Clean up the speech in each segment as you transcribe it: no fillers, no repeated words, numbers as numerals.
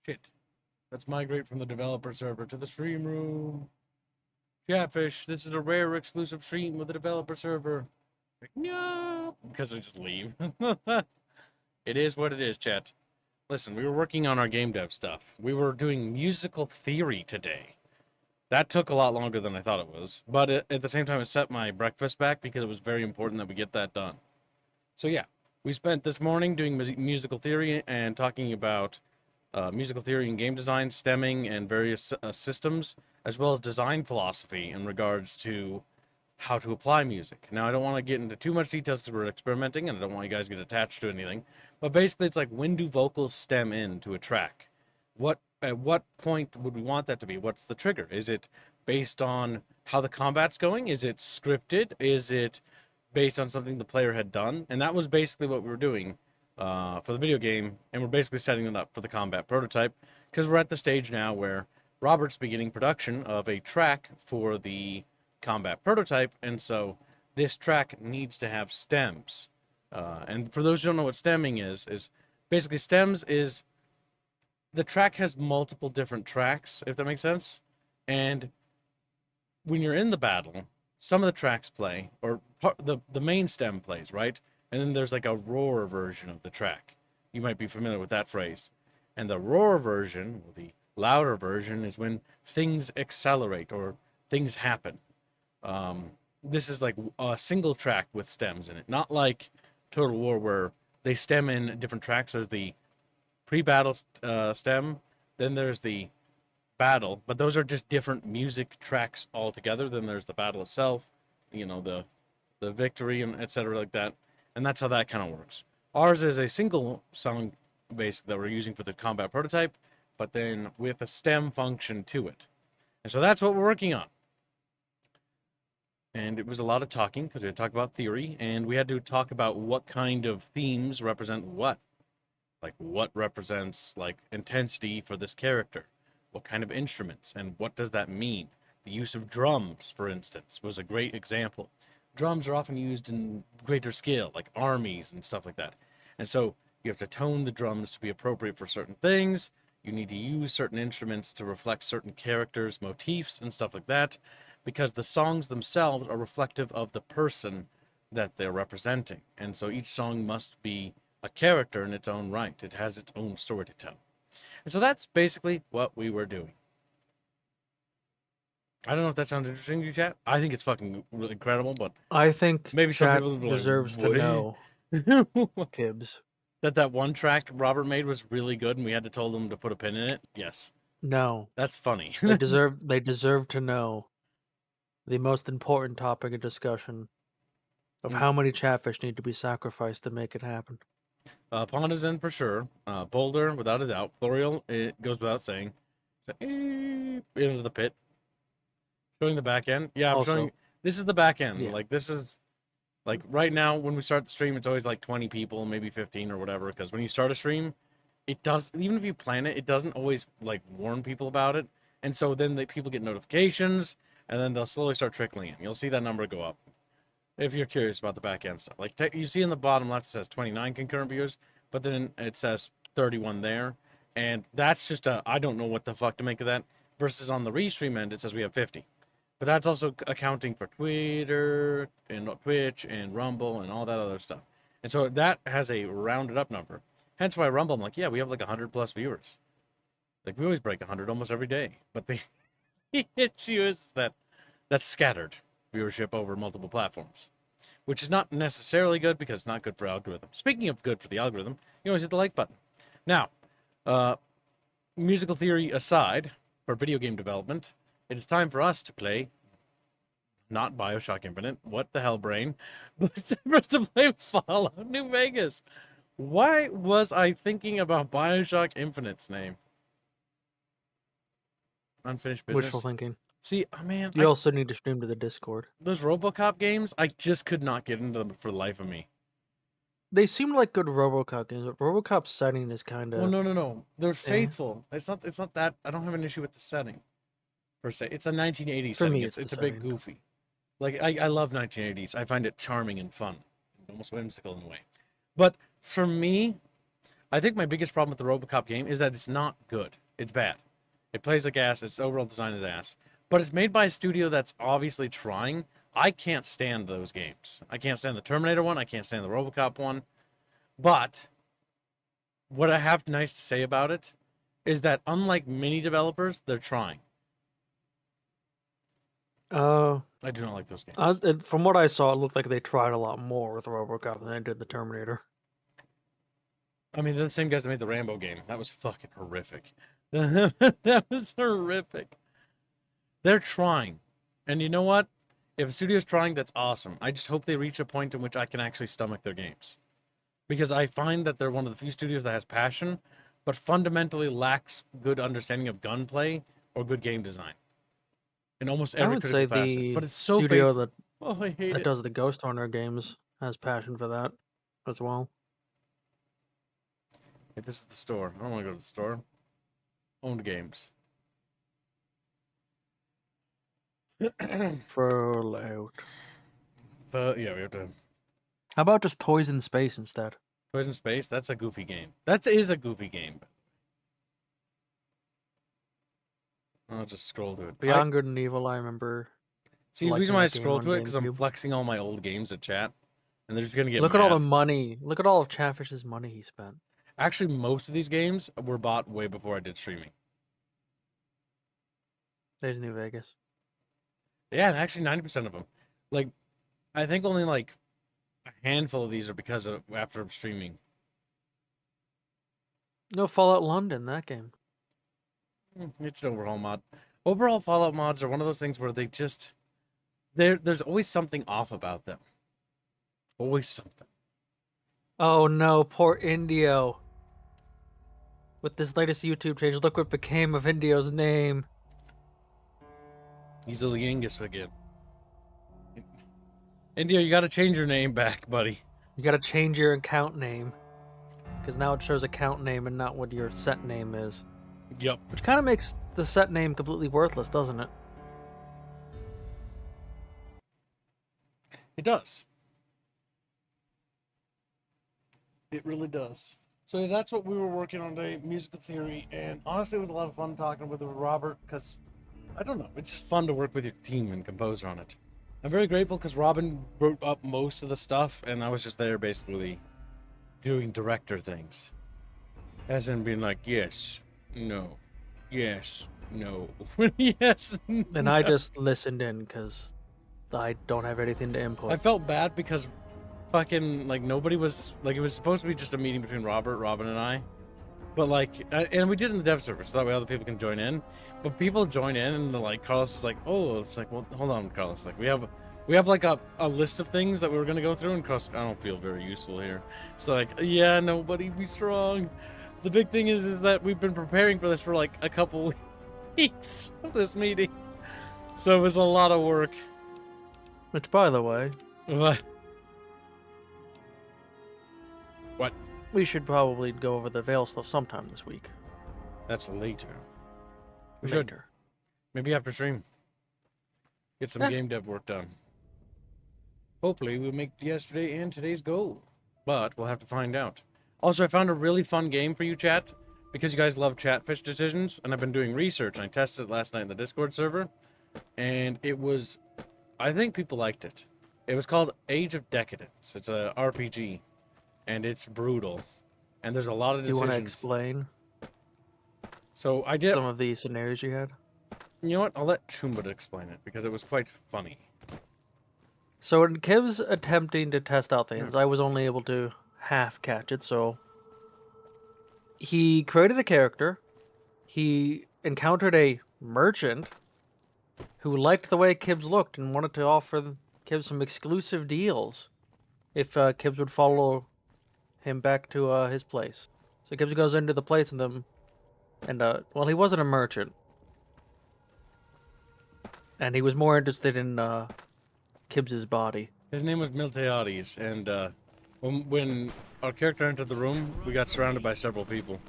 Shit. Let's migrate from the developer server to the stream room. Chatfish, this is a rare exclusive stream with the developer server. Like, no, because I just leave. It is what it is, chat. Listen, we were working on our game dev stuff. We were doing musical theory today. That took a lot longer than I thought it was. But at the same time, it set my breakfast back because it was very important that we get that done. So yeah, we spent this morning doing musical theory and talking about musical theory and game design, stemming, and various systems, as well as design philosophy in regards to how to apply music. Now, I don't want to get into too much details because we're experimenting, and I don't want you guys to get attached to anything. But basically, it's like, when do vocals stem into a track? At what point would we want that to be? What's the trigger? Is it based on how the combat's going? Is it scripted? Is it based on something the player had done? And that was basically what we were doing for the video game, and we're basically setting it up for the combat prototype, because we're at the stage now where Robert's beginning production of a track for the combat prototype, and so this track needs to have stems. And for those who don't know what stemming is basically stems is the track has multiple different tracks, if that makes sense. And when you're in the battle, some of the tracks play, or the main stem plays, right? And then there's like a roar version of the track. You might be familiar with that phrase. And the roar version, or the louder version, is when things accelerate or things happen. This is like a single track with stems in it, not like Total War where they stem in different tracks. There's the pre-battle stem, then there's the battle, but those are just different music tracks altogether. Then there's the battle itself, the victory and etc. like that, and that's how that kind of works. Ours is a single song base that we're using for the combat prototype, but then with a stem function to it, and so that's what we're working on. And it was a lot of talking because we had to talk about theory, and we had to talk about what kind of themes represent what. Like, what represents, like, intensity for this character? What kind of instruments? And what does that mean? The use of drums, for instance, was a great example. Drums are often used in greater scale, like armies and stuff like that. And so you have to tone the drums to be appropriate for certain things. You need to use certain instruments to reflect certain characters, motifs, and stuff like that, because the songs themselves are reflective of the person that they're representing. And so each song must be a character in its own right. It has its own story to tell. And so that's basically what we were doing. I don't know if that sounds interesting to you, chat. I think it's fucking really incredible, but I think maybe some chat people will be deserves like, to know, Tibbs. that one track Robert made was really good and we had to tell them to put a pin in it. Yes. No, That's funny. they deserve to know the most important topic of discussion of how many chatfish need to be sacrificed to make it happen. Pond is in for sure. Boulder, without a doubt. Florial, it goes without saying. So, into the pit. Showing the back end. Yeah, I'm Also, showing. This is the back end. Yeah. Like, this is. Like, right now, when we start the stream, it's always like 20 people, maybe 15 or whatever. Because when you start a stream, it does. Even if you plan it, it doesn't always, like, warn people about it. And so then people get notifications, and then they'll slowly start trickling in. You'll see that number go up. If you're curious about the back end stuff. Like, you see in the bottom left, it says 29 concurrent viewers, but then it says 31 there. And that's just I don't know what the fuck to make of that. Versus on the restream end, it says we have 50. But that's also accounting for Twitter and Twitch and Rumble and all that other stuff. And so that has a rounded up number. Hence why Rumble, I'm like, yeah, we have like 100 plus viewers. Like, we always break 100 almost every day. But the issue is that that's scattered viewership over multiple platforms, which is not necessarily good because it's not good for algorithm. Speaking of good for the algorithm, you always hit the like button. Now, musical theory aside, for video game development, it is time for us to play, not BioShock Infinite, what the hell, brain, but for us to play Fallout New Vegas. Why was I thinking about BioShock Infinite's name? Unfinished business. Wishful thinking. See, man, You also need to stream to the Discord. Those Robocop games, I just could not get into them for the life of me. They seem like good Robocop games, but Robocop's setting is kind of... Well, no. They're faithful. It's not that. I don't have an issue with the setting, per se. It's a 1980s setting. It's a bit goofy. Like, I love 1980s. I find it charming and fun. Almost whimsical in a way. But for me, I think my biggest problem with the Robocop game is that it's not good. It's bad. It plays like ass. Its overall design is ass. But it's made by a studio that's obviously trying. I can't stand those games. I can't stand the Terminator one. I can't stand the Robocop one. But what I have nice to say about it is that unlike many developers, they're trying. I do not like those games. From what I saw, it looked like they tried a lot more with Robocop than they did the Terminator. I mean, they're the same guys that made the Rambo game. That was fucking horrific. That was horrific. They're trying. And you know what? If a studio's trying, that's awesome. I just hope they reach a point in which I can actually stomach their games. Because I find that they're one of the few studios that has passion, but fundamentally lacks good understanding of gunplay or good game design. In almost every critical facet. But it's so studio faithful. Oh, I hate that it. does the Ghost Hunter games has passion for that as well. If this is the store, I don't want to go to the store. Owned games. Fallout. But yeah, we have to. How about just Toys in Space instead? Toys in Space. That's a goofy game. That is a goofy game. I'll just scroll to it. Beyond Good and Evil, I remember. See, the reason why I scroll to it because I'm flexing all my old games at chat, and they're just gonna get. Look at all the money. Look at all of Chatfish's money he spent. Actually, most of these games were bought way before I did streaming. There's New Vegas. Yeah, and actually 90% of them. Like, I think only like a handful of these are because of after streaming. No Fallout London, that game. It's an overhaul mod. Overall Fallout mods are one of those things where they just there's always something off about them. Always something. Oh no, poor Indio. With this latest YouTube change, look what became of Indio's name. He's a Liangus again. Indio, you gotta change your name back, buddy. You gotta change your account name. Because now it shows account name and not what your set name is. Yep. Which kind of makes the set name completely worthless, doesn't it? It does. It really does. So yeah, that's what we were working on today, musical theory, and honestly it was a lot of fun talking with Robert, because, I don't know, it's just fun to work with your team and composer on it. I'm very grateful because Robin wrote up most of the stuff, and I was just there basically doing director things. As in being like, yes, no, yes, no, yes, no. And I just listened in because I don't have anything to input. I felt bad because fucking, like, nobody was, like, it was supposed to be just a meeting between Robin, and I. But, like, and we did it in the dev server, so that way other people can join in. But people join in, and, like, Carlos is like, oh, it's like, well, hold on, Carlos. Like, we have like, a list of things that we were going to go through, and Carlos, I don't feel very useful here. So, like, yeah, nobody be strong. The big thing is that we've been preparing for this for, like, a couple weeks of this meeting. So it was a lot of work. Which, by the way... What? We should probably go over the Veil stuff sometime this week. That's later. We Later. should. Maybe after stream. Get some game dev work done. Hopefully we'll make yesterday and today's goal. But we'll have to find out. Also, I found a really fun game for you, chat. Because you guys love Chatfish decisions. And I've been doing research. And I tested it last night in the Discord server. And it was... I think people liked it. It was called Age of Decadence. It's a RPG. And it's brutal. And there's a lot of decisions. Do you want to explain So I did... some of the scenarios you had? You know what? I'll let Chumba explain it. Because it was quite funny. So when Kiv's attempting to test out things, I was only able to half catch it, so... He created a character. He encountered a merchant who liked the way Kibbs looked and wanted to offer Kibbs some exclusive deals if Kibbs would follow him back to his place. So Kibbs goes into the place and well, he wasn't a merchant. And he was more interested in Kibbs's body. His name was Miltiades, and when our character entered the room, we got surrounded by several people.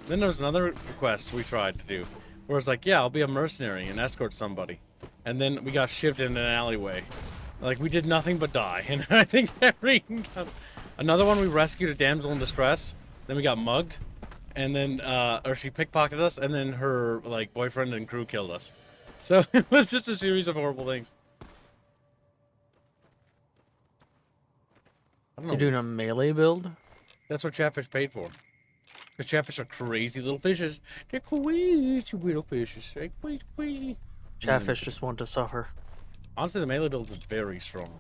Then there was another request we tried to do, where it's like, yeah, I'll be a mercenary and escort somebody. And then we got shifted in an alleyway. Like, we did nothing but die. And I think another one, we rescued a damsel in distress. Then we got mugged. And then, or she pickpocketed us. And then her, like, boyfriend and crew killed us. So it was just a series of horrible things. I don't You know. doing a melee build? That's what Chatfish paid for. Because Chatfish are crazy little fishes. They're crazy little fishes. They're crazy, crazy. Chatfish just want to suffer. Honestly, the melee build is very strong.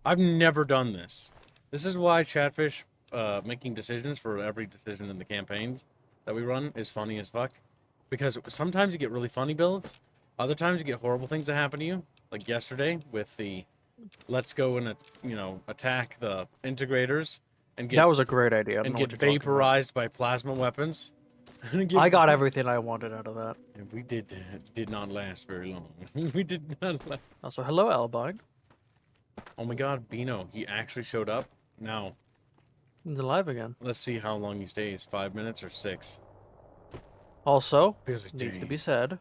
I've never done this. This is why Chatfish making decisions for every decision in the campaigns that we run is funny as fuck. Because sometimes you get really funny builds. Other times you get horrible things that happen to you. Like yesterday with the let's go and, attack the integrators and get, That was a great idea. I don't and know get what you're talking about. vaporized by plasma weapons. I got everything I wanted out of that. And we did not last very long. We did not last. Also, hello, Albine. Oh my god, Bino, he actually showed up. Now, He's alive again. let's see how long he stays. 5 minutes or 6? Also, Busy needs to day. be said,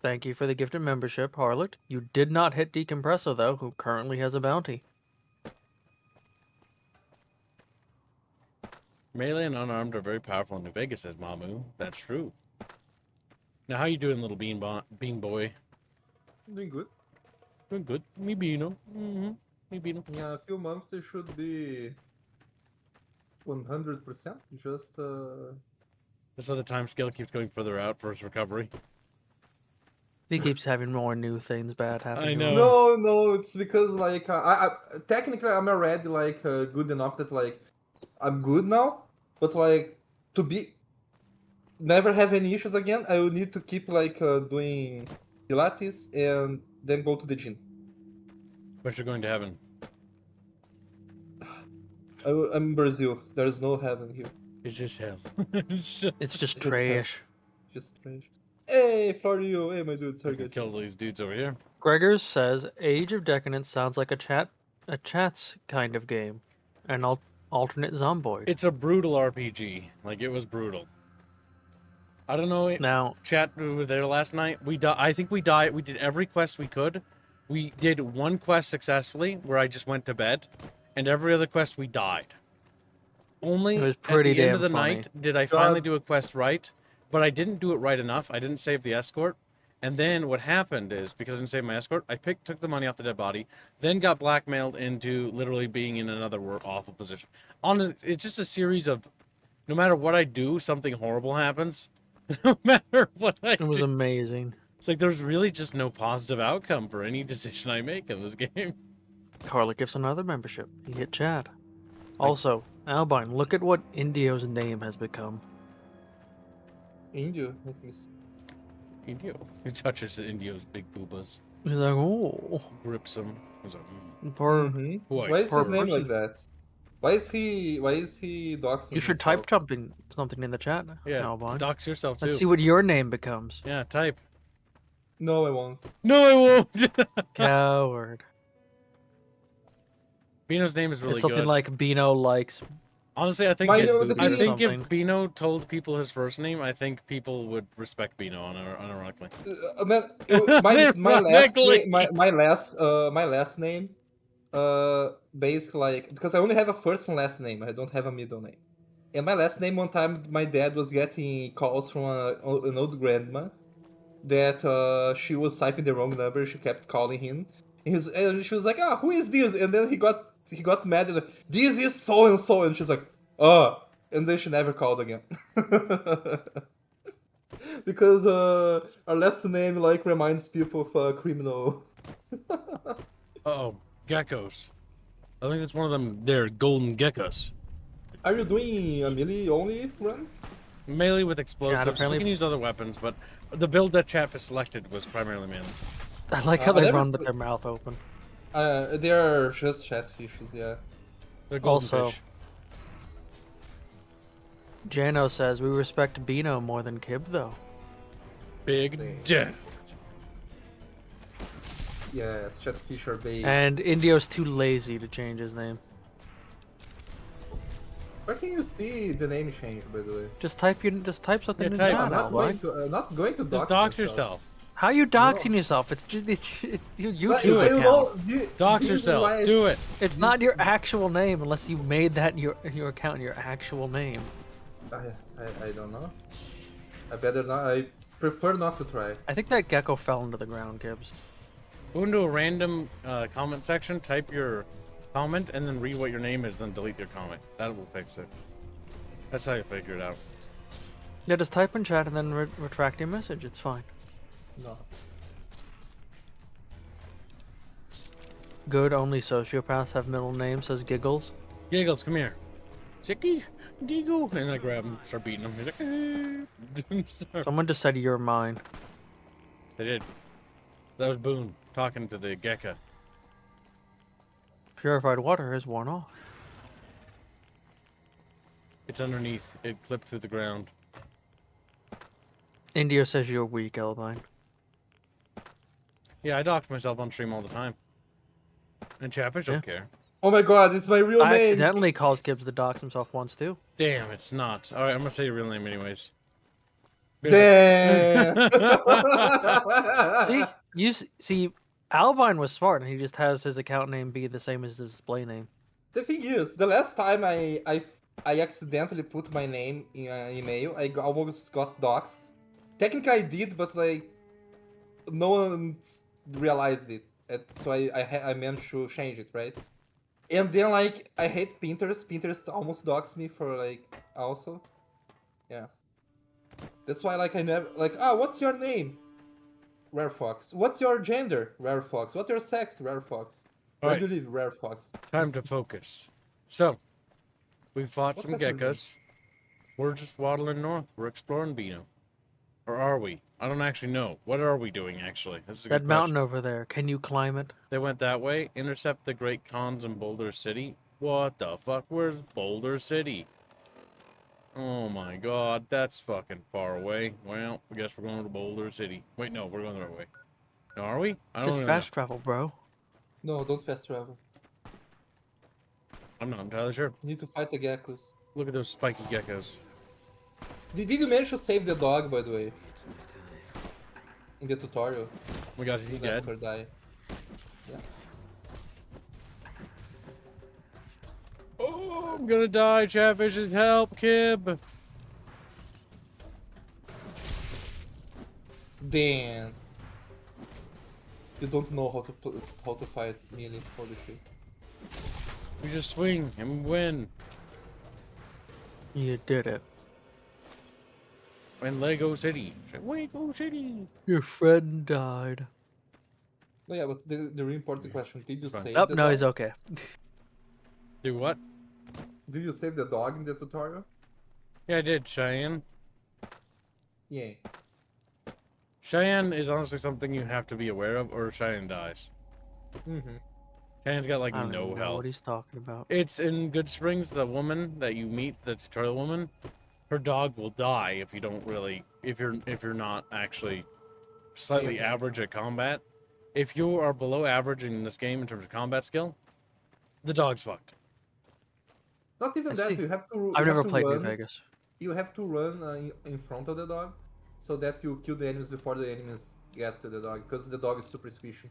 thank you for the gifted membership, Harlot. You did not hit Decompresso, though, who currently has a bounty. Melee and unarmed are very powerful in New Vegas, says Mamu. That's true. Now, how you doing, little bean boy? Doing good. Doing good. Me Bino. Me Bino. In a few months it should be 100%. Just Just so the time scale keeps going further out for his recovery. He keeps having more new things bad happen. I to know. him. no. It's because like I technically I'm already like good enough that like I'm good now, but like to be never have any issues again, I will need to keep like doing Pilates and then go to the gym. But you're going to heaven. I'm in Brazil. There's no heaven here. It's just hell. It's just Just trash. Just strange. Hey, Florio. Hey, my dude. I Sorry, can guys. kill these dudes over here. Gregors says, Age of Decadence sounds like a chats kind of game. An alternate zomboid. It's a brutal RPG. Like, it was brutal. I don't know. Now, Chat, we were there last night. I think we died. We did every quest we could. We did one quest successfully where I just went to bed, and every other quest we died. Only It was at pretty the end damn of the funny. night did I finally do a quest right, but I didn't do it right enough. I didn't save the escort. And then what happened is, because I didn't save my escort, I took the money off the dead body, then got blackmailed into literally being in another awful position. It's just a series of, no matter what I do, something horrible happens. No matter what I it was do. amazing. It's like there's really just no positive outcome for any decision I make in this game. Harlot gives another membership. He hit chat. Also, Albine, look at what Indio's name has become. Indio. Let me see. Indio. He touches Indio's big boobas, He's like, oh, grips him. He's like, poor. Mhm. Why? Why is For his a name person. like that? Why is he doxing You should himself? type something in the chat, yeah, Albine. dox yourself too. Let's see what your name becomes. Yeah, type. No, I won't. No, I won't. Coward. Bino's name is really It's something good. like Bino likes. Honestly, I think My if, name- the I thing is- think something. if Bino told people his first name, I think people would respect Bino unironically. Man, my last Ironically. my last name, basically like because I only have a first and last name. I don't have a middle name. And my last name, one time my dad was getting calls from an old grandma that she was typing the wrong number. She kept calling him. And she was like, "Ah, who is this?" And then he got mad and this is so and so, and she's like, "Oh," and then she never called again. Because our last name like reminds people of a criminal. Uh-oh, geckos. I think that's one of them. They're golden geckos. Are you doing a melee only run? Melee with explosives. apparently- We can use other weapons, but the build that Chatfish selected was primarily melee. I like how I they never- run with their mouth open. They are just chatfishes, yeah. They're golden Also- fish. Jano says we respect Bino more than Kib, though. Big dead. Yeah, chatfish are big. And Indio's too lazy to change his name. Where can you see the name change, by the way? Just type something Yeah, in type. chat, I'm not Albine. going to Just dox myself. yourself. How are you doxing yourself? It's your But YouTube I don't know, account. Dox this is yourself. why I- Do it. It's not your actual name unless you made that your account your actual name. I don't know. I better not. I prefer not to try. I think that gecko fell into the ground, Gibbs. Go into a random comment section, type your comment, and then read what your name is, then delete your comment. That will fix it. That's how you figure it out. Yeah, just type in chat and then retract your message. It's fine. No. Good, only sociopaths have middle names, says Giggles. Giggles, come here. Chicky, Giggle. And I grab him, start beating him. He's like, Someone just said you're mine. They did. That was Boone talking to the gecko. Purified water is worn off. It's underneath. It clipped through the ground. India says you're weak, Elvine. Yeah, I docked myself on stream all the time. And Chatfish don't care. Oh my god, it's my real I name. accidentally caused Gibbs to dox himself once too. Damn, it's not. Alright, I'm gonna say your real name anyways. Damn. See, Alvine was smart, and he just has his account name be the same as his display name. The thing is, the last time I accidentally put my name in an email, almost got doxxed. Technically I did, but like no one realized it. So I managed to change it, right? And then like I hate Pinterest. Pinterest almost doxed me for like also. Yeah. That's why like I never like what's your name? Rare Fox. What's your gender? Rare Fox. What's your sex? Rare Fox. Where Alright. do you live? Rare Fox. Time to focus. So, we fought What some does it mean? geckos. We're just waddling north. We're exploring Beano. Or are we? I don't actually know. What are we doing, actually? This is a That good mountain question. over there, can you climb it? They went that way. Intercept the Great Khans in Boulder City. What the fuck? Where's Boulder City? Oh my god, that's fucking far away. Well, I guess we're going to Boulder City. Wait, no, we're going the right way. No, are we? I don't Just really fast travel, bro. No, don't fast travel. know. I'm not entirely sure. You need to fight the geckos. Look at those spiky geckos. Did you manage to save the dog, by the way? In the tutorial? We got he Let dead. her die. Yeah. Oh, I'm gonna die. Chatfish's help, Kib. Damn. You don't know how to fight melee. Holy shit. We just swing and win. You did it. In Lego City. Lego City. Your friend died. No, yeah, but the really important question: Did you Fine. save Oh, the no, dog? he's okay. Do what? Did you save the dog in the tutorial? Yeah, I did, Cheyenne. Yeah. Cheyenne is honestly something you have to be aware of, or Cheyenne dies. Mm-hmm. Cheyenne's got like I don't no even know health. what he's talking about. It's in Good Springs, the woman that you meet, the tutorial woman, her dog will die if you don't really, if you're not actually slightly Yeah. average at combat. If you are below average in this game in terms of combat skill, the dog's fucked. Not even I that. see. You have to. I've you never have to played New run, Vegas. You have to run in front of the dog, so that you kill the enemies before the enemies get to the dog, because the dog is super squishy.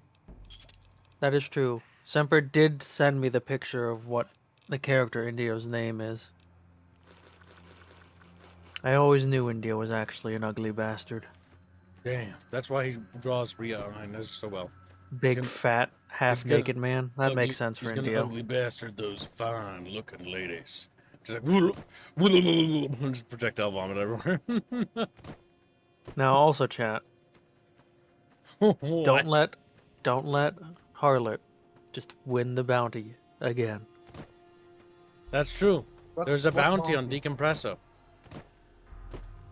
That is true. Semper did send me the picture of what the character Indio's name is. I always knew Indio was actually an ugly bastard. Damn, that's why he draws Ria Armaine so well. Big, gonna- fat, half-naked man. That Ugly- makes sense for he's gonna Indio. ugly bastard those fine-looking ladies. Just like just projectile vomit everywhere. Now, also, chat. Don't let Harlot just win the bounty again. That's true. There's a What bounty on mountain? Decompresso.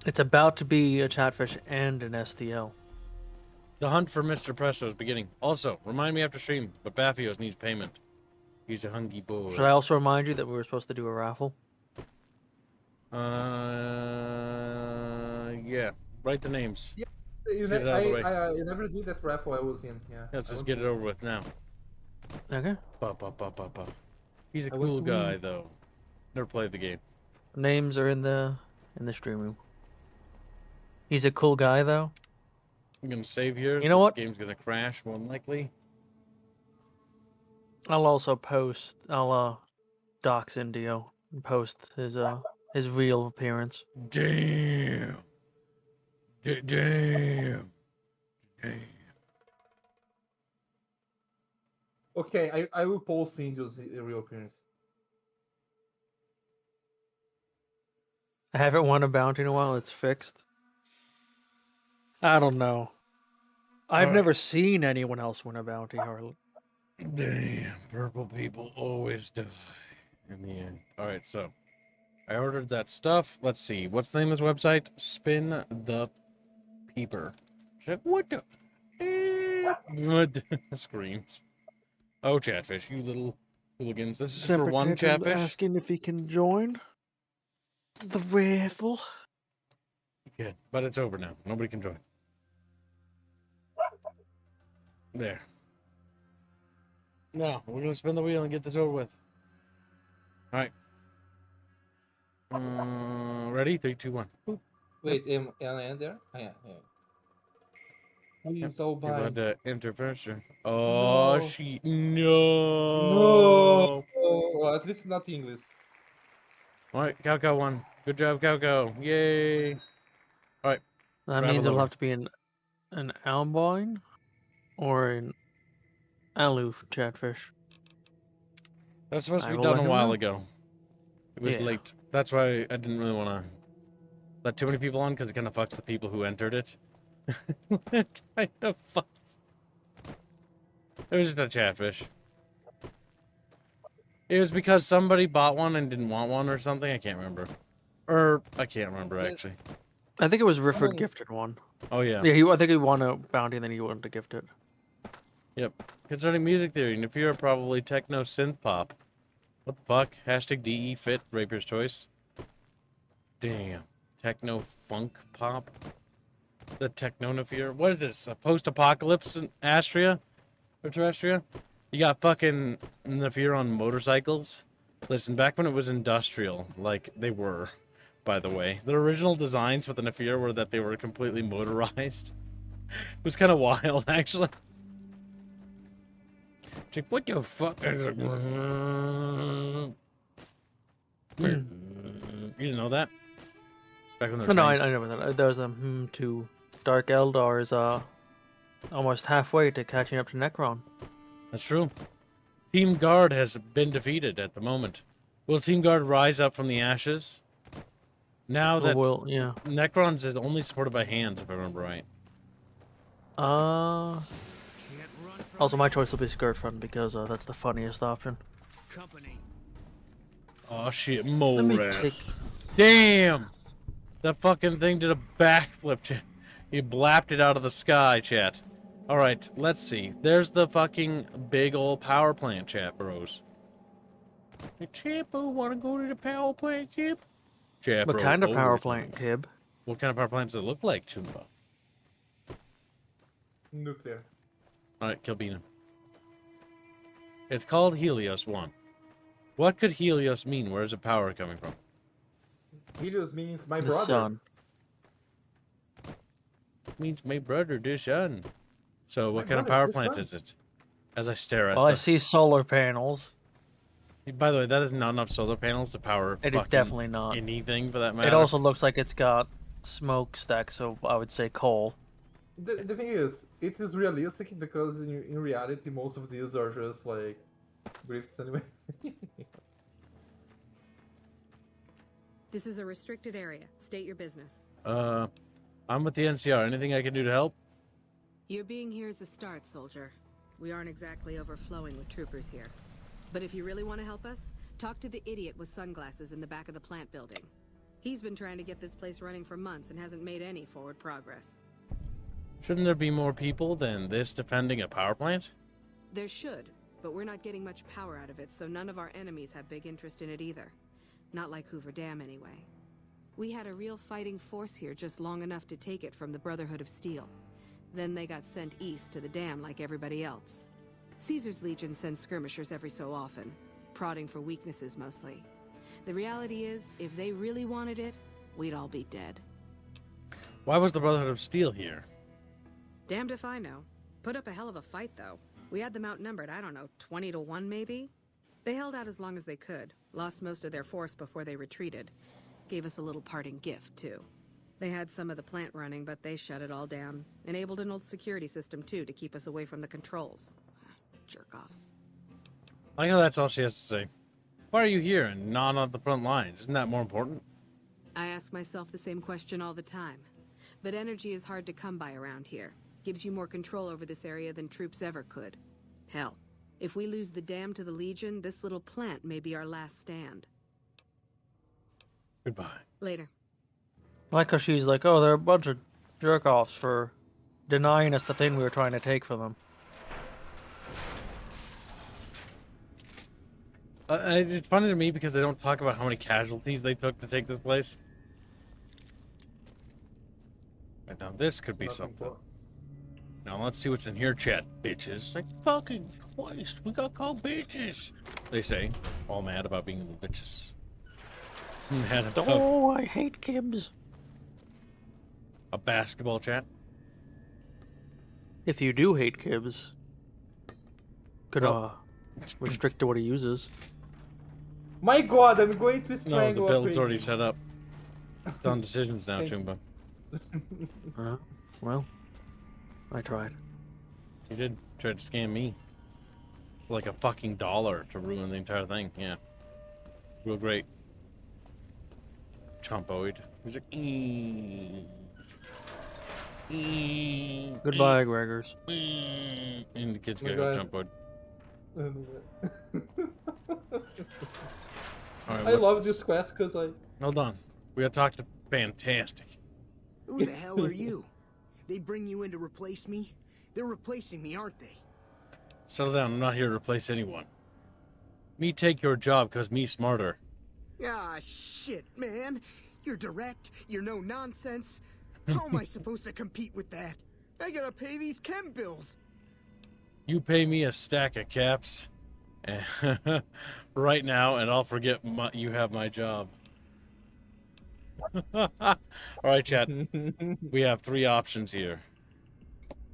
It's about to be a Chatfish and an STL. The hunt for Mr. Presso is beginning. Also, remind me after stream, but Baffios needs payment. He's a hungry boy. Should I also remind you that we were supposed to do a raffle? Yeah. Write the names. You Let's ne- get it out of the way. I never did that raffle I was in. Yeah. Let's I just want get to- it over with now. Okay. He's a I want cool to guy, win. though. Never played the game. Names are in the stream room. He's a cool guy, though. I'm gonna save here. You know this what? game's gonna crash more than likely. I'll also post. I'll dox Indio and post his real appearance. Damn. Damn. Damn. Okay, I will post Indio's real appearance. I haven't won a bounty in a while. It's fixed. I don't know. I've Alright. never seen anyone else win a bounty, Harlan. Damn. Purple people always die in the end. Alright, so I ordered that stuff. Let's see. What's the name of this website? Spin the Peeper. What the? What? Screams. Oh, Chatfish, you little hooligans. This is for one Chatfish? Asking if he can join the raffle. Good, but it's over now. Nobody can join. There. Now, we're going to spin the wheel and get this over with. Alright. Ready? 3, 2, 1. Boop. Wait, am I in there? Oh, yeah. Please, oh, You're bye. about to enter furniture. Oh, No. she. No. No. Well, at least not English. Alright, Cow won. Good job, Cow. Yay. Alright. That Grab means a it'll lover. have to be an Armaine or an aloof Chatfish. That's supposed to I be will done let a him while know. ago. It was Yeah. late. That's why I didn't really want to let too many people on, because it kind of fucks the people who entered it. It kind of fucks. It was just a Chatfish. It was because somebody bought one and didn't want one or something. I can't remember. Or, I can't remember, actually. I think it was Rifford Someone- gifted one. Oh, yeah. Yeah, I think he won a bounty and then he wanted to gift it. Yep. Concerning music theory, Nafira probably techno synth pop. What the fuck? Hashtag DE fit, Rapier's choice. Damn. Techno funk pop? The techno Nafira? What is this? A post-apocalypse in Astria? Or Terrestria? You got fucking Nafira on motorcycles? Listen, back when it was industrial, like they were, by the way, the original designs for the Nafira were that they were completely motorized. It was kind of wild, actually. It's like, what the fuck? It's like, you didn't know that? Back when they were No, I trains. know that. There's a to Dark Eldar is almost halfway to catching up to Necron. That's true. Team Guard has been defeated at the moment. Will Team Guard rise up from the ashes? Now that Yeah. Necrons is only supported by hands, if I remember right. Also, my choice will be Skirt Front because that's the funniest option. Oh shit, Let me Mole take. Damn! That fucking thing did a backflip, chat. He blapped it out of the sky, chat. Alright, let's see. There's the fucking big old power plant, chat bros. Hey, Chippo, wanna go to the power plant, Chip? Chat, What bro, kind of power always plant, wanna- Kib? What kind of power plants does it look like, Chumba? Nuclear. Alright, Kilbina. It's called Helios One. What could Helios mean? Where's the power coming from? Helios means my The brother. sun. Means my brother, the sun. So what My kind of brother's power the plant sun. is it? As I stare at Well, I see solar panels. By the way, that is not enough solar panels to power It is fucking definitely not. anything for that matter. It also looks like it's got smokestack, so I would say coal. The thing is, it is realistic because in reality, most of these are just like grifts anyway. This is a restricted area. State your business. I'm with the NCR. Anything I can do to help? Your being here is a start, soldier. We aren't exactly overflowing with troopers here. But if you really want to help us, talk to the idiot with sunglasses in the back of the plant building. He's been trying to get this place running for months and hasn't made any forward progress. Shouldn't there be more people than this defending a power plant? There should, but we're not getting much power out of it, so none of our enemies have big interest in it either. Not like Hoover Dam, anyway. We had a real fighting force here just long enough to take it from the Brotherhood of Steel. Then they got sent east to the dam like everybody else. Caesar's Legion sends skirmishers every so often, prodding for weaknesses mostly. The reality is, if they really wanted it, we'd all be dead. Why was the Brotherhood of Steel here? Damned if I know. Put up a hell of a fight, though. We had them outnumbered, I don't know, 20 to 1 maybe? They held out as long as they could, lost most of their force before they retreated. Gave us a little parting gift, too. They had some of the plant running, but they shut it all down. Enabled an old security system, too, to keep us away from the controls. Jerk-offs. I think that's all she has to say. Why are you here and not on the front lines? Isn't that more important? I ask myself the same question all the time. But energy is hard to come by around here. Gives you more control over this area than troops ever could. Hell, if we lose the dam to the Legion, this little plant may be our last stand. Goodbye. Later. I like how she's like, oh, they're a bunch of jerk-offs for denying us the thing we were trying to take from them. It's funny to me because they don't talk about how many casualties they took to take this place. Right now, this could be something. Now, let's see what's in here, chat, bitches. Like, fucking Christ, we got called bitches. They say, all mad about being little bitches. Mad about Oh, I hate Kibbs. a basketball chat. If you do hate Kibbs, could restrict to what he uses. My God, I'm going to No, the strangle. build's already set up. It's on decisions now, Thank- Chumba. Well, I tried. You did try to scam me. Like a fucking dollar to ruin the entire thing. Yeah. Real great. Chompoid. He's like, Goodbye, Gregors. And the kids Oh my go God. Chompoid. Alright, I what's love this quest because I. Hold on. We gotta talk to Fantastic. Who the hell are you? They bring you in to replace me? They're replacing me, aren't they? Settle down. I'm not here to replace anyone. Me take your job because me smarter. Ah, shit, man. You're direct, you're no nonsense. How am I supposed to compete with that? I gotta pay these chem bills. You pay me a stack of caps right now, and I'll forget you have my job. All right, chat. We have 3 options here.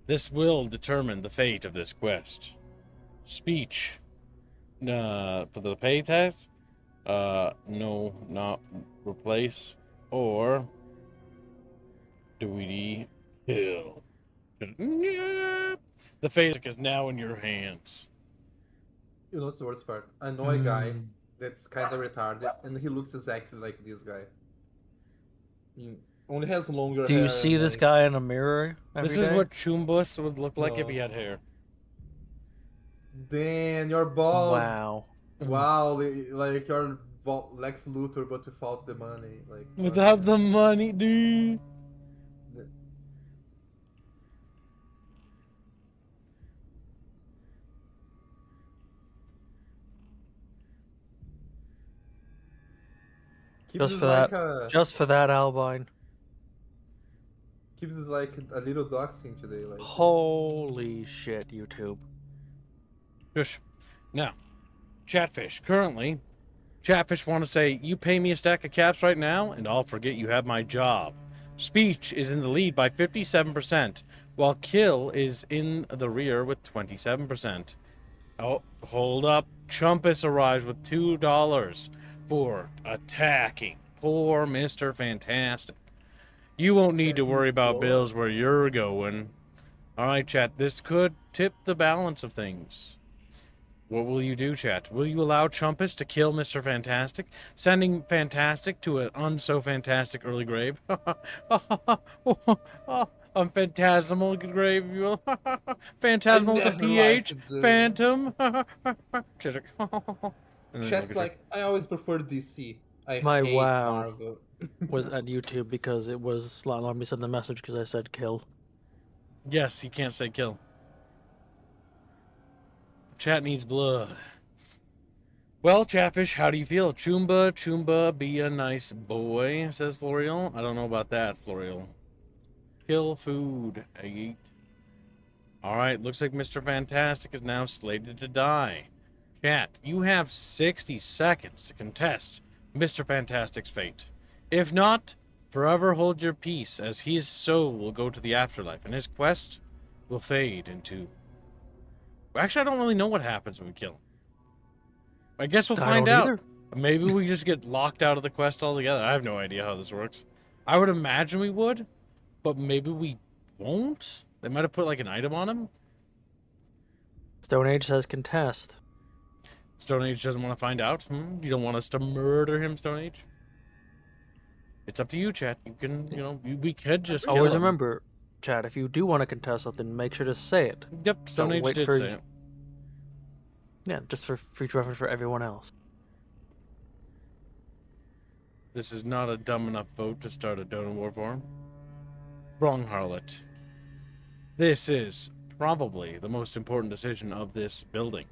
This will determine the fate of this quest. Speech. For the pay test? No, not replace. Or duty kill. The fate is now in your hands. You know what's the worst part? I know a guy that's kind of retarded, and he looks exactly like this guy. He only has longer Do hair. you see and, this like- guy in a mirror every This is day? what Chumbus would look like if he No. had hair. Dan, you're bald. Wow. Wow, like you're Lex Luthor, but without the money. Like Without the money, dude. Gibbs Just is for like that. a Just for that, Albine. Gibbs is like a little doxing today. Like Holy shit, YouTube. Shush. Now, Chatfish. Currently, Chatfish want to say, you pay me a stack of caps right now, and I'll forget you have my job. Speech is in the lead by 57%, while Kill is in the rear with 27%. Oh, hold up. Chumpus arrives with $2 for attacking poor Mr. Fantastic. You won't need to worry about bills where you're going. Alright, chat, this could tip the balance of things. What will you do, chat? Will you allow Chumpus to kill Mr. Fantastic, sending Fantastic to an un-so-fantastic early grave? A phantasmal grave, if you will. Phantasmal with a never PH. liked the- Phantom. Chiswick. And then Chat's look at like, I always prefer DC. I My hate wow. Marvel. Was at YouTube because it was not letting me send the message because I said kill. Yes, he can't say kill. Chat needs blood. Well, Chatfish, how do you feel? Chumba, be a nice boy, says Florial. I don't know about that, Florial. Kill food, I eat. Alright, looks like Mr. Fantastic is now slated to die. Chat, you have 60 seconds to contest Mr. Fantastic's fate. If not, forever hold your peace, as his soul will go to the afterlife, and his quest will fade into... Actually, I don't really know what happens when we kill him. I guess we'll find out. Either. Maybe we just get locked out of the quest altogether. I have no idea how this works. I would imagine we would, but maybe we won't. They might have put like an item on him. Stone Age says contest. Stone Age doesn't want to find out. You don't want us to murder him, Stone Age? It's up to you, chat. You can, you know, we could just kill Always him. remember, Chad, if you do want to contest something, make sure to say it. Yep, Stone Don't Age wait did for- say it. Yeah, just for future reference for everyone else. This is not a dumb enough vote to start a donor war forum. Wrong, harlot. This is probably the most important decision of this building.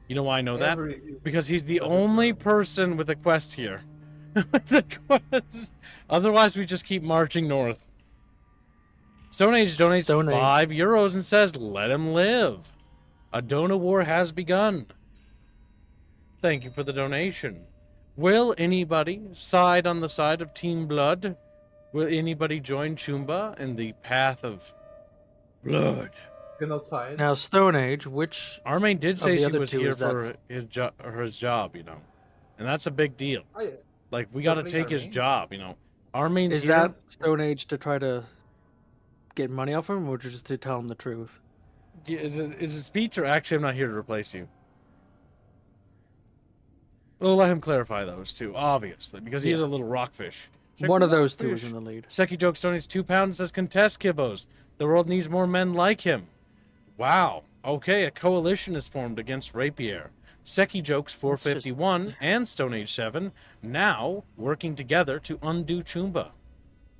You know why I know that? Because he's the only person with a quest here. With a quest. Otherwise, we just keep marching north. Stone Age donates Stone Age. €5 and says, let him live. A donor war has begun. Thank you for the donation. Will anybody side on the side of Team Blood? Will anybody join Chumba in the path of blood? Genocide. Now, Stone Age, which Armaine did Of say the she other was two, here is that- for his job, you know. And that's a big deal. Oh, yeah. Like, we got to Definitely take his Armaine. job, you know. Armaine's is here. that Stone Age to try to get money off him, or just to tell him the truth? Yeah, is it speech or actually I'm not here to replace you? We'll let him clarify those two, obviously, because he's a little rockfish. Check One the of those two rockfish. is in the lead. Seki Jokes donates £2 and says, contest Kibbos. The world needs more men like him. Wow. Okay, a coalition is formed against Rapier. Seki Jokes 451 and Stone Age 7 now working together to undo Chumba.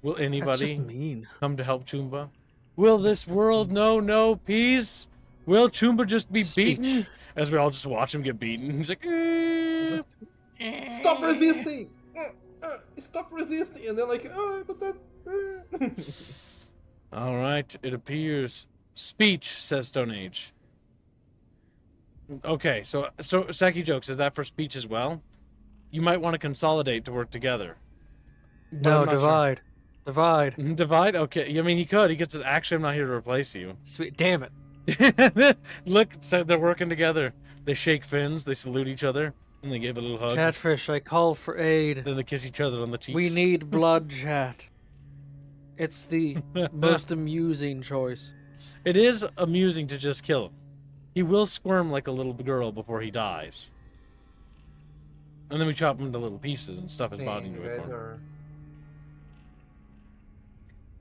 Will That's anybody just mean. come to help Chumba? Will this world know no peace? Will Chumba just be Speech. beaten? As we all just watch him get beaten. He's like, "Eh." Stop resisting! Stop resisting! And they're like, but that. All right, it appears. Speech, says Stone Age. Okay, so Seki Jokes, is that for speech as well? You might want to consolidate to work together. But No, I'm not sure. divide. Divide. Divide? Okay, I mean, he could. He gets it. Actually, I'm not here to replace you. Sweet. Damn it. Look, so they're working together. They shake fins, they salute each other, and they give a little hug. Catfish, I call for aid. Then they kiss each other on the cheeks. We need blood, chat. It's the most amusing choice. It is amusing to just kill him. He will squirm like a little girl before he dies. And then we chop him into little pieces and stuff his body into a corner.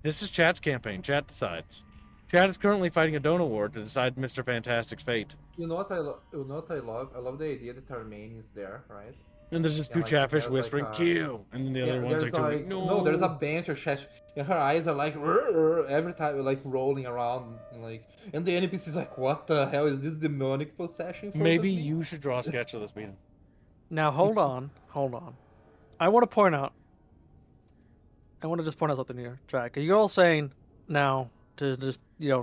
This is Chat's campaign. Chat decides. Chat is currently fighting a donor war to decide Mr. Fantastic's fate. You know what I love? I love the idea that Armaine is there, right? And there's just Yeah, two like, chatfish there's like whispering, a- kill! And then the other one's there's like, no! there's a bench of chat, and her eyes are like every time, like rolling around, and the NPC is like, what the hell is this demonic possession? in front Maybe of me?" you should draw a sketch of this meeting. Now, hold on. Hold on. I want to point out. I want to just point out something here, Jack. You're all saying now to just,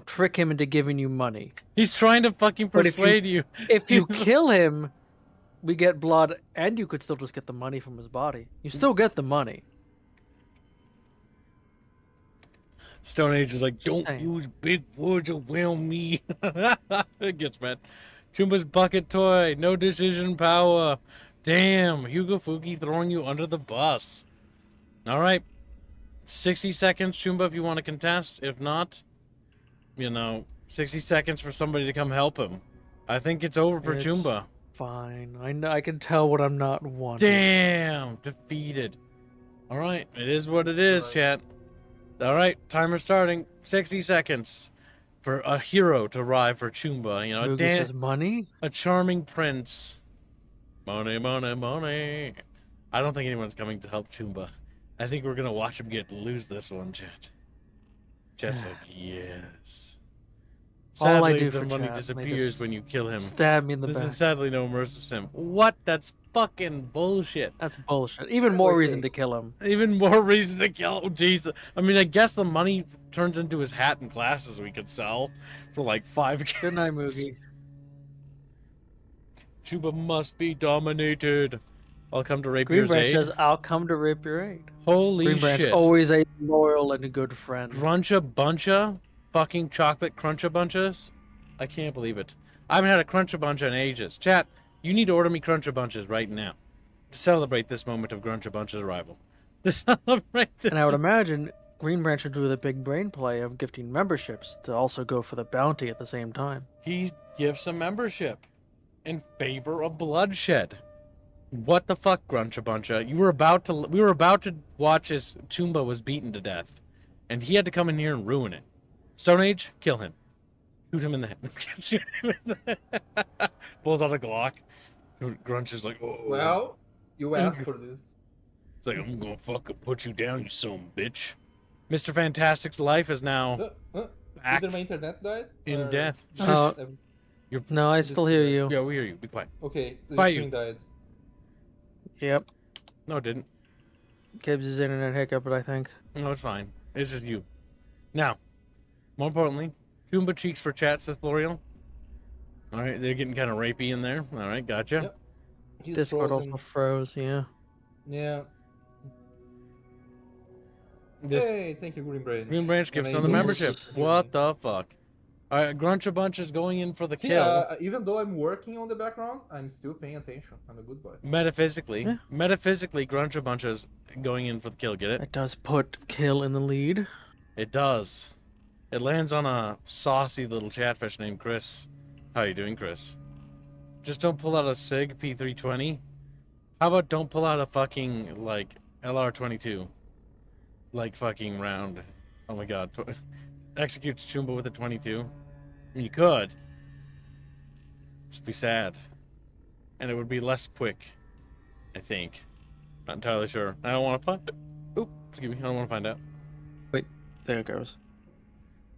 trick him into giving you money. He's trying to fucking But if you- persuade you. If you kill him, we get blood, and you could still just get the money from his body. You still get the money. Stone Age is like, Just don't saying. use big words to whelm me. It gets mad. Chumba's bucket toy, no decision power. Damn, Hugo Fuki throwing you under the bus. All right. 60 seconds, Chumba, if you want to contest. If not, 60 seconds for somebody to come help him. I think it's over for It's Chumba. Fine. I can tell what I'm not wanting. Damn, defeated. All right, it is what it is, Right. chat. All right, timer starting. 60 seconds for a hero to arrive for Chumba. Moogie says money? a charming prince. Money, money, money. I don't think anyone's coming to help Chumba. I think we're gonna watch him lose this one, chat. Chat's like, yes. All I Sadly, do the for money chat, they disappears just when you kill him. Stab me in the This back. is sadly no immersive sim. What? That's fucking bullshit. That's bullshit. Even more Okay. reason to kill him. Even more reason to kill him. Jesus. I mean, I guess the money turns into his hat and glasses we could sell for like 5K. Good night, Moogie. Chuba must be dominated. I'll come to Green Rapier's Branch aid. says, I'll come to rip your aid. Holy Green Branch, shit. always a loyal and a good friend. Gruncha Buncha? fucking chocolate Crunch-A-Bunches. I can't believe it. I haven't had a Crunch-A-Bunch in ages. Chat, you need to order me Crunch-A-Bunches right now to celebrate this moment of Crunch-A-Bunch's arrival. To celebrate this. And I would imagine Green Branch would do the big brain play of gifting memberships to also go for the bounty at the same time. He gives a membership in favor of bloodshed. What the fuck, Crunch-A-Buncha? We were about to watch as Chumba was beaten to death, and he had to come in here and ruin it. Stone Age, kill him. Shoot him in the head. Shoot him in the head. Pulls out a Glock. Grunch is like, oh. Well, you asked for this. It's like, I'm gonna fucking put you down, you son of a bitch. Mr. Fantastic's life is now back Either my internet died in or- death. No, I still hear you. Yeah, we hear you. Be quiet. Okay, the Quiet stream you. died. Yep. No, it didn't. Gibbs' internet hiccup, but I think. No, it's fine. It's just you. Now, more importantly, Chumba cheeks for chat, says L'Oreal. All right, they're getting kind of rapey in there. All right, gotcha. Yep. He's Discord frozen. also froze, yeah. Yeah. This Hey, thank you, Green Brain. Green Branch gifts And on the I membership. lose. What the fuck? All right, Grunch-A-Bunch is going in for the See, kill. even though I'm working on the background, I'm still paying attention. I'm a good boy. Metaphysically, Yeah. Grunch-A-Bunch is going in for the kill. Get it? It does put Kill in the lead. It does. It lands on a saucy little chatfish named Chris. How you doing, Chris? Just don't pull out a SIG P320. How about don't pull out a fucking, like, LR22? Like, fucking round. Oh my god. Executes Chumba with a 22. I mean, you could. Just be sad. And it would be less quick. I think. Not entirely sure. I don't want to find... Oop, excuse me. I don't want to find out. There it goes.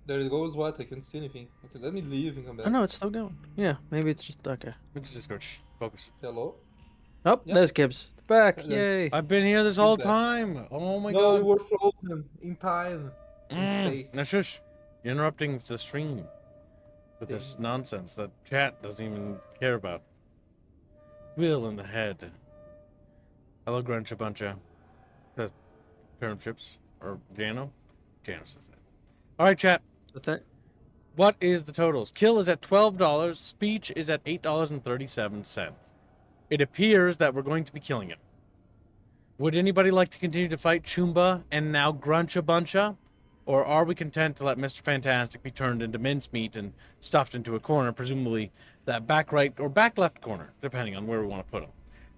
There it goes. What? I can't see anything. Okay, let me leave and come back. Oh no, it's still going. Yeah, maybe it's just okay. Let's just go. Shh, focus. Hello. Oh, Yep. there's Gibbs. It's back. And then- Yay. I've been here this whole back. time. Oh my no, god. we were frozen in time, in space. Now shush. You're interrupting the stream with this Dang. nonsense that chat doesn't even care about. Wheel in the head. Hello, Grunch-A-Buncha. The parent chips or Jano? Jano says that. All right, chat. What's that? What is the totals? Kill is at $12. Speech is at $8.37. It appears that we're going to be killing him. Would anybody like to continue to fight Chumba and now Grunch-A-Buncha? Or are we content to let Mr. Fantastic be turned into mincemeat and stuffed into a corner, presumably that back right or back left corner, depending on where we want to put them?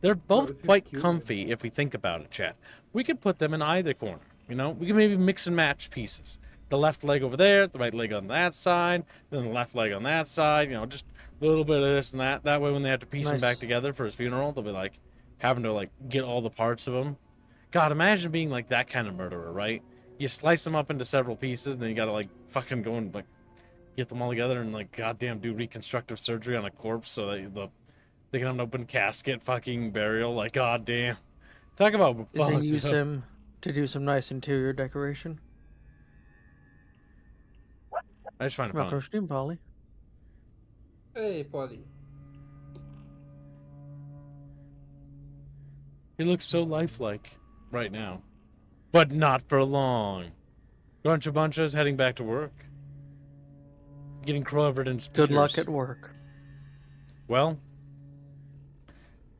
They're both if you quite kill comfy if we think about it, chat. We could put them in either corner, you know? We could maybe mix and match pieces. The left leg over there, the right leg on that side, then the left leg on that side, you know, just a little bit of this and that. That way when they have to piece him Nice. back together for his funeral, they'll be like having to like get all the parts of him. God, imagine being like that kind of murderer, right? You slice them up into several pieces, and then you gotta like fucking go and like get them all together and like goddamn do reconstructive surgery on a corpse so that they can have an open casket fucking burial. Like goddamn, talk about Is they fucked use up. him to do some nice interior decoration? I just find it Welcome fun. to stream, Polly. Hey, Polly. He looks so lifelike right now, but not for long. Grunch-A-Buncha is heading back to work, getting covered in speeders. Good luck at work. Well,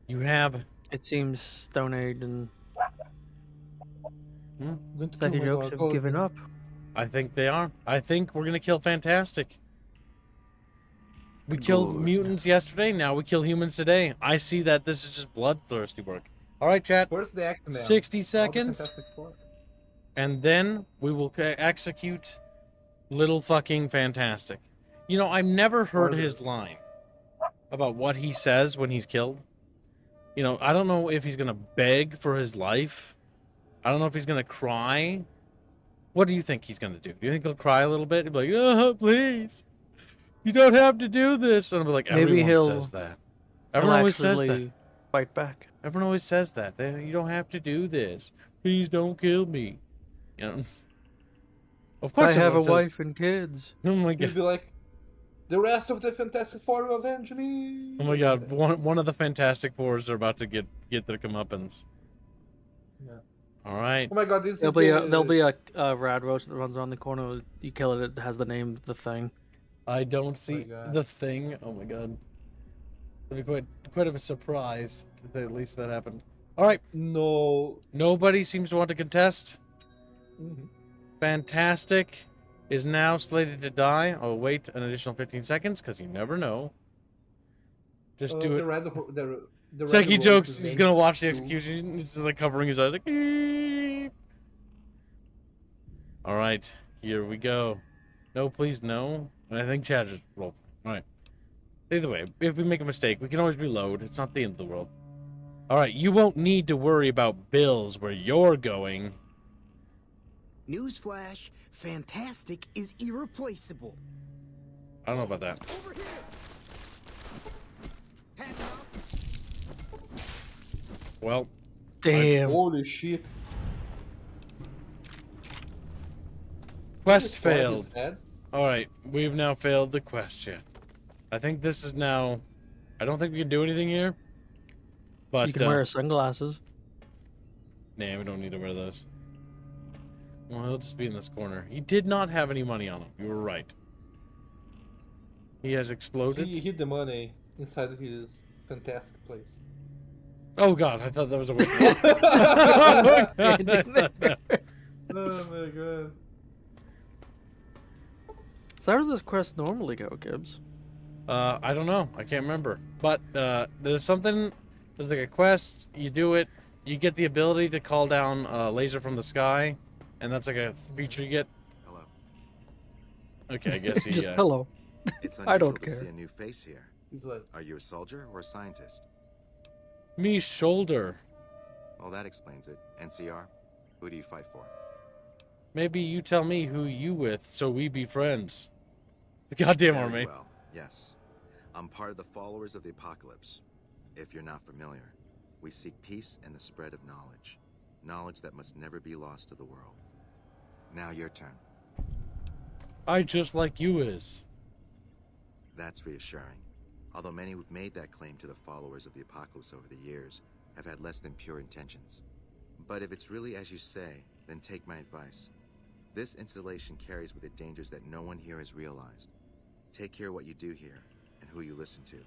you have. It seems Stone Age and I'm going to Psycho kill my Jokes dog. have given up. I think they are. I think we're gonna kill Fantastic. We killed Good. mutants yesterday. Now we kill humans today. I see that this is just bloodthirsty work. All right, chat. First the X-Men. 60 now the seconds, Fantastic Four. and then we will execute little fucking Fantastic. You know, I've never heard Order. his line about what he says when he's killed. You know, I don't know if he's gonna beg for his life. I don't know if he's gonna cry. What do you think he's gonna do? Do you think he'll cry a little bit? He'll be like, "Oh, please, you don't have to do this." And I'll be like, Maybe "Everyone he'll- says that. Everyone always says that. actually fight back. Everyone always says that. You don't have to do this. Please don't kill me." You know. Of I course, have a everyone says- wife and kids. Oh my He'd god. be like, the rest of the Fantastic Four will avenge me. Oh my god. One of the Fantastic Fours are about to get their comeuppance. Yeah. All right. Oh my god, this is There'll be a rad roach that runs around the corner. You kill it, it has the name the thing. I don't see God. the thing. Oh my god. It'll be quite of a surprise to say the least that happened. All right. No. Nobody seems to want to contest. Mhm. Fantastic is now slated to die. I'll wait an additional 15 seconds because you never know. Just do The it. the It's like he red jokes roach is he's named gonna watch the Stu. execution. He's just like covering his eyes like. "Eep." All right, here we go. No, please, no. And I think Chad just rolled. All right. Either way, if we make a mistake, we can always reload. It's not the end of the world. All right, you won't need to worry about bills where you're going. Newsflash, fantastic is irreplaceable. I don't know about that. Over here. Hands up. Well, Damn. Holy shit. quest Just saw his failed. head. All right, we've now failed the quest yet. I think this is now. I don't think we can do anything here. But You can wear sunglasses. nah, we don't need to wear those. Well, he'll just be in this corner. He did not have any money on him. You were right. He has exploded. He hid the money inside his fantastic place. Oh god, I thought that was a witness. Oh my god. So how does this quest normally go, Gibbs? I don't know. I can't remember. But there's something. There's like a quest. You do it. You get the ability to call down a laser from the sky, and that's like a feature you get. Hello. Okay, I guess he. Just hello. It's I unusual don't to see care. a new face here. He's like, Are you a soldier or a scientist? Me shoulder. Well, that explains it. NCR? Who do you fight for? Maybe you tell me who you with, so we be friends. Goddamn, Very Armaine. well, yes. I'm part of the followers of the apocalypse. If you're not familiar, we seek peace and the spread of knowledge. Knowledge that must never be lost to the world. Now your turn. I just like you is. That's reassuring. Although many who've made that claim to the followers of the apocalypse over the years have had less than pure intentions. But if it's really as you say, then take my advice. This installation carries with it dangers that no one here has realized. Take care what you do here and who you listen to.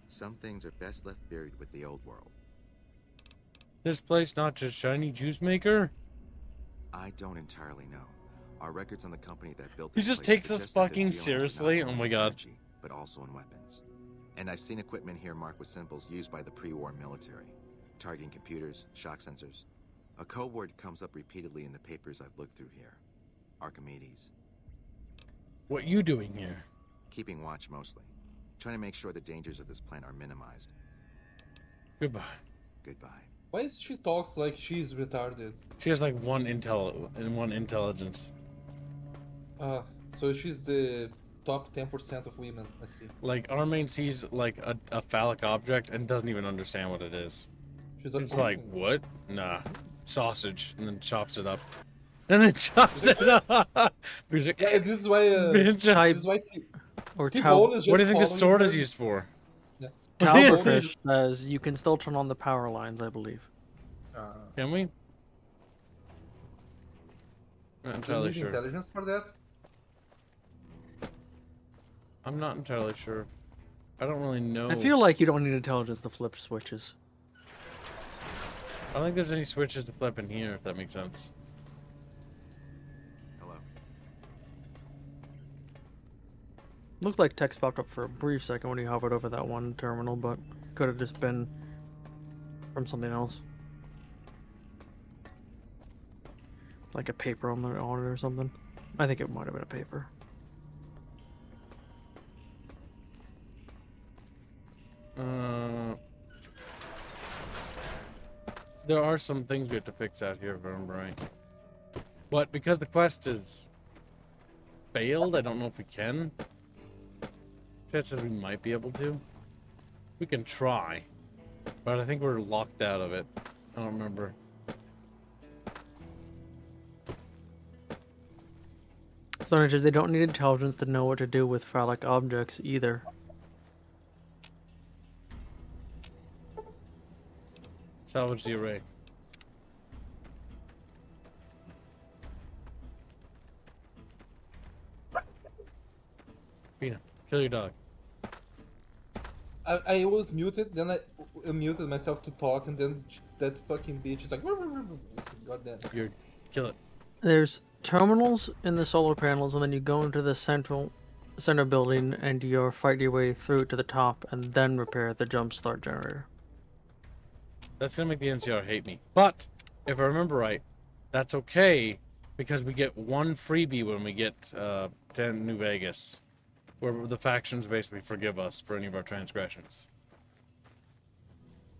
Some things are best left buried with the old world. This place not just shiny juice maker? I don't entirely know. Our records on the company that built He this just place takes us suggest that they're fucking dealing seriously? not Oh only my in god. energy, but also in weapons. And I've seen equipment here marked with symbols used by the pre-war military, targeting computers, shock sensors. A code word comes up repeatedly in the papers I've looked through here. Archimedes. What you doing here? Keeping watch mostly. Trying to make sure the dangers of this plant are minimized. Goodbye. Goodbye. why is she talks like she's retarded? She has like one intelligence. So she's the top 10% of women, I see. Like Armaine sees like a phallic object and doesn't even understand what it is. She's It's like, what? Nah. Sausage. And then chops it up. And then chops it up. He's like, Yeah, this is why. Bitch. This is why Or T-Bone is just what do you think the following sword is her. used for? Talberfish says you can still turn on the power lines, I believe. Can we? Not Do you entirely need sure. intelligence for that? I'm not entirely sure. I don't really know. I feel like you don't need intelligence to flip switches. I don't think there's any switches to flip in here, if that makes sense. Hello. Looked like text popped up for a brief second when you hovered over that one terminal, but could have just been from something else. Like a paper on it or something. I think it might have been a paper. There are some things we have to fix out here, if I remember right. But because the quest is failed, I don't know if we can. Chances we might be able to. We can try. But I think we're locked out of it. I don't remember. Thornages, they don't need intelligence to know what to do with phallic objects either. Salvage the array. Pina, kill your dog. I was muted, then I muted myself to talk, and then that fucking bitch is like, goddamn. Kill it. There's terminals in the solar panels, and then you go into the center building, and you fight your way through to the top, and then repair the jump start generator. That's gonna make the NCR hate me. But if I remember right, that's okay because we get one freebie when we get to New Vegas, where the factions basically forgive us for any of our transgressions.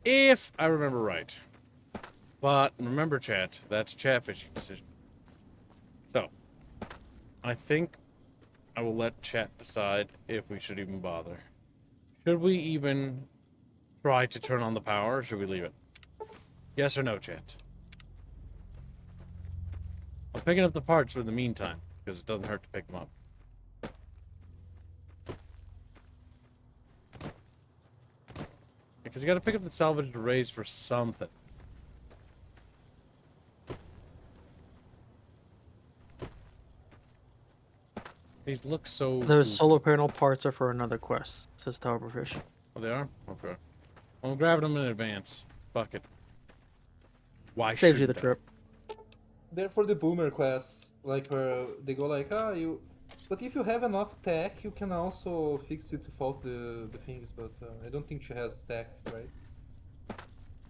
If I remember right. But remember, chat, that's a chatfishing decision. So, I think I will let chat decide if we should even bother. Should we even try to turn on the power, or should we leave it? Yes or no, chat? I'm picking up the parts for the meantime, because it doesn't hurt to pick them up. Because you gotta pick up the salvaged arrays for something. These look so... The cool. solar panel parts are for another quest, says Towerfish. Oh, they are? Okay. Well, I'm grabbing them in advance. Fuck it. Why Saves you the shouldn't I? trip. They're for the boomer quests, like where they go like, but if you have enough tech, you can also fix it to fault the things, but I don't think she has tech, right?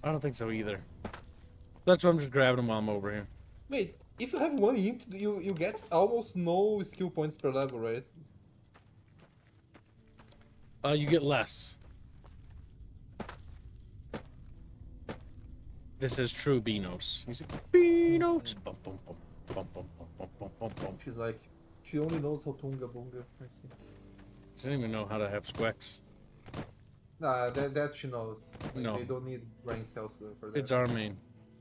I don't think so either. That's why I'm just grabbing them while I'm over here. Wait, if you have one int, you get almost no skill points per level, right? You get less. This is true, Beanos. He's like, Beanos! Bum, bum, bum, bum, bum, bum, bum, bum, bum. She's like, she only knows how to unga bunga. I see. She doesn't even know how to have squeaks. Nah, that she knows. Like, No. They don't need brain cells for that. It's Armaine.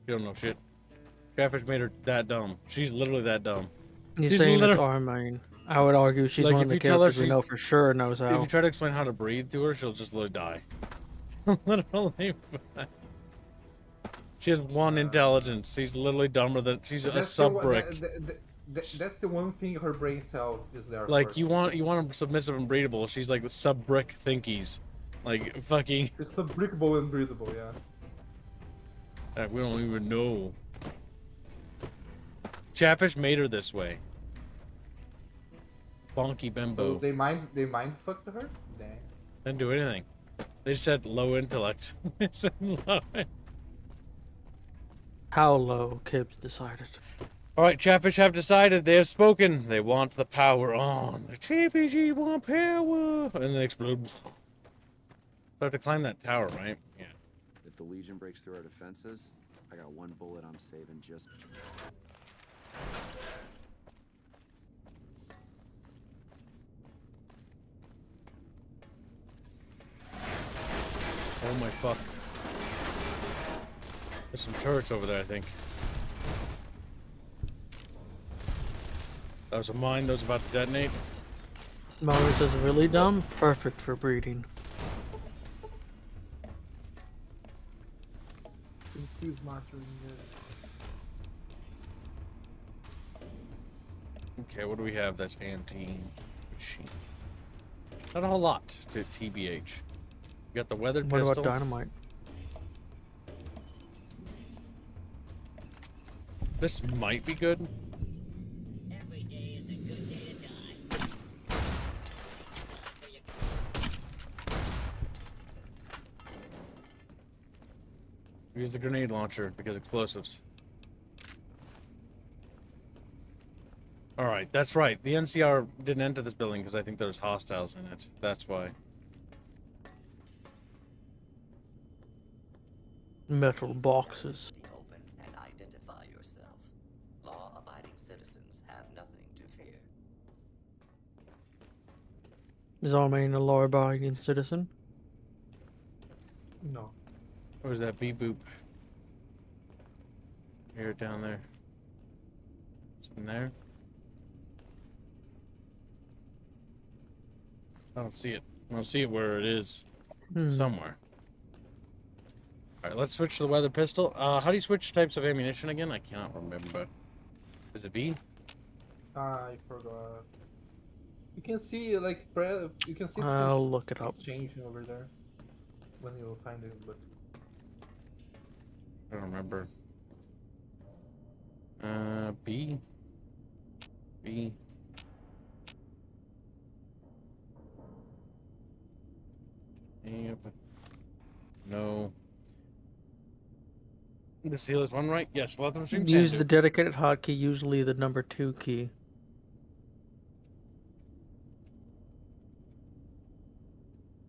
You don't know shit. Catfish made her that dumb. She's literally that dumb. You're She's saying it's literally- Armaine. I would argue she's Like, one if of the you tell her characters we she's- know for sure knows If how. you try to explain how to breathe to her, she'll just literally die. Literally. She has one intelligence. She's literally dumber than... She's a sub-brick. That's the one thing her brain cell is there Like, for. you want them submissive and breedable. She's like the sub-brick thinkies. Like, fucking... It's sub-brickable and breathable, yeah. We don't even know. Chatfish made her this way. Bonky bimbo. So they mind fucked her? Dang. Didn't do anything. They just said low intellect. They said low. How low Kibbs decided. Alright, Chatfish have decided. They have spoken. They want the power on. The Chatfish want power. And they explode. So I have to climb that tower, right? Yeah. If the Legion breaks through our defenses, I got one bullet I'm saving just... Oh my fuck. There's some turrets over there, I think. That was a mine that was about to detonate. Maurice is really dumb, perfect for breeding. Just use monitoring. Okay, what do we have that's anti-machine? Not a whole lot to TBH. You got the weathered What pistol. about dynamite? This might be good. Every day is a good day to die. Use the grenade launcher because explosives. Alright, that's right. The NCR didn't enter this building because I think there's hostiles in it. That's why. Metal boxes. Be open and identify yourself. Law-abiding citizens have nothing to fear. Is Armaine a law-abiding citizen? No. Where's that beep boop? Here, down there. It's in there. I don't see it. I don't see it where it is. Somewhere. Alright, let's switch to the weather pistol. How do you switch types of ammunition again? I cannot remember. Is it B? I forgot. You can see like you can see I'll look it up. changing over there when you find it. But I don't remember. B. B. Yep. No. The seal is one right? Yes. Welcome to stream. Use the Sandu. dedicated hotkey, usually the number 2 key.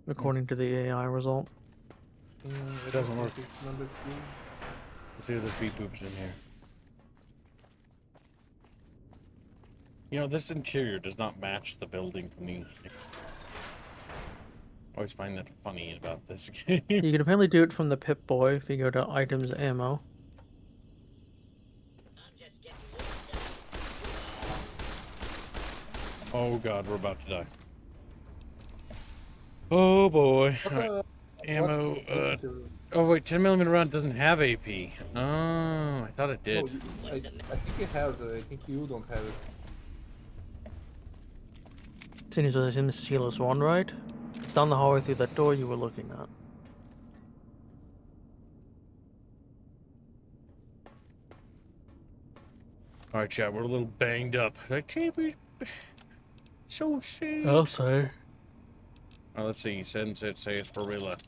According to the AI result. It doesn't work. It's number 2. Let's see if there's beep boops in here. You know, this interior does not match the building from the next. I always find that funny about this game. You can apparently do it from the Pip-Boy if you go to items ammo. Oh god, we're about to die. Oh boy. Alright. Ammo, oh wait, 10mm round doesn't have AP. Oh, I thought it did. No, I think it has. I think you don't have it. Seeing as it's in the Helios One, right? It's down the hallway through that door you were looking at. Alright, chat, we're a little banged up. Like, Champions, so sad. I'll say. Oh, let's see. Sunset says Barilla.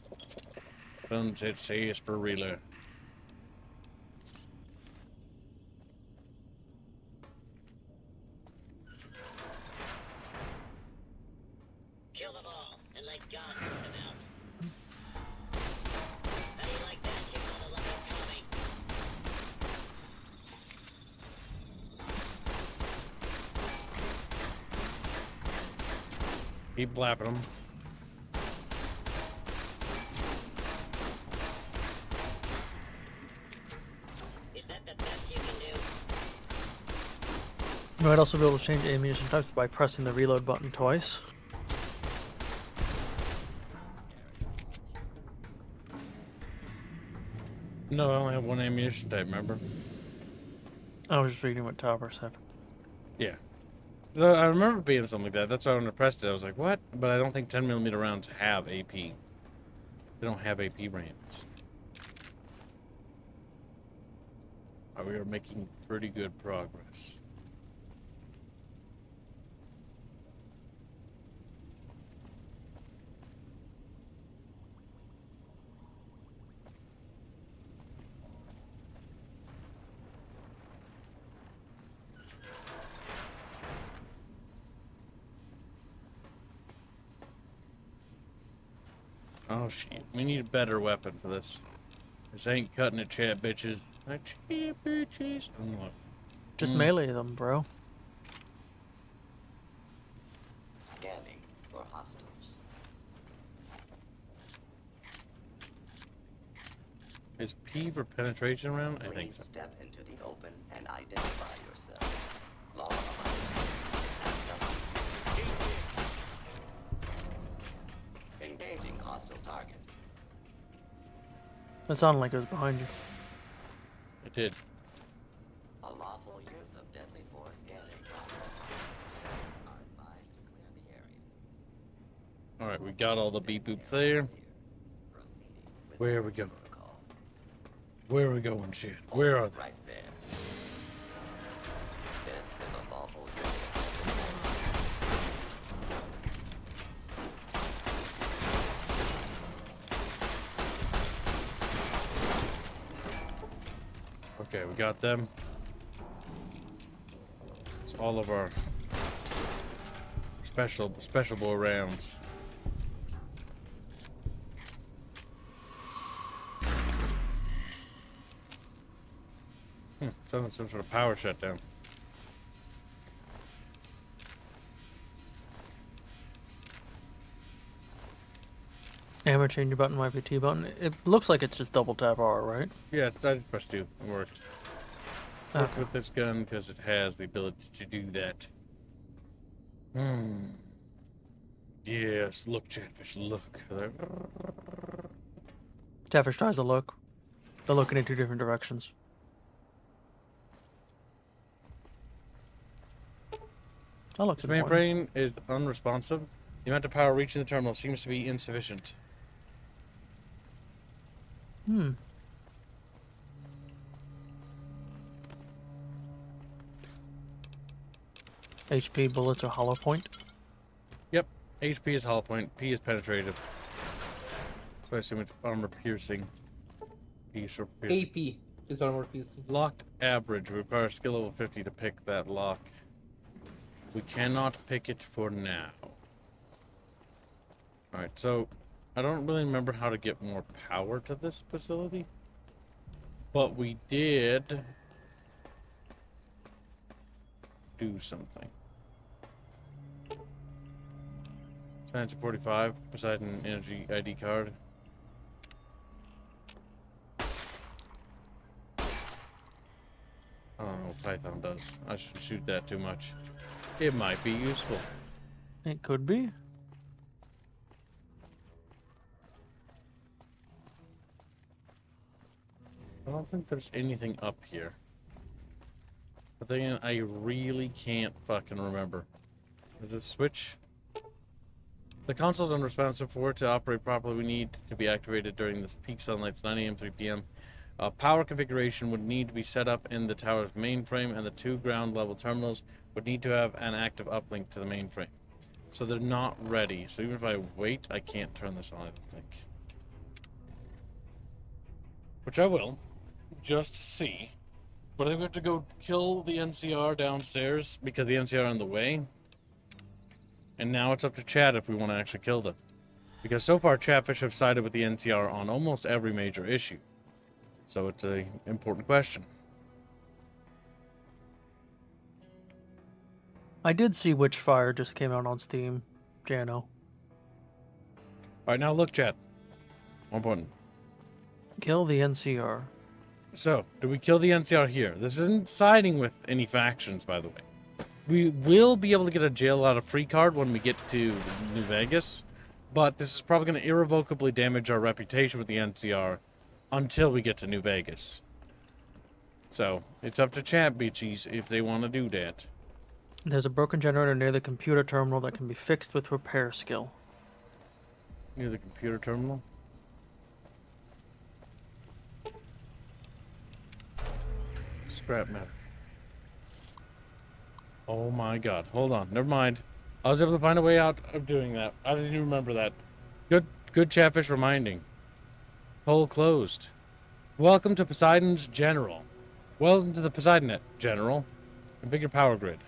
Sunset says Barilla. Kill them all and let God put them out. How do you like that, you mother-loving Tommy? Keep blapping them. Is that the best you can do? You might also be able to change ammunition types by pressing the reload button twice. No, I only have one ammunition type, remember? I was just reading what Topper said. Yeah. No, I remember being something like that. That's why when I pressed it, I was like, what? But I don't think 10mm rounds have AP. They don't have AP rounds. We are making pretty good progress. Oh shit, we need a better weapon for this. This ain't cutting it, chat bitches. Like, chat bitches. Oh, Just melee them, bro. Scanning for hostiles. is P for penetration round? I think Please so. step into the open and identify yourself. Law-abiding citizens have nothing to say. Engaging hostile target. That sounded like it was behind you. It did. Unlawful use of deadly force scanning are advised to clear the area. Alright, we got all the beep boops there. Proceeding with Where we go? protocol. Where are we going, shit? Where are they? Right there. This is unlawful use of Okay, we got them. It's all of our special boy rounds. Sounds like some sort of power shutdown. Ammo changer button might be T button. It looks like it's just double tap R, right? Yeah, I just pressed 2. It worked. Work Okay. with this gun because it has the ability to do that. Yes, look, Chatfish, look. Chatfish tries to look. They're looking in 2 different directions. That looks The important. mainframe is unresponsive. The amount of power reaching the terminal seems to be insufficient. Hmm. HP bullets are hollow point. Yep. HP is hollow point. P is penetrative. So I assume it's armor piercing. P is short piercing. AP is armor piercing. Locked average. We require skill level 50 to pick that lock. We cannot pick it for now. Alright, so I don't really remember how to get more power to this facility. But we did do something. Science of 45, Poseidon Energy ID card. I don't know what Python does. I shouldn't shoot that too much. It might be useful. It could be. I don't think there's anything up here. But then I really can't fucking remember. Is it switch? The console's unresponsive. For it to operate properly, we need to be activated during this peak sunlight, 9 a.m., 3 p.m. Power configuration would need to be set up in the tower's mainframe, and the 2 ground level terminals would need to have an active uplink to the mainframe. So they're not ready. So even if I wait, I can't turn this on, I don't think. Which I will, just to see. But I think we have to go kill the NCR downstairs because the NCR are in the way. And now it's up to Chad if we want to actually kill them. Because so far, Chatfish have sided with the NCR on almost every major issue. So it's an important question. I did see Witchfire just came out on Steam, Jano. Alright, now look, Chad. One button. Kill the NCR. So, do we kill the NCR here? This isn't siding with any factions, by the way. We will be able to get a jail out of free card when we get to New Vegas, but this is probably going to irrevocably damage our reputation with the NCR until we get to New Vegas. So, it's up to Chat Bitchies if they want to do that. There's a broken generator near the computer terminal that can be fixed with repair skill. Near the computer terminal? Scrap metal. Oh my god. Hold on. Never mind. I was able to find a way out of doing that. I didn't even remember that. Good Chatfish reminding. Poll closed. Welcome to Poseidon's General. Welcome to the Poseidonet General. Configure power grid.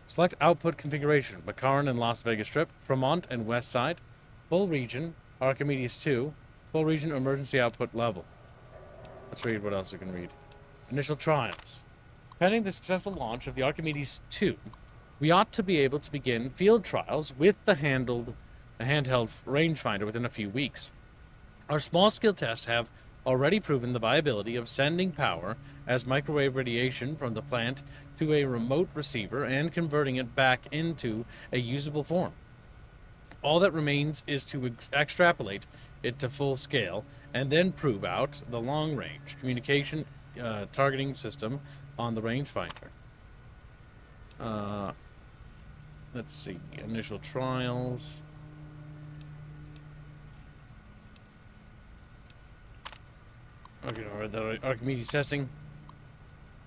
Select output configuration. McCarron and Las Vegas Strip. Fremont and West Side. Full region. Archimedes 2. Full region emergency output level. Let's read what else we can read. Initial trials. Pending the successful launch of the Archimedes 2, we ought to be able to begin field trials with the handheld rangefinder within a few weeks. Our small-scale tests have already proven the viability of sending power as microwave radiation from the plant to a remote receiver and converting it back into a usable form. All that remains is to extrapolate it to full scale and then prove out the long-range communication targeting system on the rangefinder. Let's see. Initial trials. Okay, alright, the Archimedes testing.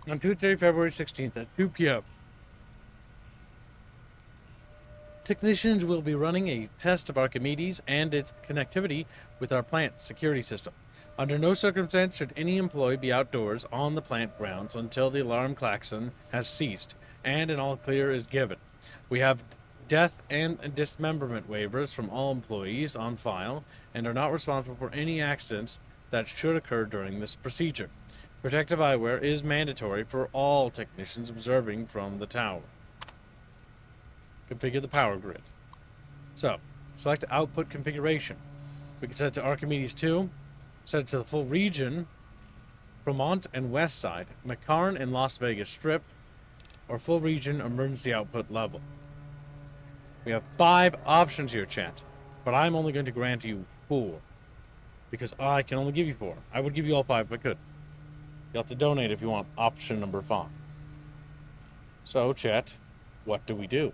On Tuesday, February 16th at 2 p.m. Technicians will be running a test of Archimedes and its connectivity with our plant security system. Under no circumstance should any employee be outdoors on the plant grounds until the alarm klaxon has ceased and an all clear is given. We have death and dismemberment waivers from all employees on file and are not responsible for any accidents that should occur during this procedure. Protective eyewear is mandatory for all technicians observing from the tower. Configure the power grid. So, select output configuration. We can set it to Archimedes 2, set it to the full region, Fremont and West Side, McCarron and Las Vegas Strip, or full region emergency output level. We have 5 options here, chat, but I'm only going to grant you 4, because I can only give you 4. I would give you all 5 if I could. You'll have to donate if you want option number 5. So, chat, what do we do?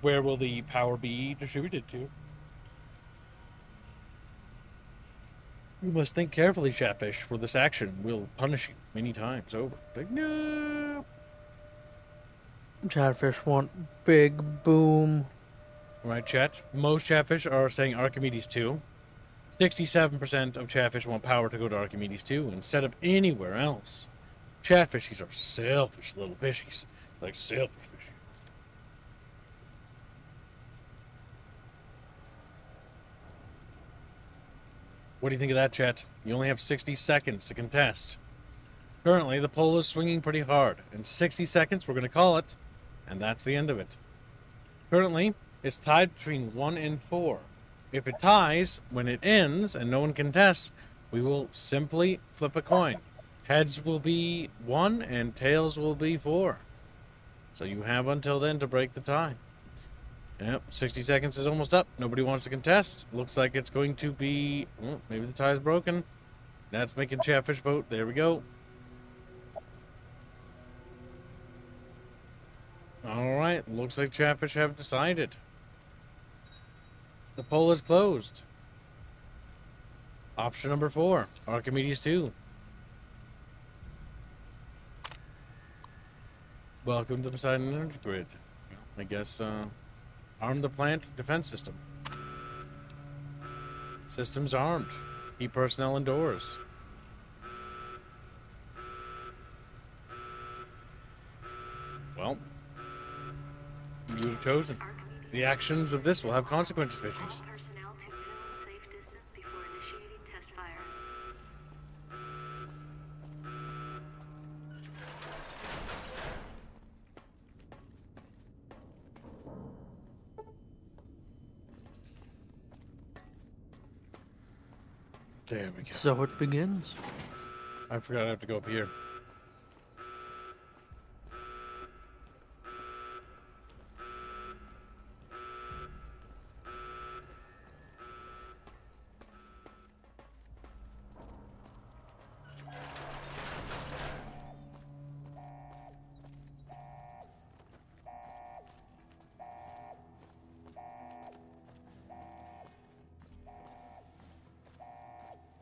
Where will the power be distributed to? You must think carefully, Chatfish, for this action will punish you many times over. Like, no. Chatfish want big boom. Right, chat. Most Chatfish are saying Archimedes 2. 67% of Chatfish want power to go to Archimedes 2 instead of anywhere else. Chatfishies are selfish little fishies. Like selfish fishies. What do you think of that, chat? You only have 60 seconds to contest. Currently, the poll is swinging pretty hard. In 60 seconds, we're going to call it, and that's the end of it. Currently, it's tied between 1 and 4. If it ties, when it ends and no one contests, we will simply flip a coin. Heads will be 1 and tails will be 4. So you have until then to break the tie. Yep, 60 seconds is almost up. Nobody wants to contest. Looks like it's going to be... Well, maybe the tie is broken. That's making Chatfish vote. There we go. Alright, looks like Chatfish have decided. The poll is closed. Option number 4, Archimedes 2. Welcome to Poseidon Energy Grid. I guess, arm the plant defense system. Systems armed. Keep personnel indoors. Well, you have chosen. The actions of this will have consequences, fishies. Personnel to minimum safe distance before initiating test fire. There we go. So it begins. I forgot I have to go up here.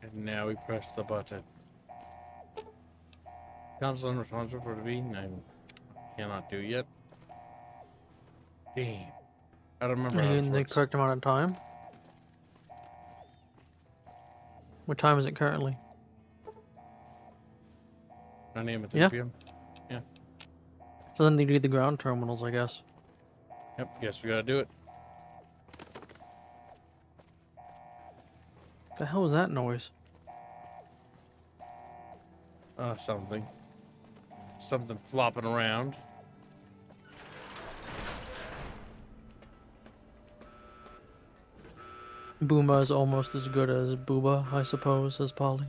And now we press the button. Council unresponsible for the meeting. I cannot do yet. Damn. I don't remember how this In the works. correct amount of time. What time is it currently? 9 a.m. at 3 Yeah. p.m. Yeah. So then they do the ground terminals, I guess. Yep, guess we gotta do it. The hell was that noise? Something. Something flopping around. Boomba is almost as good as Booba, I suppose, says Polly.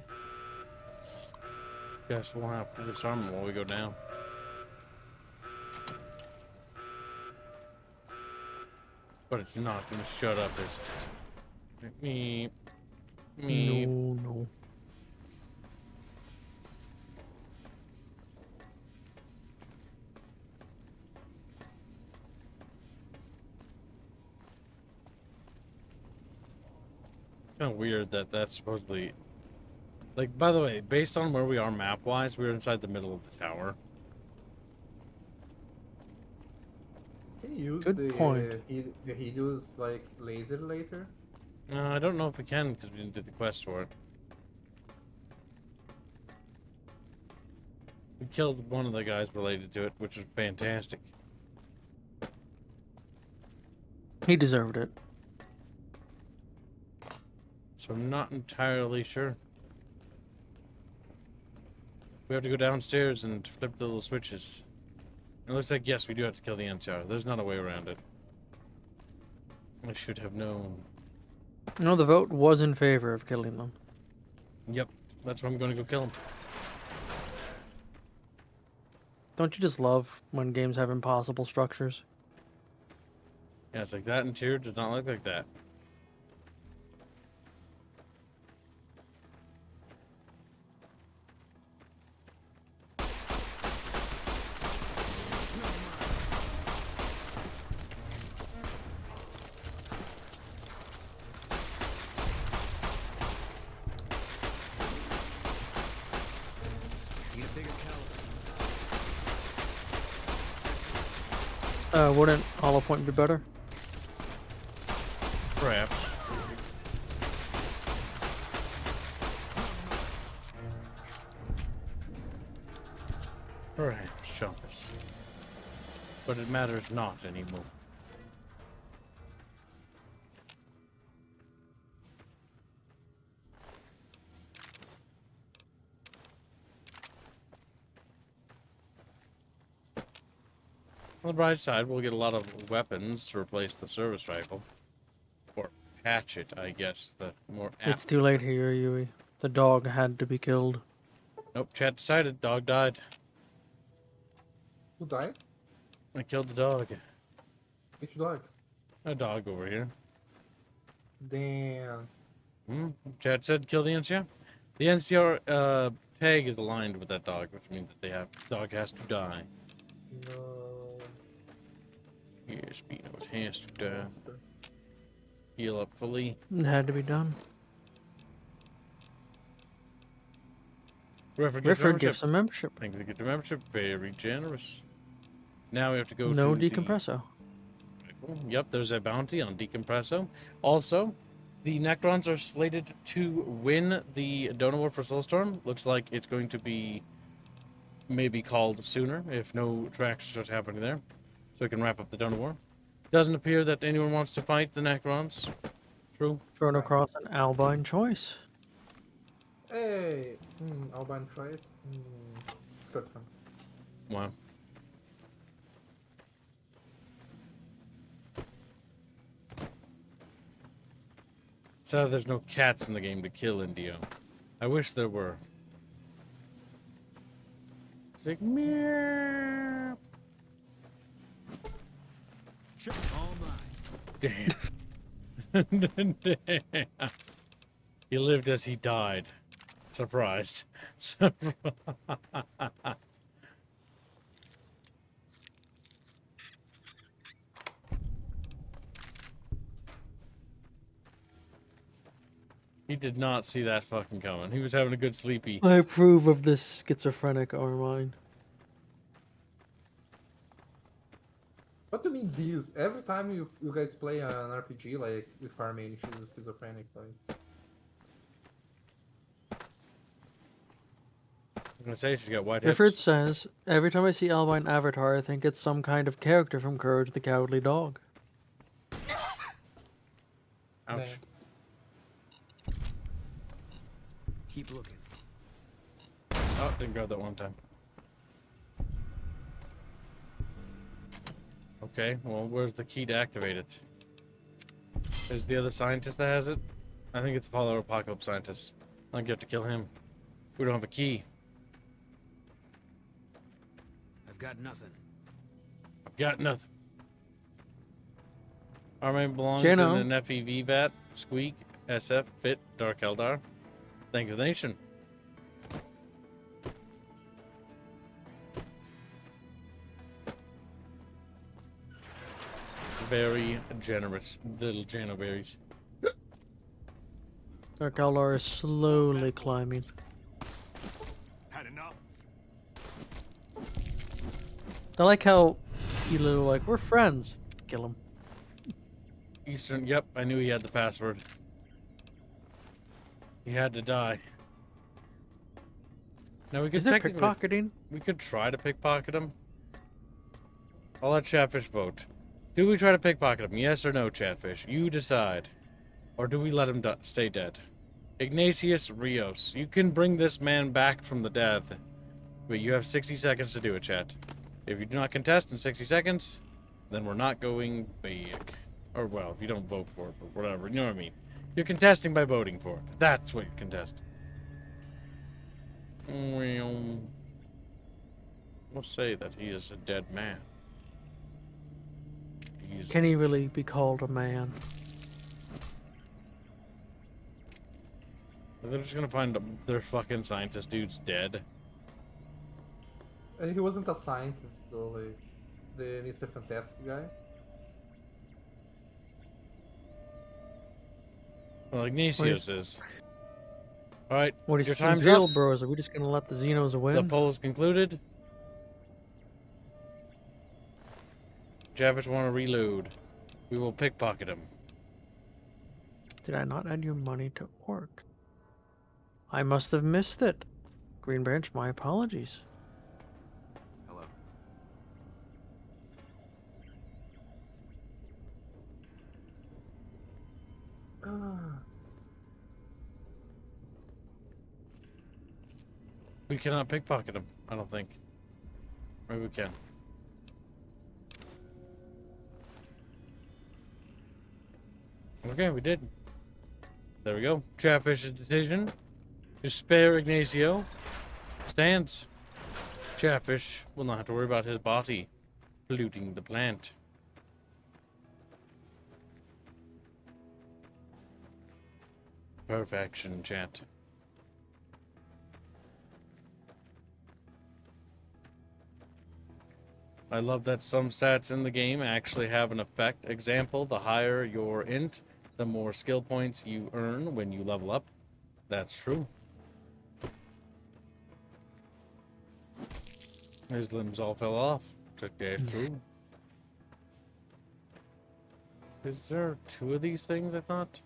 Guess we'll have to disarm them while we go down. But it's not gonna shut up, is it? Me. No. Kind of weird that that's supposedly... Like, by the way, based on where we are map-wise, we're inside the middle of the tower. Can you use Good point. the Helios like laser later? I don't know if we can because we didn't do the quest for it. We killed one of the guys related to it, which was fantastic. He deserved it. So I'm not entirely sure. We have to go downstairs and flip the little switches. It looks like, yes, we do have to kill the NCR. There's not a way around it. I should have known. No, the vote was in favor of killing them. Yep, that's why I'm going to go kill him. Don't you just love when games have impossible structures? Yeah, it's like that interior does not look like that. Need a bigger caliber. Wouldn't hollow point be better? Perhaps. Perhaps, Shabbos. But it matters not anymore. On the bright side, we'll get a lot of weapons to replace the service rifle. Or hatchet, I guess, the more apt. It's too late here, Yui. The dog had to be killed. Nope, chat decided. Dog died. Who died? I killed the dog. Which dog? A dog over here. Damn. Chat said kill the NCR. The NCR tag is aligned with that dog, which means that dog has to die. No. Yes, Bino, it has to die. Heal up fully. It had to be done. Rifford gives some membership. Thank you for the membership. Very generous. Now we have to go No to decompresso. Yep, there's a bounty on decompresso. Also, the Necrons are slated to win the Donor War for Soulstorm. Looks like it's going to be maybe called sooner if no traction starts happening there. So we can wrap up the Donor War. Doesn't appear that anyone wants to fight the Necrons. True. Thrown across an Albine choice. Hey, Albine choice. It's good fun. Wow. Sad there's no cats in the game to kill Indio. I wish there were. It's like, meow. All mine. Damn. He lived as he died. Surprised. Surprised. He did not see that fucking coming. He was having a good sleepy. I approve of this schizophrenic Armaine. What do you mean these? Every time you guys play an RPG like with Armaine, she's schizophrenic. Like. I'm gonna say she's got white hips. Rifford says, every time I see Albine Avatar, I think it's some kind of character from Courage the Cowardly Dog. Ouch. Keep looking. Oh, didn't grab that one time. Okay, well, where's the key to activate it? Is the other scientist that has it? I think it's Follower Apocalypse Scientist. I think you have to kill him. We don't have a key. I've got nothing. I've got nothing. Armaine belongs Jano. in an FEV vat. Squeak, SF, Fit, Dark Eldar. Thank you, Nation. Very generous little Janoberries. Dark Eldar is slowly climbing. Had enough. I like how you little like, we're friends. Kill him. Eastern, yep, I knew he had the password. He had to die. Now we could Is there technically pickpocketing? we could try to pickpocket him. I'll let Chatfish vote. Do we try to pickpocket him? Yes or no, Chatfish? You decide. Or do we let him stay dead? Ignatius Rios, you can bring this man back from the dead. But you have 60 seconds to do it, chat. If you do not contest in 60 seconds, then we're not going back. Or, well, if you don't vote for it, or whatever, you know what I mean. You're contesting by voting for it. That's what you're contesting. We'll say that he is a dead man. Can he really be called a man? They're just gonna find their fucking scientist dude's dead. He wasn't a scientist though, like the Mr. Fantastic guy. Well, Ignatius is. All right, What is your some time's deal, up. bros? Are we just gonna let the Xenos The win? poll's concluded. Javis want to reload. We will pickpocket him. Did I not add your money to work? I must have missed it. Green Branch, my apologies. Hello. We cannot pickpocket him, I don't think. Maybe we can. Okay, we did. There we go. Chatfish's decision to spare Ignacio stands. Chatfish will not have to worry about his body polluting the plant. Perfection, chat. I love that some stats in the game actually have an effect. Example, the higher your int, the more skill points you earn when you level up. That's true. His limbs all fell off. That's true. Is there 2 of these things, I thought?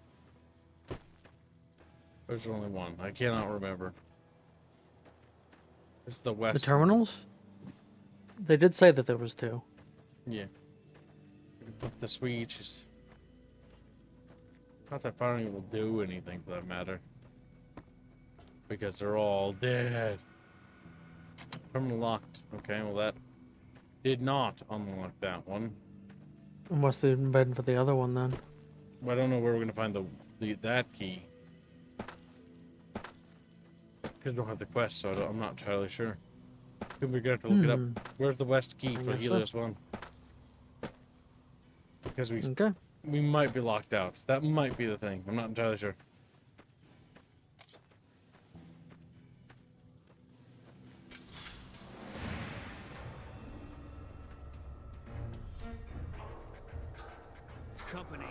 There's only 1. I cannot remember. This is the west. The terminals? They did say that there was 2. Yeah. But the switch is... Not that firing will do anything for that matter. Because they're all dead. Terminal locked. Okay, well that did not unlock that one. Must have been for the other one then. Well, I don't know where we're gonna find that key. Because we don't have the quest, so I'm not entirely sure. We're gonna have to look it up. Where's the west key for Helios One? Because we might be locked out. That might be the thing. I'm not entirely sure. Company.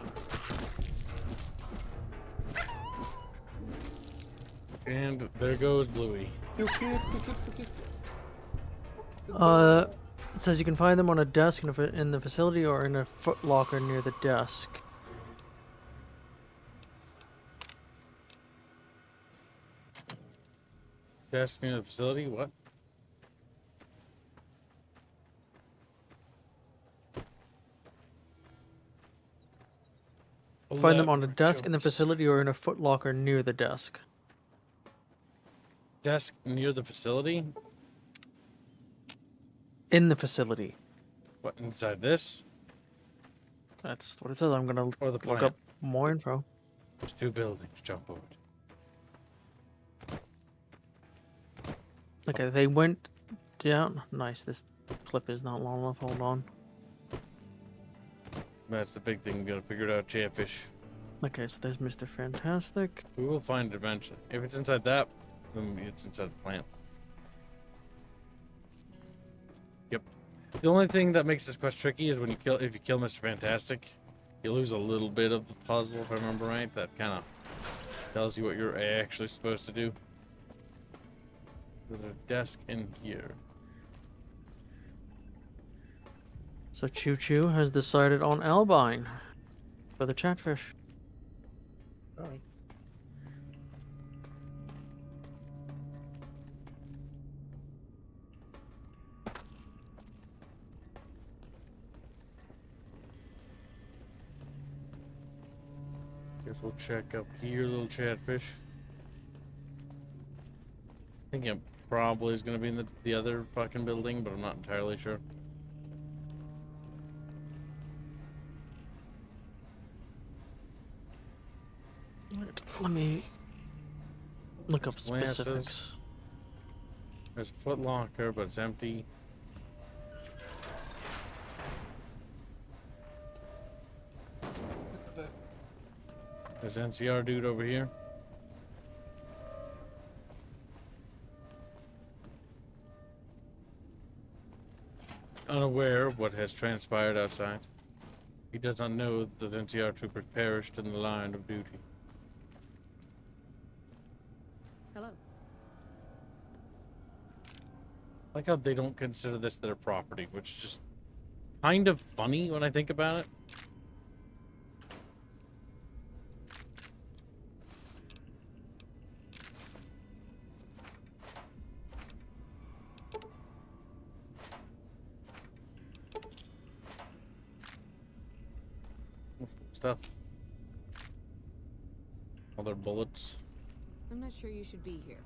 And there goes Bluey. You kids. It says you can find them on a desk in the facility or in a foot locker near the desk. Desk near the facility? What? Find them on a desk in the facility or in a foot locker near the desk. Desk near the facility? In the facility. What, inside this? That's what it says. I'm gonna Or the look plant? up more info. There's 2 buildings. Jump over. Okay, they went down. Nice. This clip is not long enough. Hold on. That's the big thing. We gotta figure it out. Chatfish. Okay, so there's Mr. Fantastic. We will find it eventually. If it's inside that, then it's inside the plant. Yep. The only thing that makes this quest tricky is when if you kill Mr. Fantastic, you lose a little bit of the puzzle, if I remember right. That kind of tells you what you're actually supposed to do. There's a desk in here. So Choo Choo has decided on Albine for the Chatfish. Alright. Guess we'll check up here, little Chatfish. I think it probably is going to be in the other fucking building, but I'm not entirely sure. Let me look up Glasses. specifics. There's a foot locker, but it's empty. There's NCR dude over here. Unaware of what has transpired outside, he does not know that NCR trooper perished in the line of duty. Like how they don't consider this their property, which is just kind of funny when I think about it. Stuff. Other bullets. I'm not sure you should be here.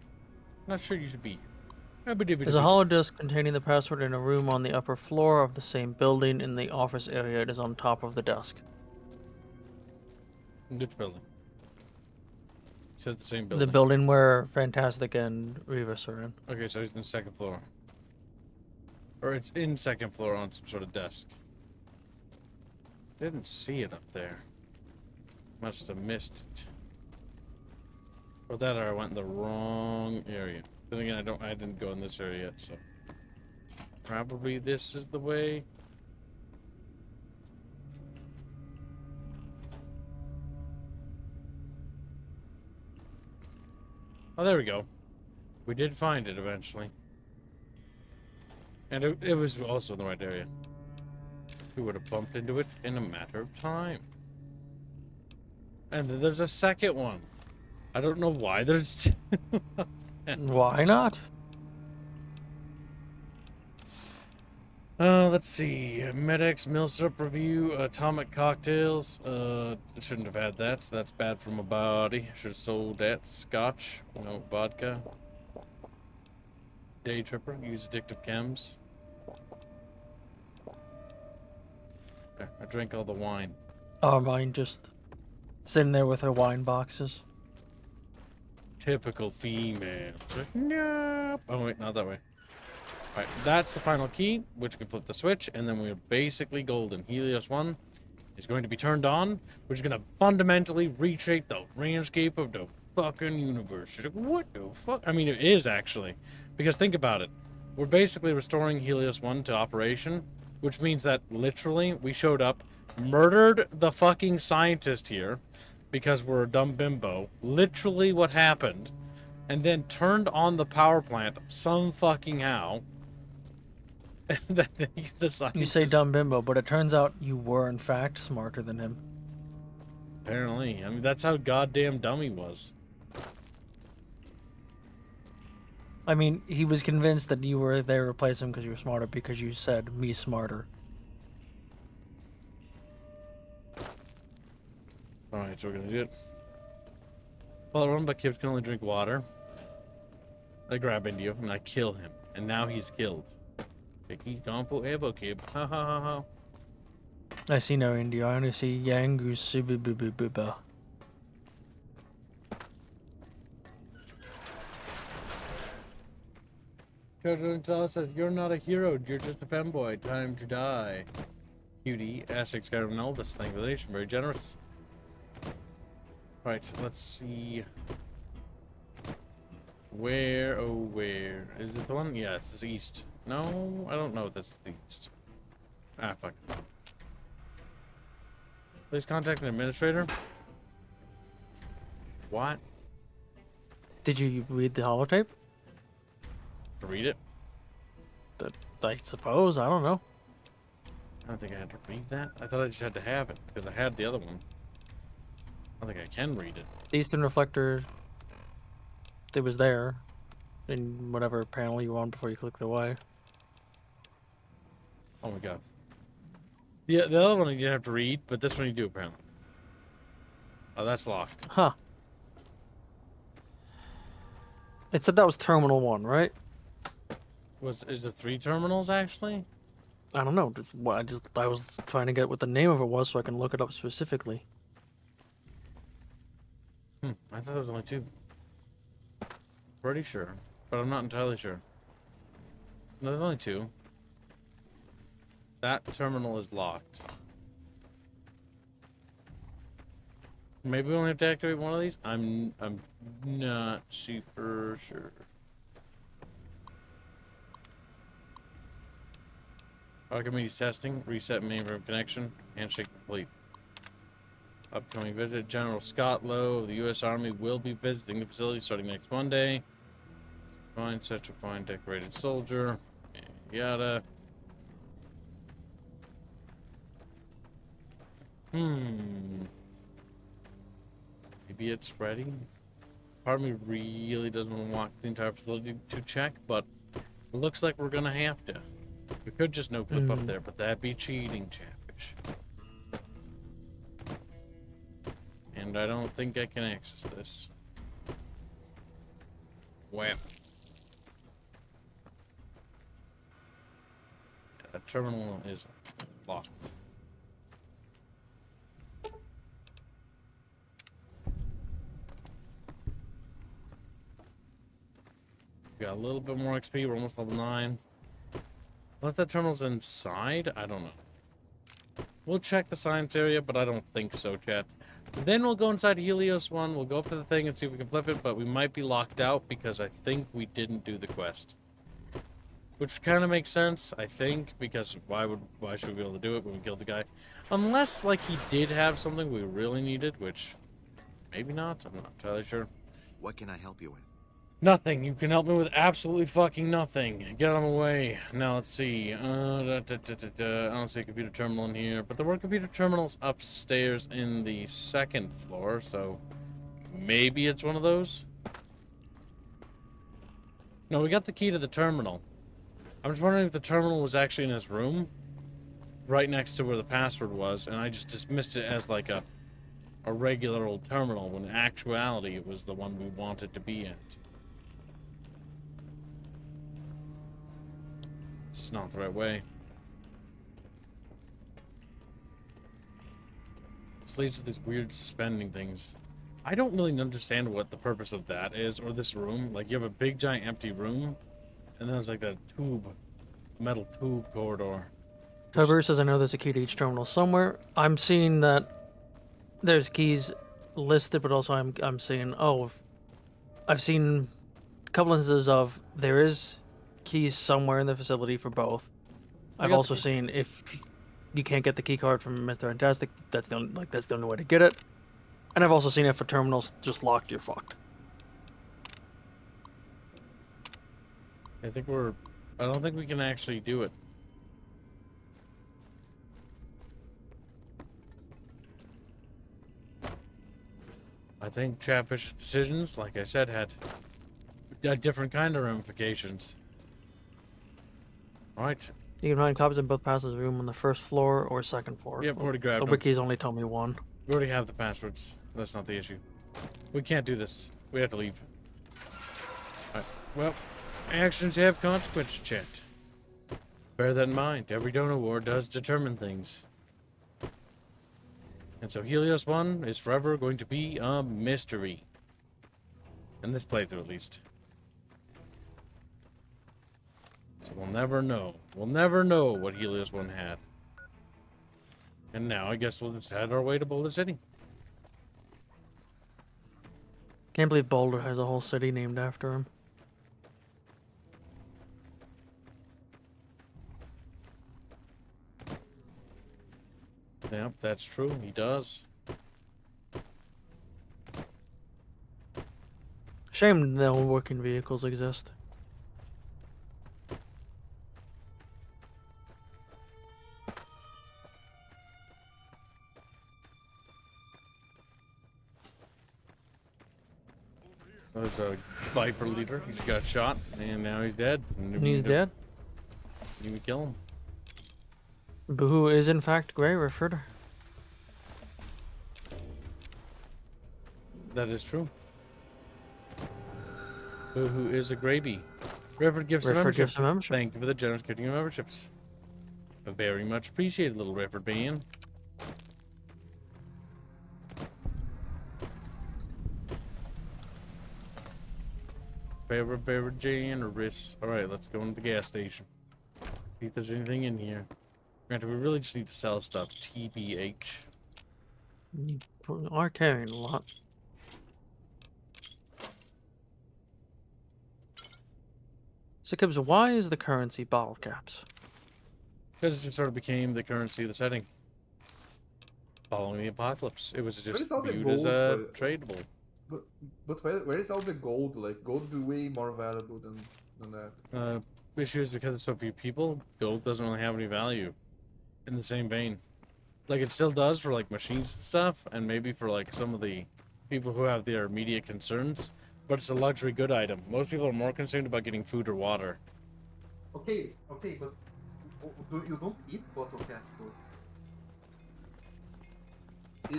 Not sure you should be. There's a hollow disk containing the password in a room on the upper floor of the same building. In the office area, it is on top of the desk. Which building? You said the same building. The building where Fantastic and Revis are in. Okay, so he's in the second floor. Or it's in second floor on some sort of desk. Didn't see it up there. Must have missed it. Or that, or I went in the wrong area. Then again, I didn't go in this area yet, so probably this is the way. Oh, there we go. We did find it eventually. And it was also in the right area. We would have bumped into it in a matter of time. And then there's a second one. I don't know why there's two. Why not? Let's see. Medex, Millsap review, atomic cocktails. Shouldn't have had that. So that's bad for my body. Should have sold that. Scotch, no vodka. Day tripper, use addictive chems. There, I drank all the wine. Armaine just sitting there with her wine boxes. Typical female. Just, nope. Oh wait, not that way. Alright, that's the final key, which can flip the switch, and then we're basically golden. Helios One is going to be turned on, which is going to fundamentally reshape the landscape of the fucking universe. You're like, what the fuck? I mean, it is actually. Because think about it. We're basically restoring Helios One to operation, which means that literally we showed up, murdered the fucking scientist here, because we're a dumb bimbo. Literally what happened. And then turned on the power plant some fucking how. And then the scientist... You say dumb bimbo, but it turns out you were in fact smarter than him. Apparently. I mean, that's how goddamn dumb he was. I mean, he was convinced that you were there to replace him because you were smarter because you said, me smarter. Alright, so we're gonna do it. Well, run, but kids can only drink water. I grab Indio and I kill him. And now he's killed. Like, he's gone forever, kid. Ha ha ha ha. I see no India. I only see Yangu Subibubububa. Gonzalez says, you're not a hero, you're just a femboy. Time to die. Cutie, Asterix got an oldest thing relation, very generous. Right, let's see. Where, oh where? Is it the one? Yeah, it's the east. No, I don't know if that's the east. Ah, fuck. Please contact an administrator. What? Did you read the holotape? Read it? I suppose, I don't know. I don't think I had to read that. I thought I just had to have it, because I had the other one. I don't think I can read it. The Eastern Reflector, it was there in whatever panel you were on before you clicked away. Oh my god. Yeah, the other one you didn't have to read, but this one you do apparently. Oh, that's locked. Huh. It said that was Terminal 1, right? Is there 3 terminals actually? I don't know. I was trying to get what the name of it was so I can look it up specifically. I thought there was only 2. Pretty sure, but I'm not entirely sure. No, there's only 2. That terminal is locked. Maybe we only have to activate one of these? I'm not super sure. Archimedes testing, reset mainframe connection, handshake complete. Upcoming visit, General Scott Lowe of the U.S. Army will be visiting the facility starting next Monday. Find such a fine decorated soldier. Yada. Maybe it's ready. Part of me really doesn't want to walk the entire facility to check, but it looks like we're gonna have to. We could just no clip up there, but that'd be cheating, Chatfish. And I don't think I can access this. Well. The terminal is locked. We got a little bit more XP. We're almost level 9. Unless that terminal's inside? I don't know. We'll check the science area, but I don't think so, chat. Then we'll go inside Helios One. We'll go up to the thing and see if we can flip it, but we might be locked out because I think we didn't do the quest. Which kind of makes sense, I think, because why should we be able to do it when we killed the guy? Unless, like, he did have something we really needed, which maybe not. I'm not entirely sure. What can I help you with? Nothing. You can help me with absolutely fucking nothing. Get out of my way. Now, let's see. I don't see a computer terminal in here, but there were computer terminals upstairs in the 2nd floor, so maybe it's one of those? No, we got the key to the terminal. I'm just wondering if the terminal was actually in his room, right next to where the password was, and I just dismissed it as like a regular old terminal, when in actuality it was the one we wanted to be at. It's not the right way. This leads to these weird suspending things. I don't really understand what the purpose of that is, or this room. Like, you have a big, giant, empty room, and then there's like that tube, metal tube corridor. Tiber says, I know there's a key to each terminal somewhere. I'm seeing that there's keys listed, but also I'm seeing, I've seen a couple instances of there is keys somewhere in the facility for both. I've also seen if you can't get the key card from Mr. Fantastic, that's the only way to get it. And I've also seen if a terminal's just locked, you're fucked. I don't think we can actually do it. I think Chatfish decisions, like I said, had a different kind of ramifications. Alright. You can find copies in both passes room on the 1st floor or 2nd floor. Yep, already grabbed the them. wikis only tell me one. We already have the passwords. That's not the issue. We can't do this. We have to leave. Alright. Well, actions have consequences, chat. Bear that in mind. Every donor war does determine things. And so Helios One is forever going to be a mystery. In this playthrough, at least. So we'll never know. We'll never know what Helios One had. And now I guess we'll just head our way to Boulder City. Can't believe Boulder has a whole city named after him. Yep, that's true. He does. Shame no working vehicles exist. There's a Viper leader. He just got shot, and now he's dead. He's dead? Didn't even kill him. Boo is in fact Grey Rifford. That is true. Who is a Gravy? Rifford gives some membership. Thank you for the generous gifting of memberships. Very much appreciated, little Rifford being. Favorite generous. Alright, let's go into the gas station. See if there's anything in here. Granted, we really just need to sell stuff. TBH. You are carrying a lot. So, Kibbs, why is the currency bottle caps? Because it just sort of became the currency of the setting. Following the apocalypse. It was just viewed as tradable. But where is all the gold? Like, gold would be way more valuable than that. issue is because it's so few people, gold doesn't really have any value. In the same vein, like it still does for like machines and stuff, and maybe for like some of the people who have their immediate concerns. But it's a luxury good item. Most people are more concerned about getting food or water. Okay, but you don't eat bottle caps though.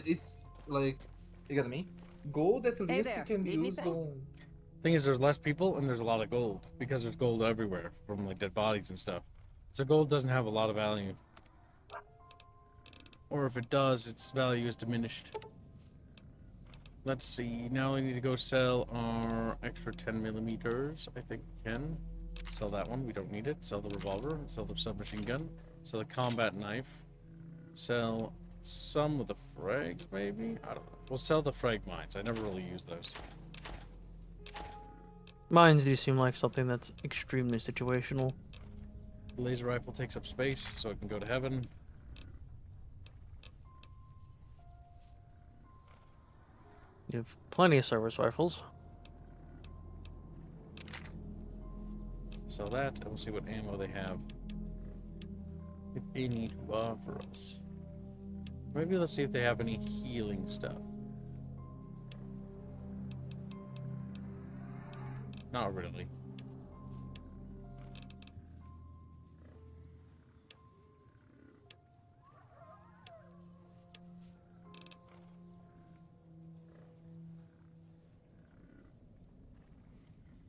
It's like, you get me? Gold at least you can use on... Thing is, there's less people and there's a lot of gold because there's gold everywhere from like dead bodies and stuff. So gold doesn't have a lot of value. Or if it does, its value is diminished. Let's see. Now we need to go sell our extra 10 millimeters. I think we can. Sell that one. We don't need it. Sell the revolver. Sell the submachine gun. Sell the combat knife. Sell some of the frags, maybe? I don't know. We'll sell the frag mines. I never really use those. Mines do seem like something that's extremely situational. The laser rifle takes up space, so it can go to heaven. You have plenty of service rifles. Sell that, and we'll see what ammo they have. If any to offer us. Maybe let's see if they have any healing stuff. Not really.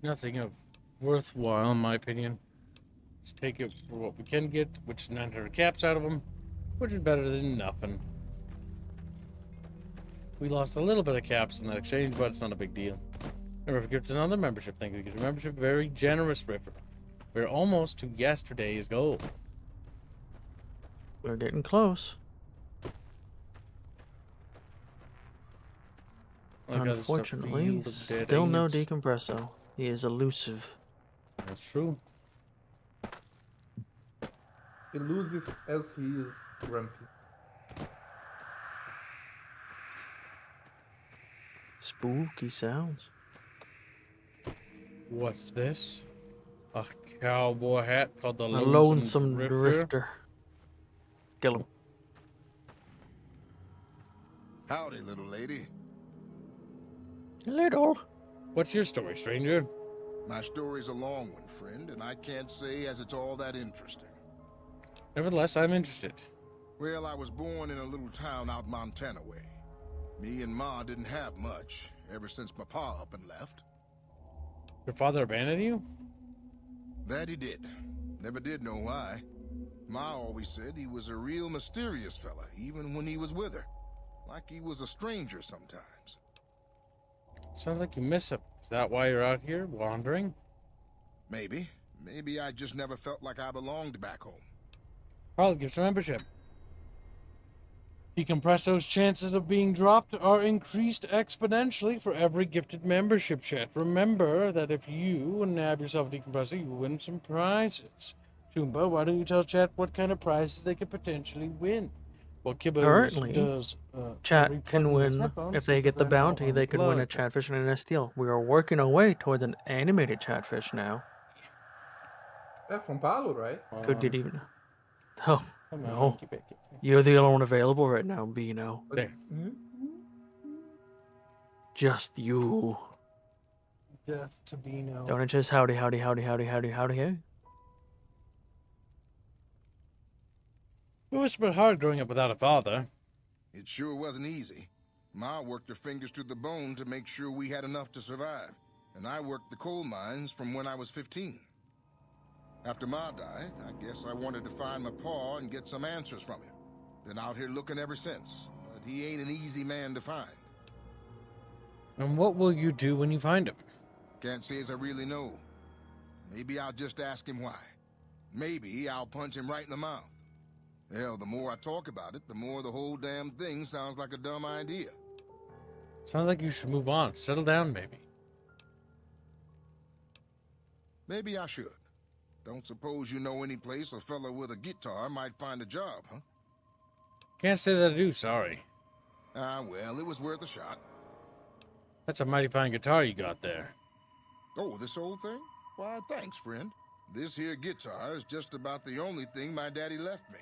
Nothing of worthwhile, in my opinion. Let's take it for what we can get, which is 900 caps out of them, which is better than nothing. We lost a little bit of caps in that exchange, but it's not a big deal. Remember, if you get another membership, thank you. Get your membership, very generous, Ripper. We're almost to yesterday's goal. We're getting close. Unfortunately, still no decompresso. He is elusive. That's true. Elusive as he is grumpy. Spooky sounds. What's this? A cowboy hat called the Lonesome Drifter. Kill him. Howdy, little lady. Little. What's your story, stranger? My story's a long one, friend, and I can't say as it's all that interesting. Nevertheless, I'm interested. Well, I was born in a little town out Montana way. Me and Ma didn't have much, ever since my pa up and left. Your father abandoned you? That he did. Never did know why. Ma always said he was a real mysterious fella, even when he was with her. Like he was a stranger sometimes. Sounds like you miss him. Is that why you're out here, wandering? Maybe. Maybe I just never felt like I belonged back home. Probably gives you membership. Decompresso's chances of being dropped are increased exponentially for every gifted membership, chat. Remember that if you nab yourself a decompresso, you win some prizes. Jumba, why don't you tell chat what kind of prizes they could potentially win? Well, currently, does, chat can win, if they get the bounty, they could win a Chatfish and an STL. We are working our way towards an animated Chatfish now. Yeah, from Paolo, right? Could get even... Oh, no. You're the only one available right now, Bino. There. Just you. Death to Bino. Don't it just howdy, howdy, howdy, howdy, howdy, howdy, hey? It was a bit hard growing up without a father. It sure wasn't easy. Ma worked her fingers to the bone to make sure we had enough to survive. And I worked the coal mines from when I was 15. After Ma died, I guess I wanted to find my pa and get some answers from him. Been out here looking ever since, but he ain't an easy man to find. And what will you do when you find him? Can't say as I really know. Maybe I'll just ask him why. Maybe I'll punch him right in the mouth. Hell, the more I talk about it, the more the whole damn thing sounds like a dumb idea. Sounds like you should move on. Settle down, maybe. Maybe I should. Don't suppose you know any place a fella with a guitar might find a job, huh? Can't say that I do, sorry. Ah, well, it was worth a shot. That's a mighty fine guitar you got there. Oh, this old thing? Why, thanks, friend. This here guitar is just about the only thing my daddy left me.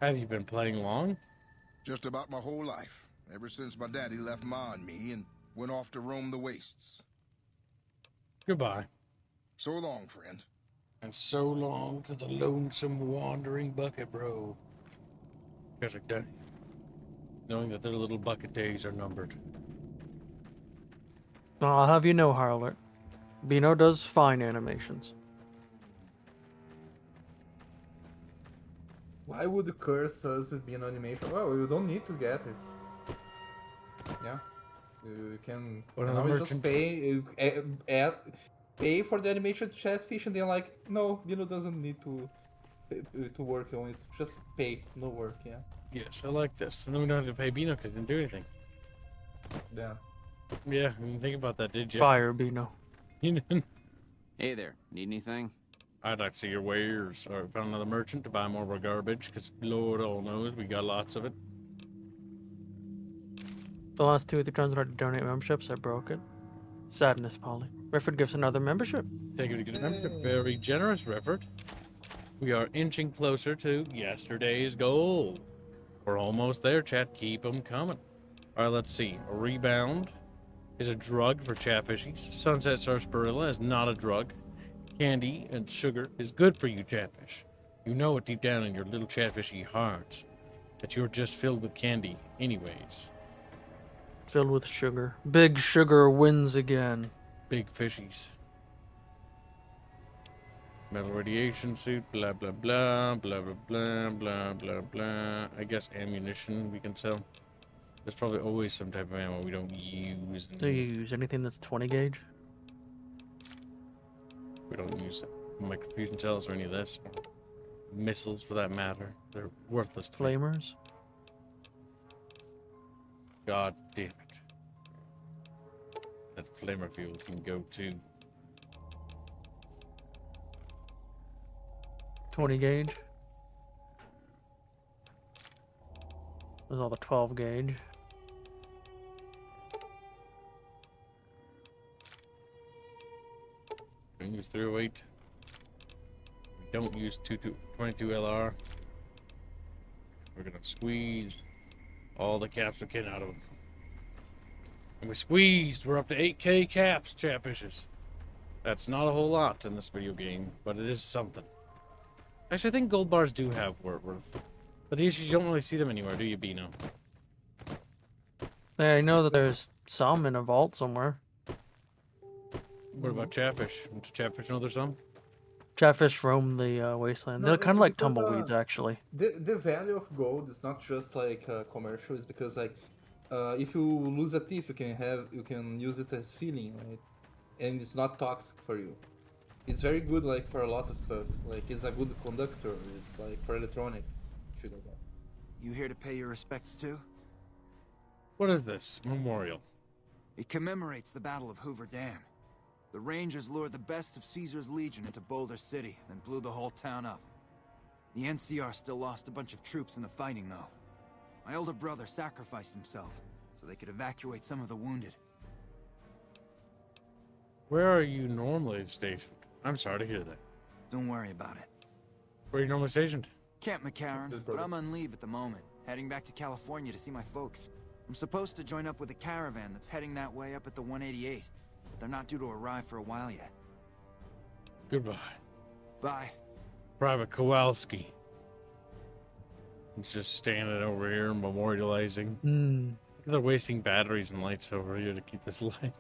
Have you been playing long? Just about my whole life, ever since my daddy left Ma and me and went off to roam the wastes. Goodbye. So long, friend. And so long to the lonesome wandering bucket bro. Guys like that. Knowing that their little bucket days are numbered. I'll have you know, Harlot, Bino does fine animations. Why would you curse us with being animation? Well, you don't need to get it. Yeah. You can What now other you just merchant? pay for the animation to Chatfish, and then like, no, Bino doesn't need to work on it. Just pay, no work, yeah. Yes, I like this. And then we don't have to pay Bino because he didn't do anything. Yeah. Yeah, you didn't think about that, did you? Fire, Bino. You didn't. Hey there, need anything? I'd like to see your wares. Or found another merchant to buy more of our garbage, because Lord all knows we got lots of it. The last 2 or 3 times I tried to donate memberships, I broke it. Sadness, Polly. Rifford gives another membership. Thank you to get a membership. Very generous, Rifford. We are inching closer to yesterday's goal. We're almost there, chat. Keep them coming. All right, let's see. A rebound is a drug for chatfishies. Sunset sarsaparilla is not a drug. Candy and sugar is good for you, chatfish. You know it deep down in your little chatfishy hearts that you're just filled with candy anyways. Filled with sugar. Big Sugar wins again. Big fishies. Metal radiation suit, blah blah blah, blah blah blah, blah blah blah. I guess ammunition we can sell. There's probably always some type of ammo we don't use. Do you use anything that's 20 gauge? We don't use microfusion cells or any of this. Missiles, for that matter. They're worthless to me. Flamers? God damn it. That flamer fuel can go too. 20 gauge? There's all the 12 gauge. We don't use 308. We don't use 22 LR. We're gonna squeeze all the caps we can out of them. And we squeezed. We're up to 8K caps, chatfishes. That's not a whole lot in this video game, but it is something. Actually, I think gold bars do have worth. But the issue is you don't really see them anywhere, do you, Bino? Yeah, I know that there's some in a vault somewhere. What about chatfish? Does chatfish know there's some? Chatfish roam the wasteland. No, They're kind of like because, tumbleweeds, actually. The value of gold is not just like commercial. It's because like if you lose a teeth, you can use it as filling, right? And it's not toxic for you. It's very good like for a lot of stuff. Like it's a good conductor. It's like for electronic shit like that. You here to pay your respects too? What is this? Memorial. It commemorates the Battle of Hoover Dam. The Rangers lured the best of Caesar's Legion into Boulder City, then blew the whole town up. The NCR still lost a bunch of troops in the fighting, though. My older brother sacrificed himself, so they could evacuate some of the wounded. Where are you normally stationed? I'm sorry to hear that. Don't worry about it. Where are you normally stationed? Camp McCarron, but I'm on leave at the moment, heading back to California to see my folks. I'm supposed to join up with a caravan that's heading that way up at the 188. They're not due to arrive for a while yet. Goodbye. Bye. Private Kowalski. He's just standing over here memorializing. They're wasting batteries and lights over here to keep this light.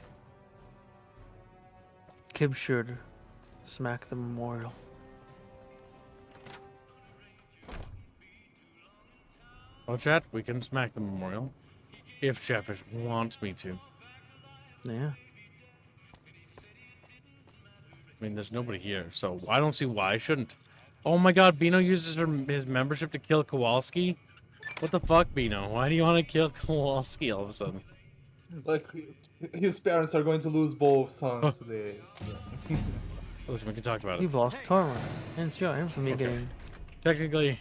Kib should smack the memorial. Well, chat, we can smack the memorial. If Chatfish wants me to. Yeah. I mean, there's nobody here, so I don't see why I shouldn't. Oh my god, Bino uses his membership to kill Kowalski? What the fuck, Bino? Why do you want to kill Kowalski all of a sudden? Like, his parents are going to lose both sons today. Listen, we can talk about it. You've lost karma. Hence your infamy gained. Technically,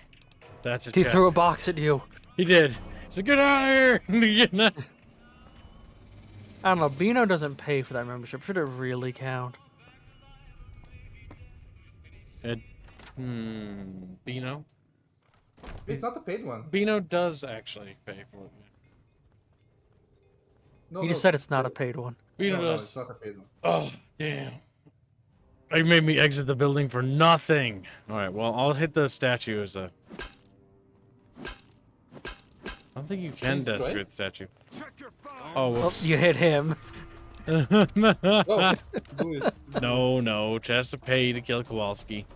that's a He chat. threw a box at you. He did. He said, get out of here! I don't know, Bino doesn't pay for that membership. Should it really count? Bino? It's not a paid one. Bino does actually pay for it. No, You just said it's not a paid one. Bino no, does. it's not a paid one. Oh, damn. They made me exit the building for nothing. Alright, well, I'll hit the statue as a... I don't think you can desecrate the statue. Oh, whoops. You hit him. Oh, do it. No, Chad has to pay to kill Kowalski.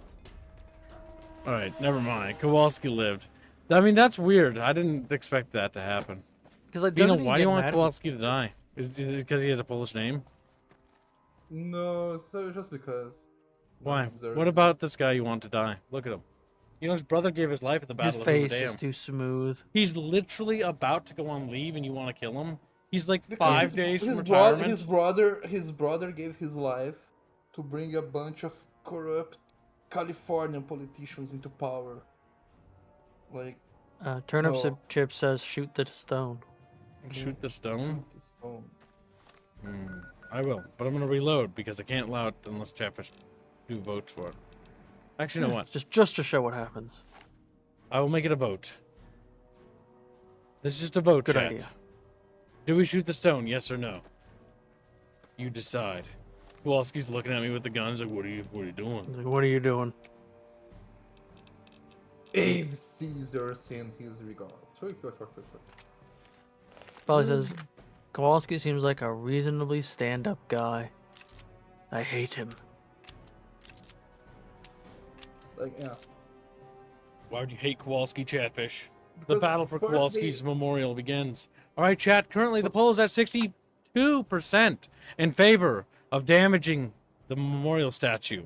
Alright, never mind. Kowalski lived. I mean, that's weird. I didn't expect that to happen. Because Why do you want Kowalski to die? Is it because he has a Polish name? No, so just because. Why? Deserves What it. about this guy you want to die? Look at him. You know, his brother gave his life at the His Battle of face Hoover is Dam. too smooth. He's literally about to go on leave and you want to kill him? He's like Because 5 days from his retirement. His brother gave his life to bring a bunch of corrupt Californian politicians into power. Like, Turnips No. Chip says shoot the stone. Shoot the stone? stone. I will, but I'm gonna reload because I can't allow it unless Chatfish do votes for it. Actually, you know what? Just to show what happens. I will make it a vote. This is just a vote, Good chat. idea. Do we shoot the stone? Yes or no? You decide. Kowalski's looking at me with the guns like, what are you doing? He's like, what are you doing? Ave Caesar send his regards. Probably says Kowalski seems like a reasonably stand-up guy. I hate him. Like, yeah. Why would you hate Kowalski, Chatfish? The Because battle for first Kowalski's memorial begins. All right, chat. Currently, the poll is at 62% in favor of damaging the memorial statue.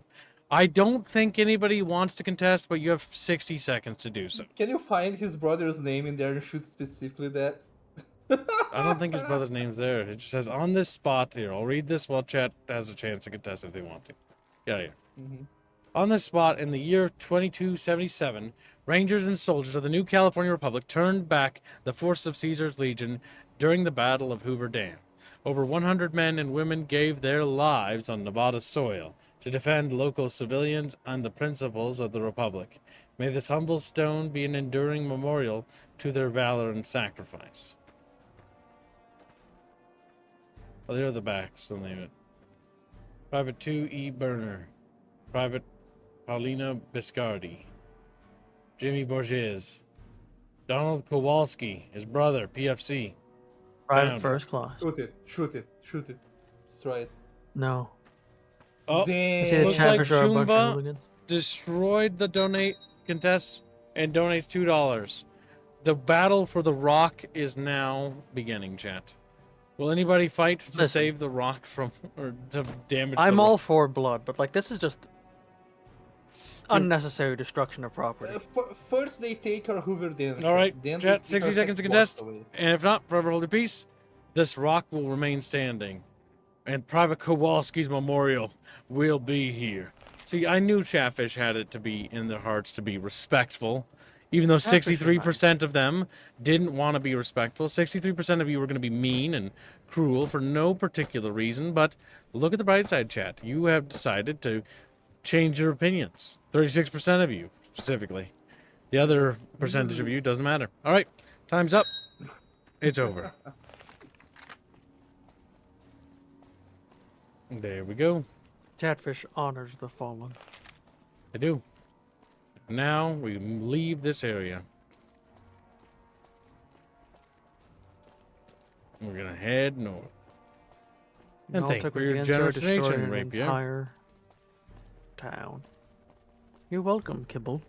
I don't think anybody wants to contest, but you have 60 seconds to do so. Can you find his brother's name in there and shoot specifically that? I don't think his brother's name's there. It just says on this spot here. I'll read this while chat has a chance to contest if they want to. Yeah. On this spot in the year 2277, Rangers and soldiers of the new California Republic turned back the force of Caesar's Legion during the Battle of Hoover Dam. Over 100 men and women gave their lives on Nevada soil to defend local civilians and the principles of the Republic. May this humble stone be an enduring memorial to their valor and sacrifice. Oh, there are the backs. I'll name it. Private 2E Burner. Private Paulina Biscardi. Jimmy Borges. Donald Kowalski, his brother, PFC. Private Found. first class. Shoot it. Destroy it. No. Oh, I see the looks like Chatfish are a bunch of Chumba hooligans. destroyed the donate contest and donates $2. The battle for the rock is now beginning, chat. Will anybody fight to Listen. save the rock from or to damage? I'm the all rock? for blood, but like this is just unnecessary destruction of property. First they take our Hoover Dam. All right, then chat. they take 60 our seconds to sex contest, box away. and if not, forever hold your peace. This rock will remain standing, and Private Kowalski's memorial will be here. See, I knew Chatfish had it to be in their hearts to be respectful, even though Chatfish is 63% of them didn't want to be respectful. 63% of you were going to be mean and cruel for no particular reason. But look at the bright side, chat. You have decided to change your opinions. 36% of you, specifically. The other percentage of you doesn't matter. All right, time's up. It's over. There we go. Chatfish honors the fallen. I do. Now we leave this area. We're gonna head north. And All thank took you was for the your NCR generous destroyed donation, an Rapier. entire town. You're welcome, Kibble.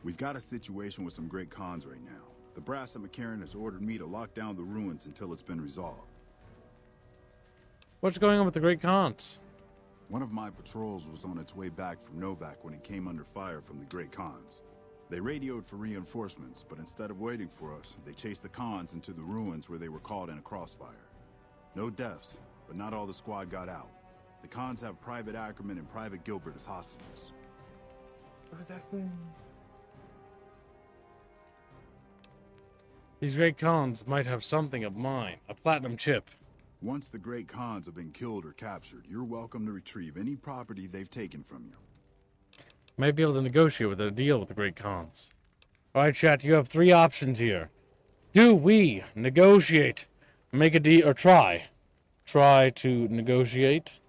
We've got a situation with some great cons right now. The brass at McCarron has ordered me to lock down the ruins until it's been resolved. What's going on with the Great Khans? One of my patrols was on its way back from Novak when it came under fire from the Great Khans. They radioed for reinforcements, but instead of waiting for us, they chased the Khans into the ruins where they were caught in a crossfire. No deaths, but not all the squad got out. The Khans have Private Ackerman and Private Gilbert as hostages. These Great Khans might have something of mine. A platinum chip. Once the Great Khans have been killed or captured, you're welcome to retrieve any property they've taken from you. Might be able to negotiate with a deal with the Great Khans. Alright, chat, you have 3 options here. Do we negotiate? Make a deal, or try. Try to negotiate.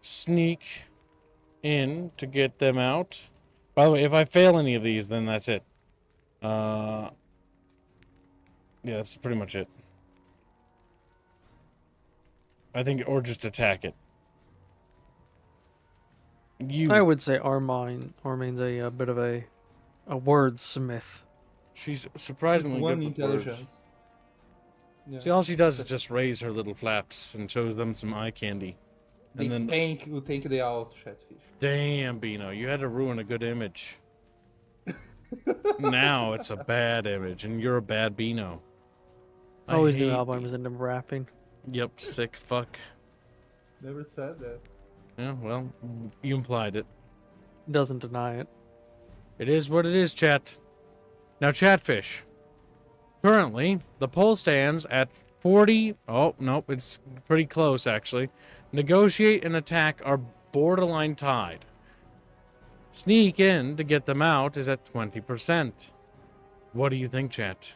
Sneak in to get them out. By the way, if I fail any of these, then that's it. Yeah, that's pretty much it. I think, or just attack it. I would say Armaine's a bit of a wordsmith. She's surprisingly One good with intelligence. words. Yeah. See, all she does is just raise her little flaps and shows them some eye candy. They And then, stink. You think they out, Chatfish. damn, Bino, you had to ruin a good image. Now it's a bad image, and you're a bad Bino. I Always knew hate Albine was into rapping. Yep, sick fuck. Never said that. Yeah, well, you implied it. Doesn't deny it. It is what it is, chat. Now, Chatfish. Currently, the poll stands at 40. Oh, nope, it's pretty close, actually. Negotiate and attack are borderline tied. Sneak in to get them out is at 20%. What do you think, chat?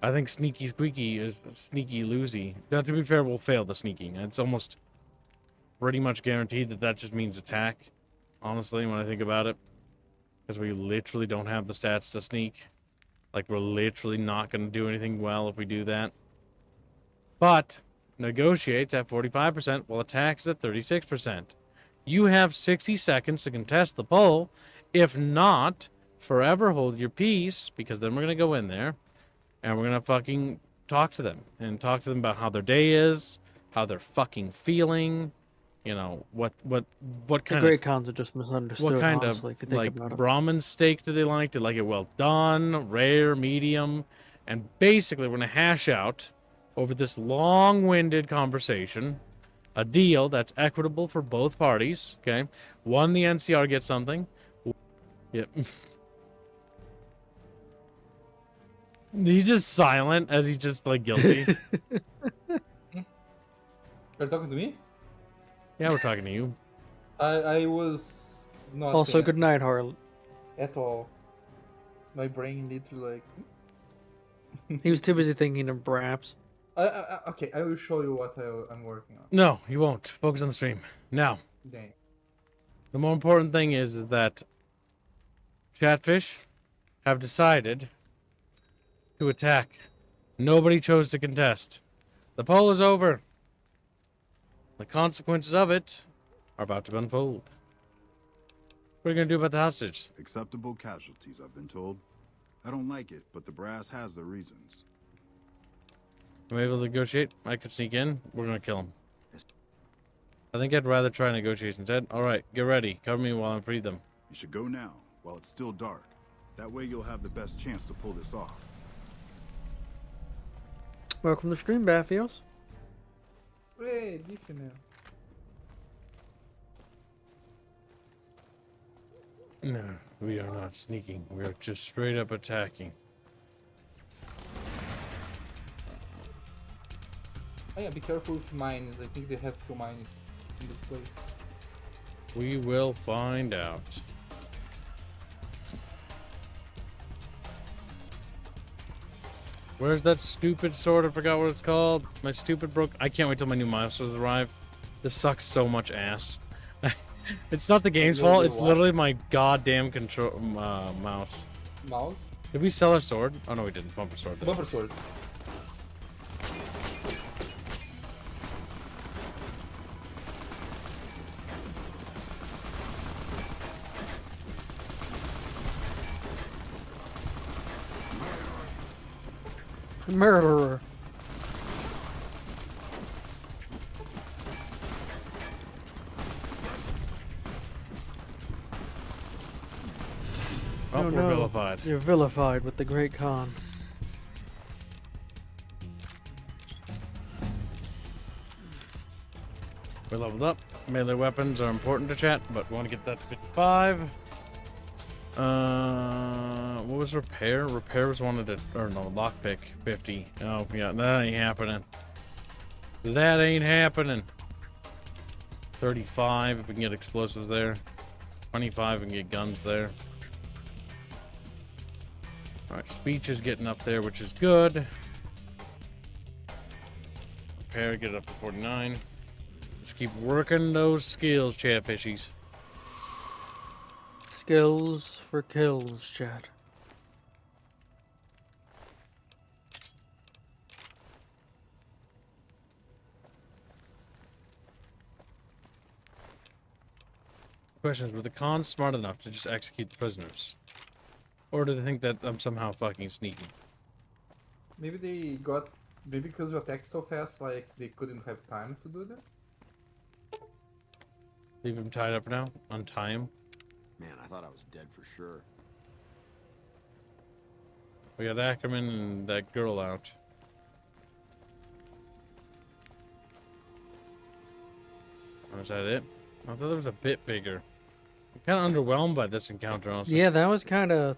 I think Sneaky Squeaky is Sneaky Loosey. Now, to be fair, we'll fail the sneaking. It's almost pretty much guaranteed that that just means attack, honestly, when I think about it. Because we literally don't have the stats to sneak. Like, we're literally not going to do anything well if we do that. But, negotiates at 45%, while attacks at 36%. You have 60 seconds to contest the poll. If not, forever hold your peace, because then we're going to go in there, and we're going to fucking talk to them. And talk to them about how their day is, how they're fucking feeling, you know, what kind The Great Khans are just misunderstood, what kind honestly, of, if you think like, about it. Brahmin steak do they like? Do they like it well done, rare, medium? And basically, we're going to hash out, over this long-winded conversation, a deal that's equitable for both parties, okay? One, the NCR gets something. Yep. He's just silent as he's just, like, guilty. You're talking to me? Yeah, we're talking to you. I was not Also, paying good night, Harlan. at all. My brain literally like. He was too busy thinking of Braps. Okay, I will show you what I'm working on. No, you won't. Focus on the stream. Now, Dang. the more important thing is that Chatfish have decided to attack. Nobody chose to contest. The poll is over. The consequences of it are about to unfold. What are you going to do about the hostage? Acceptable casualties, I've been told. I don't like it, but the brass has their reasons. Am I able to negotiate? I could sneak in. We're going to kill him. I think I'd rather try negotiations, Ed. Alright, get ready. Cover me while I free them. You should go now, while it's still dark. That way you'll have the best chance to pull this off. Welcome to the stream, Baffios. Hey, bife, man. No, we are not sneaking. We are just straight up attacking. Oh yeah, be careful with mines. I think they have few mines in this place. We will find out. Where's that stupid sword? I forgot what it's called. My stupid broke. I can't wait till my new mouse arrive. This sucks so much ass. It's not the game's fault. It's literally my goddamn control mouse. Mouse? Did we sell our sword? Oh no, we didn't. Bumper sword. Bumper sword. Murderer. Oh, we're vilified. You're vilified with the Great Khan. We're leveled up. Melee weapons are important to chat, but we want to get that to 55. What was repair? Repair was wanted at, or no, lockpick 50. Oh yeah, that ain't happening. That ain't happening. 35 if we can get explosives there. 25 and get guns there. Alright, speech is getting up there, which is good. Repair, get it up to 49. Let's keep working those skills, chatfishies. Skills for kills, chat. Question is, were the cons smart enough to just execute the prisoners? Or do they think that I'm somehow fucking sneaky? Maybe they got... Maybe because you attacked so fast, like, they couldn't have time to do that? Leave him tied up now? Untie him? Man, I thought I was dead for sure. We got Ackerman and that girl out. Was that it? I thought it was a bit bigger. I'm kind of underwhelmed by this encounter, honestly. Yeah, that was kind of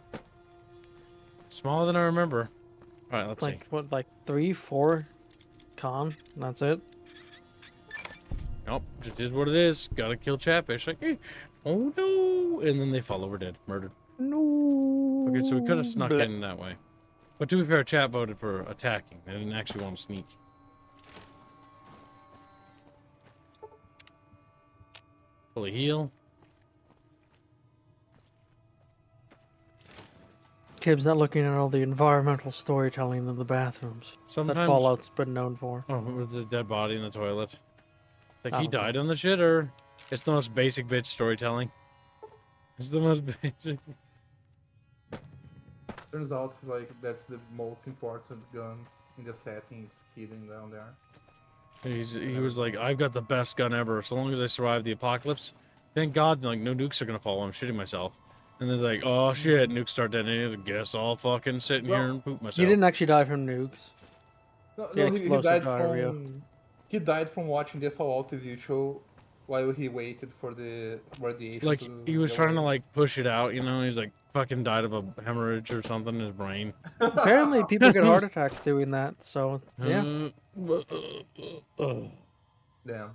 smaller than I remember. All right, let's see. What, like 3, 4 con? That's it. Nope, just is what it is. Gotta kill Chatfish. Like, hey, oh no! And then they fall over dead, murdered. No. Okay, so we could have snuck in that way. But to be fair, chat voted for attacking. They didn't actually want to sneak. Fully heal. Kib's not looking at all the environmental storytelling in the bathrooms. Sometimes... That Fallout's been known for. Oh, with the dead body in the toilet. Like, Oh, he died on the shitter. It's the most basic bitch storytelling. It's the most basic. Turns out, like, that's the most important gun in the setting. It's hidden down there. He was like, I've got the best gun ever. So long as I survive the apocalypse, thank God, like, no nukes are gonna fall. I'm shooting myself. And then like, oh shit, nukes start detonating. I guess I'll fucking sit in here and poop myself. He didn't actually die from nukes. No, he died from... He died from watching the Fallout TV show while he waited for the radiation. Like, he was trying to, like, push it out, you know? He's like, fucking died of a hemorrhage or something in his brain. Apparently, people get heart attacks doing that, so, yeah. Damn.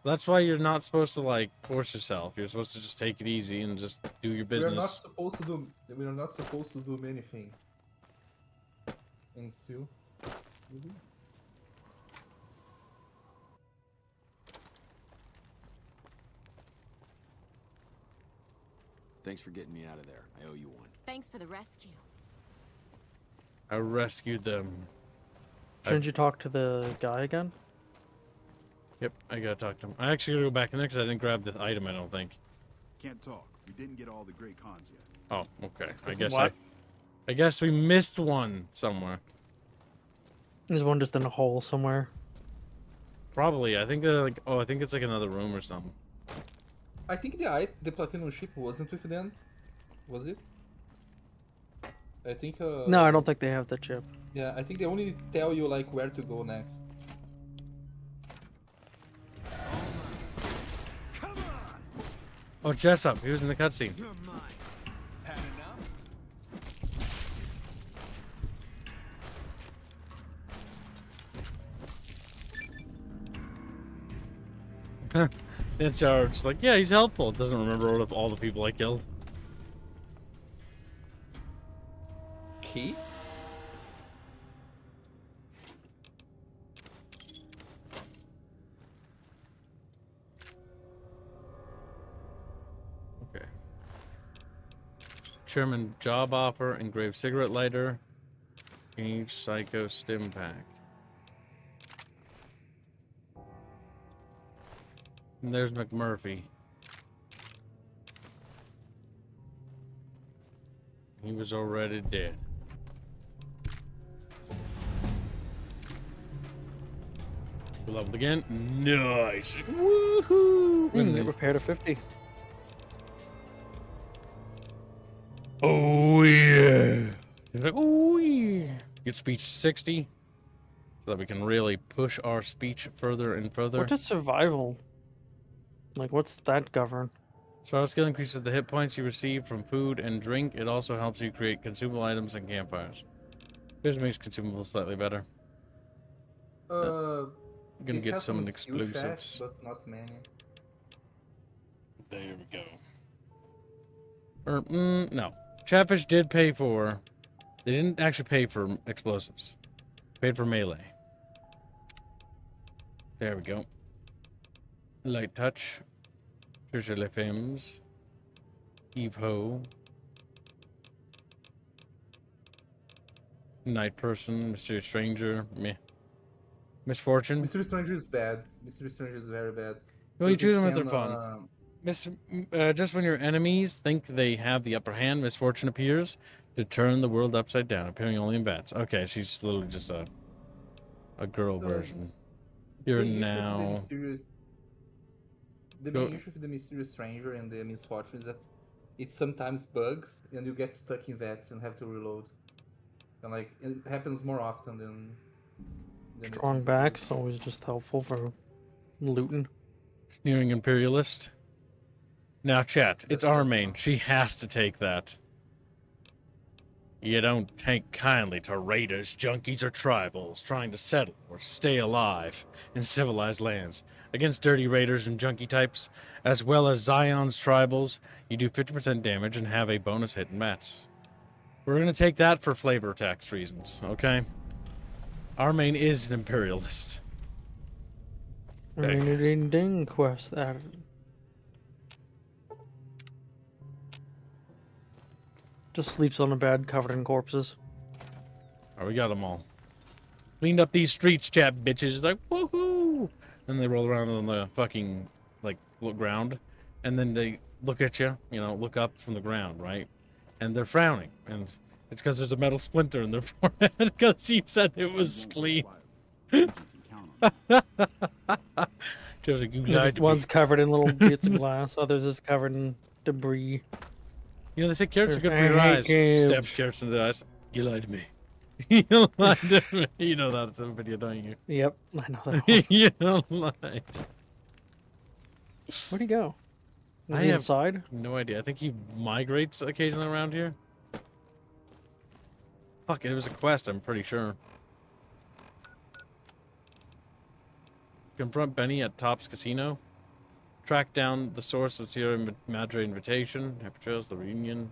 That's why you're not supposed to, like, force yourself. You're supposed to just take it easy and just do your business. We are not supposed to do many things. And still... Thanks for getting me out of there. I owe you one. Thanks for the rescue. I rescued them. Shouldn't you talk to the guy again? Yep, I gotta talk to him. I actually gotta go back in there because I didn't grab the item, I don't think. Can't talk. We didn't get all the great cons yet. Oh, okay. I What? guess we missed one somewhere. There's one just in a hole somewhere. Probably. I think they're like, oh, I think it's like another room or something. I think the Platinum ship wasn't with them. Was it? I think... No, I don't think they have the chip. Yeah, I think they only tell you, like, where to go next. Oh, Jessup. He was in the cutscene. It's just like, yeah, he's helpful. Doesn't remember all the people I killed. Key? Okay. Chairman job offer, engraved cigarette lighter, Change Psycho Stim Pack. And there's McMurphy. He was already dead. We leveled again. Nice. Woohoo! And They repair to 50. Oh yeah. He's like, oh yeah. Get speech 60. So that we can really push our speech further and further. What does survival? Like, what's that govern? Survival skill increases the hit points you receive from food and drink. It also helps you create consumable items and campfires. This makes consumables slightly better. gonna It get has some skill checks, explosives. but not many. There we go. No. Chatfish did pay for... They didn't actually pay for explosives. Paid for melee. There we go. Light touch. Cherche les femmes. Eve ho. Night person. Mysterious stranger. Meh. Misfortune. Mystery Stranger is bad. Mystery Stranger is very bad. Well, you Because choose it them if they're can, fun. Just when your enemies think they have the upper hand, misfortune appears to turn the world upside down, appearing only in bats. Okay, she's literally just a girl version. Here now. The main issue with the Mysterious Stranger and the Misfortune is that it sometimes bugs and you get stuck in vats and have to reload. And like it happens more often than Strong backs, always just helpful for looting. Sneering imperialist. Now, chat, it's Armaine. She has to take that. You don't take kindly to raiders, junkies, or tribals trying to settle or stay alive in civilized lands. Against dirty raiders and junkie types, as well as Zion's tribals, you do 50% damage and have a bonus hit in mats. We're going to take that for flavor text reasons, okay? Armaine is an imperialist. Ding ding ding quest added. Just sleeps on a bed covered in corpses. Oh, we got them all. Cleaned up these streets, chat bitches. Like, woohoo! And they roll around on the fucking, like, ground. And then they look at you, you know, look up from the ground, right? And they're frowning. And it's because there's a metal splinter in their forehead because you said it was clean. Just like, you lied to me. One's covered in little bits of glass, others is covered in debris. You know, they say carrots are good for your eyes. Stabs carrots in the eyes. You lied to me. You lied to me. You know that's a video, don't you? Yep, I know that one. You lied. Where'd he go? Is I he have inside? no idea. I think he migrates occasionally around here. Fuck, it was a quest, I'm pretty sure. Confront Benny at Top's Casino. Track down the source of Sierra Madre invitation. Happy Trails, the reunion.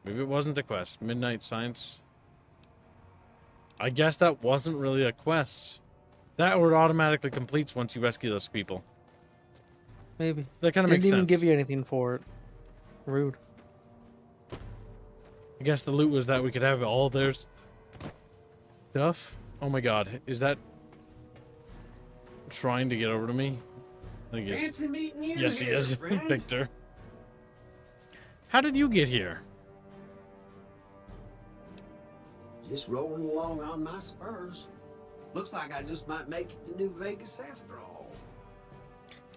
Maybe it wasn't a quest. Midnight Science. I guess that wasn't really a quest. That word automatically completes once you rescue those people. Maybe. That kind of makes sense. Didn't even give you anything for it. Rude. I guess the loot was that we could have all their stuff. Oh my god, is that trying to get over to me? I think it's... Fancy meeting you. Yes, he here, is. friend. Victor. How did you get here? Just rolling along on my spurs. Looks like I just might make it to New Vegas after all.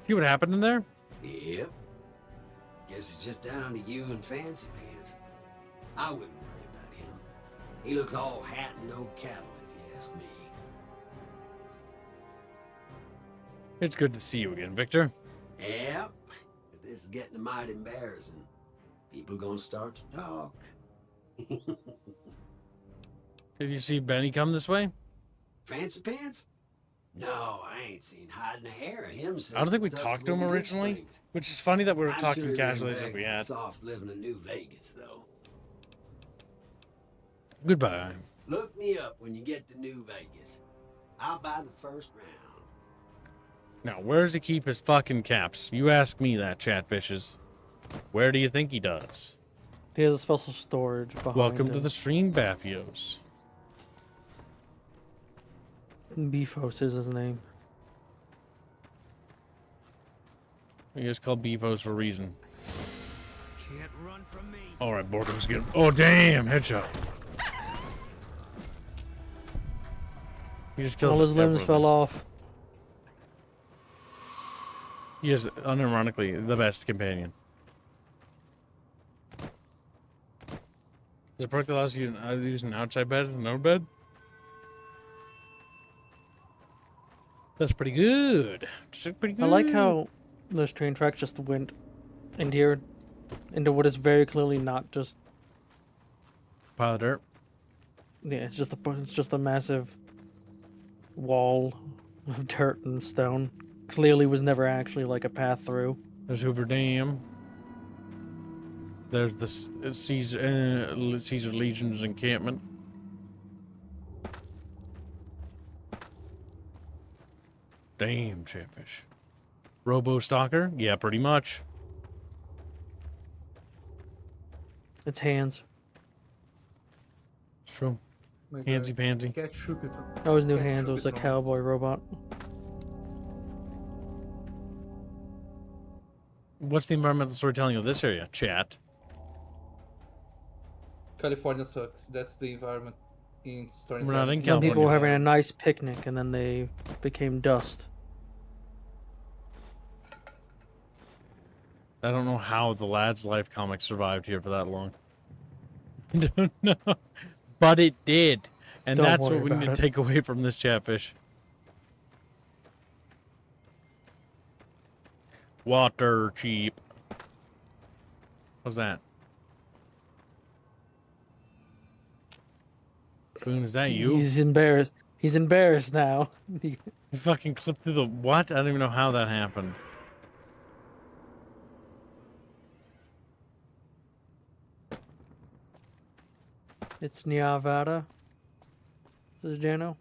See what happened in there? Yep. Guess it's just down to you and Fancy Pants. I wouldn't worry about him. He looks all hat and no cattle, if you ask me. It's good to see you again, Victor. Yep. But this is getting mighty embarrassing. People gonna start to talk. Did you see Benny come this way? Fancy Pants? No, I ain't seen hiding a hair of him since I don't think we the dust talked to him of the originally, Springs. which is funny that we were I'm talking sure casually them as if we Vegas had. soft living in New Vegas, though. Goodbye. Look me up when you get to New Vegas. I'll buy the first round. Now, where does he keep his fucking caps? You ask me that, chatfishes. Where do you think he does? He has a special storage behind Welcome to him. the stream, Baffios. Beefos is his name. He is called Beefos for a reason. Can't run from me. Alright, Borkham's good. Oh, damn! Headshot. He just kills All his limbs everything. fell off. He is, unironically, the best companion. Is it a perk that allows you to use an outside bed and no bed? That's pretty good. Just pretty good. I like how those train tracks just went into here, into what is very clearly not just. Pile of dirt. Yeah, it's just a massive wall of dirt and stone. Clearly was never actually like a path through. There's Hoover Dam. There's the Caesar Legion's encampment. Damn, Chatfish. Robo Stalker? Yeah, pretty much. It's hands. It's true. My Handsy God, pansy. cat shook it. I always knew Cat hands shook was it a wrong. cowboy robot. What's the environmental storytelling of this area? Chat. California sucks. That's the environment in story. We're not in Some California. people were having a nice picnic and then they became dust. I don't know how the Lad's Life comic survived here for that long. I don't know. But it did. And Don't that's what worry we need about to it. take away from this Chatfish. Water cheap. What's that? Boone, is that you? He's embarrassed. He's embarrassed now. You fucking clipped through the what? I don't even know how that happened. It's Nyavada. This is Jano.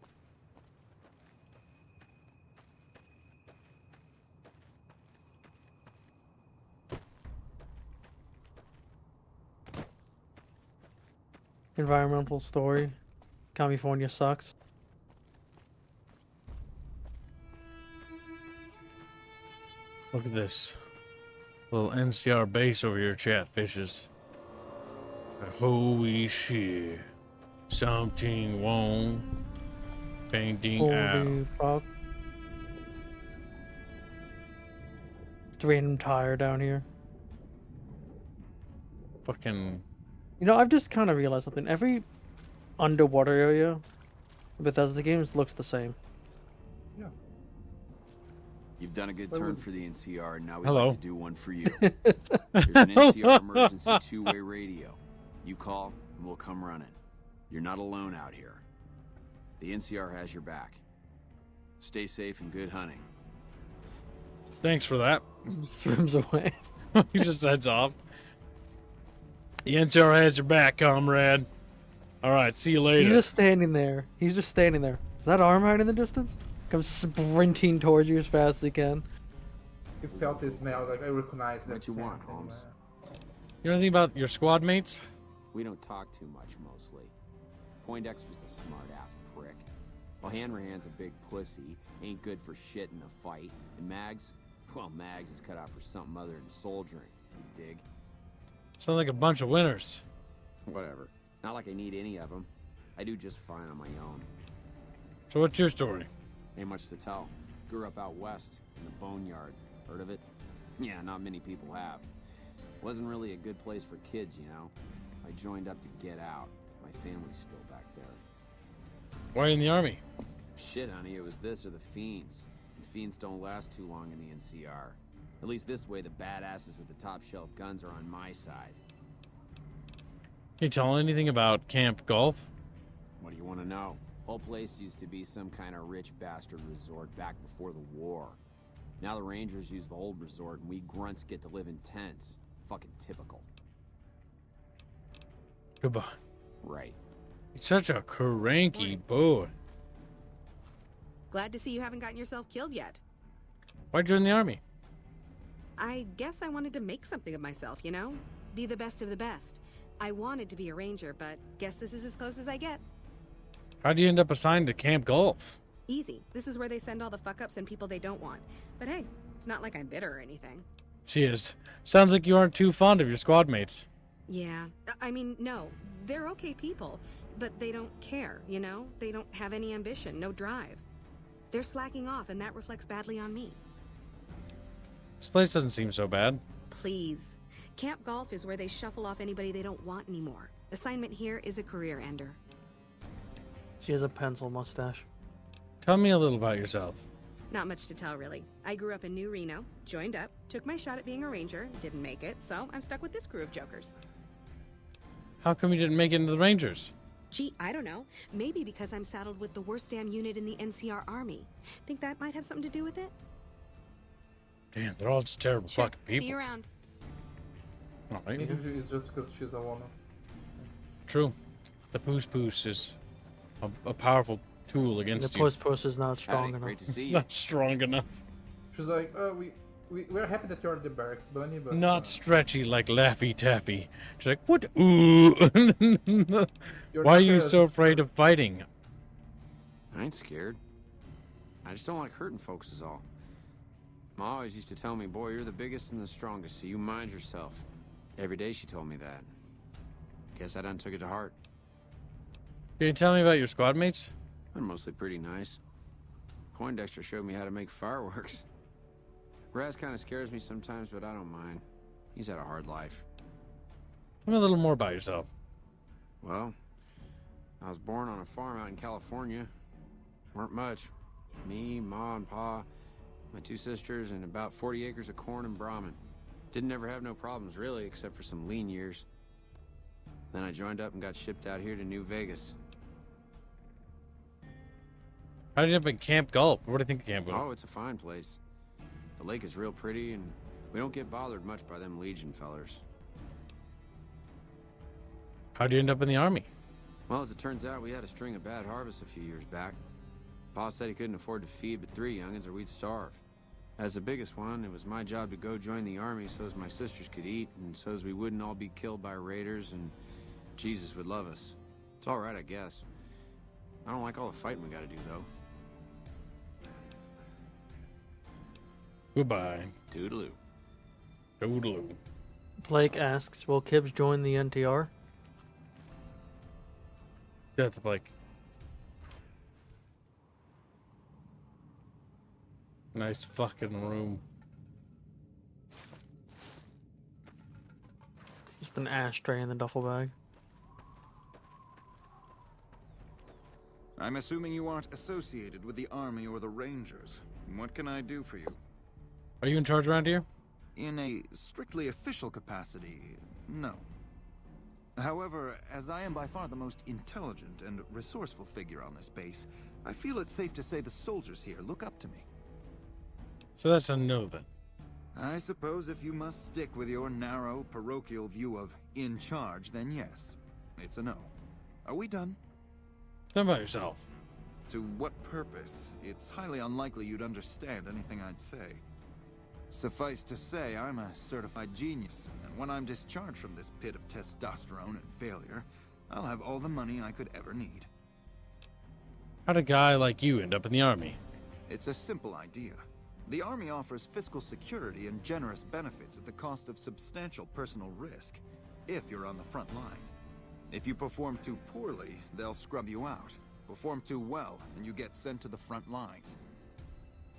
Environmental story. California sucks. Look at this. Little NCR base over here, Chatfishes. Holy shit. Something wrong. Painting out. Holy fuck. It's a random tire down here. Fucking. You know, I've just kind of realized something. Every underwater area in Bethesda games looks the same. Yeah. You've done a good turn for the NCR, and now we'd Hello. like to do one for you. Here's an NCR emergency two-way radio. You call, and we'll come running. You're not alone out here. The NCR has your back. Stay safe and good hunting. Thanks for that. Swims away. He just heads off. The NCR has your back, comrade. Alright, see you later. He's just standing there. He's just standing there. Is that Armaine in the distance? Comes sprinting towards you as fast as he can. You felt the smell, like I recognize that. What you want, Holmes? You know anything about your squad mates? We don't talk too much, mostly. Poindexter's a smart-ass prick. While Hanrahan's a big pussy, ain't good for shit in a fight. And Mags? Well, Mags is cut out for something other than soldiering. You dig? Sounds like a bunch of winners. Whatever. Not like I need any of them. I do just fine on my own. So what's your story? Ain't much to tell. Grew up out west, in the boneyard. Heard of it? Yeah, not many people have. Wasn't really a good place for kids, you know? I joined up to get out. My family's still back there. Why are you in the army? Shit, honey, it was this or the Fiends. And Fiends don't last too long in the NCR. At least this way, the badasses with the top shelf guns are on my side. Can you tell anything about Camp Golf? What do you want to know? Whole place used to be some kind of rich bastard resort back before the war. Now the Rangers use the old resort and we grunts get to live in tents. Fucking typical. Goodbye. Right. He's such a cranky boy. Glad to see you haven't gotten yourself killed yet. Why'd you join the army? I guess I wanted to make something of myself, you know? Be the best of the best. I wanted to be a ranger, but guess this is as close as I get. How'd you end up assigned to Camp Golf? Easy. This is where they send all the fuck-ups and people they don't want. But hey, it's not like I'm bitter or anything. Cheers. Sounds like you aren't too fond of your squad mates. Yeah. I mean, no. They're okay people, but they don't care, you know? They don't have any ambition, no drive. They're slacking off, and that reflects badly on me. This place doesn't seem so bad. Please. Camp Golf is where they shuffle off anybody they don't want anymore. Assignment here is a career ender. She has a pencil mustache. Tell me a little about yourself. Not much to tell, really. I grew up in New Reno, joined up, took my shot at being a ranger, didn't make it, so I'm stuck with this crew of jokers. How come you didn't make it into the Rangers? Gee, I don't know. Maybe because I'm saddled with the worst damn unit in the NCR army. Think that might have something to do with it? Damn, they're all just terrible Sure. fucking people. See you around. All right. Maybe it's just because she's a woman. True. The poos is a powerful tool against The you. post is not strong enough. Great to see It's you. not strong enough. She's like, we're happy that you're at the barracks, Bunny, but Not stretchy like Laffy Taffy. She's like, what? Ooh. Why are you so afraid of fighting? I ain't scared. I just don't like hurting folks is all. Ma always used to tell me, boy, you're the biggest and the strongest, so you mind yourself. Every day she told me that. Guess I done took it to heart. Can you tell me about your squad mates? They're mostly pretty nice. Poindexter showed me how to make fireworks. Raz kind of scares me sometimes, but I don't mind. He's had a hard life. Tell me a little more about yourself. Well, I was born on a farm out in California. Weren't much. Me, Ma, and Pa, my 2 sisters, and about 40 acres of corn and Brahmin. Didn't ever have no problems, really, except for some lean years. Then I joined up and got shipped out here to New Vegas. How did you end up in Camp Gulf? What do you think of Camp Gulf? Oh, it's a fine place. The lake is real pretty, and we don't get bothered much by them Legion fellers. How'd you end up in the army? Well, as it turns out, we had a string of bad harvests a few years back. Pa said he couldn't afford to feed but 3 youngins or we'd starve. As the biggest one, it was my job to go join the army so as my sisters could eat, and so as we wouldn't all be killed by raiders, and Jesus would love us. It's all right, I guess. I don't like all the fighting we gotta do, though. Goodbye. Toodaloo. Toodaloo. Blake asks, will Kibbs join the NTR? That's Blake. Nice fucking room. Just an ashtray in the duffel bag. I'm assuming you aren't associated with the Army or the Rangers. What can I do for you? Are you in charge around here? In a strictly official capacity, no. However, as I am by far the most intelligent and resourceful figure on this base, I feel it's safe to say the soldiers here look up to me. So that's a no then. I suppose if you must stick with your narrow, parochial view of in charge, then yes, it's a no. Are we done? Tell me about yourself. To what purpose? It's highly unlikely you'd understand anything I'd say. Suffice to say, I'm a certified genius, and when I'm discharged from this pit of testosterone and failure, I'll have all the money I could ever need. How'd a guy like you end up in the army? It's a simple idea. The Army offers fiscal security and generous benefits at the cost of substantial personal risk, if you're on the front line. If you perform too poorly, they'll scrub you out. Perform too well, and you get sent to the front lines.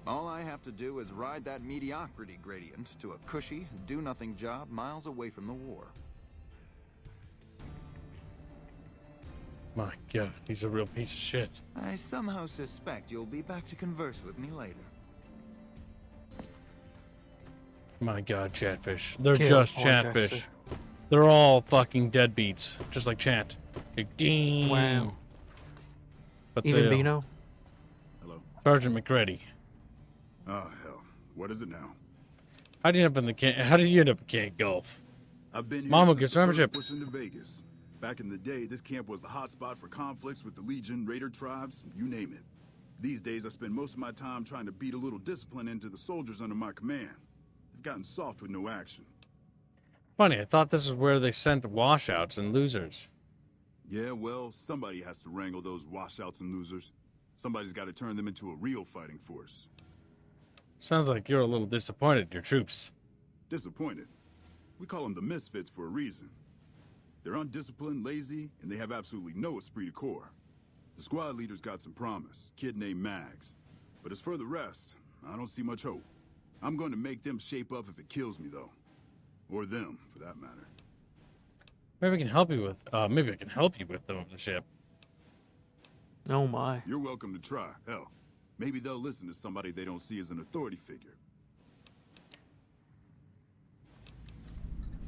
All I have to do is ride that mediocrity gradient to a cushy, do-nothing job miles away from the war. My God, he's a real piece of shit. I somehow suspect you'll be back to converse with me later. My God, Chatfish. They're Kill just Poindexter. Chatfish. They're all fucking deadbeats, just like Chat. Like, damn. Wow. But Even they, Bino? Hello. Sergeant McCready. Oh, hell. What is it now? How did you end up in How did you end up in Camp Gulf? I've been here Mama since gives the first membership. push into Vegas. Back in the day, this camp was the hotspot for conflicts with the Legion, Raider tribes, you name it. These days, I spend most of my time trying to beat a little discipline into the soldiers under my command. They've gotten soft with no action. Funny, I thought this is where they sent washouts and losers. Yeah, well, somebody has to wrangle those washouts and losers. Somebody's got to turn them into a real fighting force. Sounds like you're a little disappointed in your troops. Disappointed? We call them the Misfits for a reason. They're undisciplined, lazy, and they have absolutely no esprit de corps. The squad leader's got some promise, kid named Mags. But as for the rest, I don't see much hope. I'm going to make them shape up if it kills me, though. Or them, for that matter. Maybe I can help you with, maybe I can help you with the ship. Oh my. You're welcome to try. Hell, maybe they'll listen to somebody they don't see as an authority figure.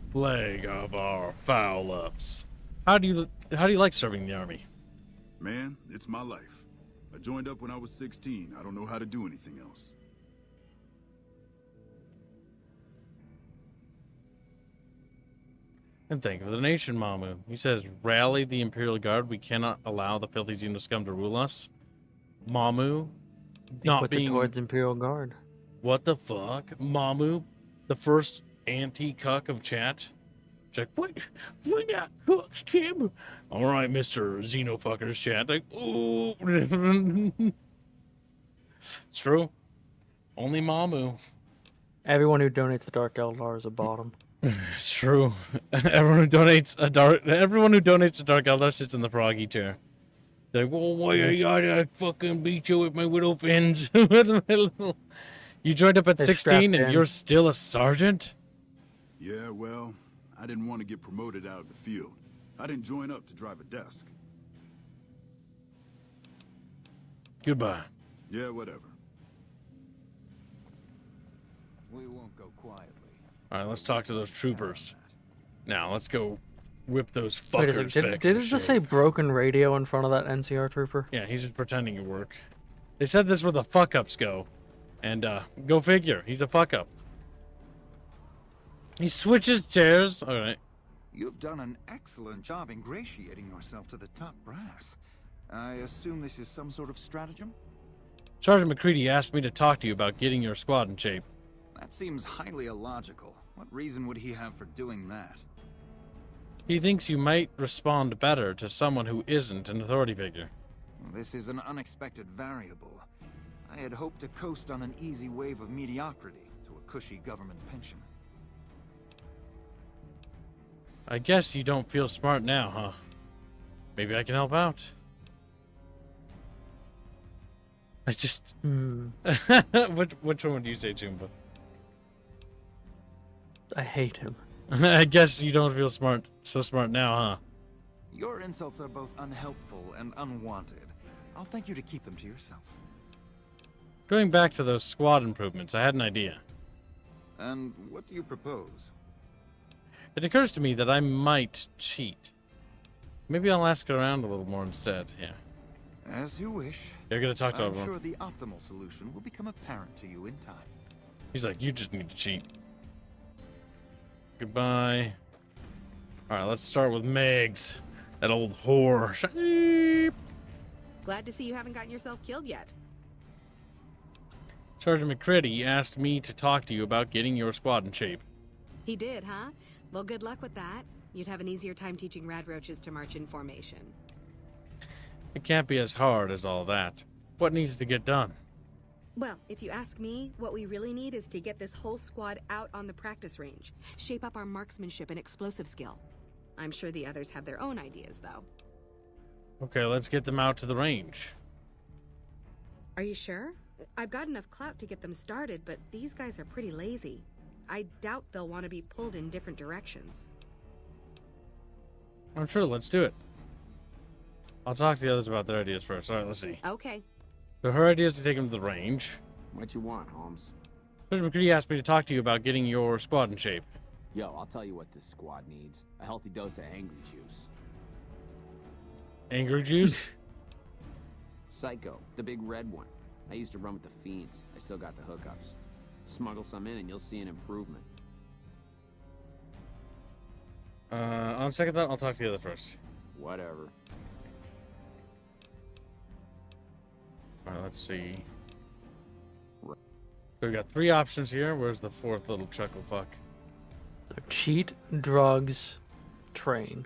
Flag of our foul-ups. How do you like serving the army? Man, it's my life. I joined up when I was 16. I don't know how to do anything else. And thank you for the nation, Mamu. He says, rally the Imperial Guard. We cannot allow the filthy Xeno scum to rule us. Mamu, He not puts it being... towards Imperial Guard. What the fuck? Mamu, the first anti-cuck of chat. It's like, what? We're not cooks, Kim. All right, Mr. Xenofuckers chat. Like, ooh. It's true. Only Mamu. Everyone who donates to Dark Eldar is a bottom. It's true. Everyone who donates to Dark Eldar sits in the froggy chair. They're like, well, why I gotta fucking beat you with my widow fins? You joined up at They're 16 and strapped in. you're still a sergeant? Yeah, well, I didn't want to get promoted out of the field. I didn't join up to drive a desk. Goodbye. Yeah, whatever. We won't go quietly. All right, let's talk to those troopers. Now, let's go whip those Wait a fuckers second, back. did in it the just shape. say broken radio in front of that NCR trooper? Yeah, he's just pretending to work. They said this is where the fuck-ups go. And, go figure. He's a fuck-up. He switches chairs. All right. You've done an excellent job ingratiating yourself to the top brass. I assume this is some sort of stratagem? Sergeant McCready asked me to talk to you about getting your squad in shape. That seems highly illogical. What reason would he have for doing that? He thinks you might respond better to someone who isn't an authority figure. This is an unexpected variable. I had hoped to coast on an easy wave of mediocrity to a cushy government pension. I guess you don't feel smart now, huh? Maybe I can help out. I just... which one would you say, Jumba? I hate him. I guess you don't feel so smart now, huh? Your insults are both unhelpful and unwanted. I'll thank you to keep them to yourself. Going back to those squad improvements, I had an idea. And what do you propose? It occurs to me that I might cheat. Maybe I'll ask around a little more instead, yeah. As you wish. You're gonna talk to I'm everyone. sure the optimal solution will become apparent to you in time. He's like, you just need to cheat. Goodbye. Alright, let's start with Megs. That old whore. Sheep. Glad to see you haven't gotten yourself killed yet. Sergeant McCready asked me to talk to you about getting your squad in shape. He did, huh? Well, good luck with that. You'd have an easier time teaching radroaches to march in formation. It can't be as hard as all that. What needs to get done? Well, if you ask me, what we really need is to get this whole squad out on the practice range. Shape up our marksmanship and explosive skill. I'm sure the others have their own ideas, though. Okay, let's get them out to the range. Are you sure? I've got enough clout to get them started, but these guys are pretty lazy. I doubt they'll want to be pulled in different directions. I'm sure, let's do it. I'll talk to the others about their ideas first. Alright, let's see. Okay. So her idea is to take them to the range. What you want, Holmes? Sergeant McCready asked me to talk to you about getting your squad in shape. Yo, I'll tell you what this squad needs. A healthy dose of angry juice. Angry juice? Psycho, the big red one. I used to run with the fiends. I still got the hookups. Smuggle some in and you'll see an improvement. On second thought, I'll talk to the other first. Whatever. Alright, let's see. So we got 3 options here. Where's the 4th little chuckle fuck? So cheat, drugs, train.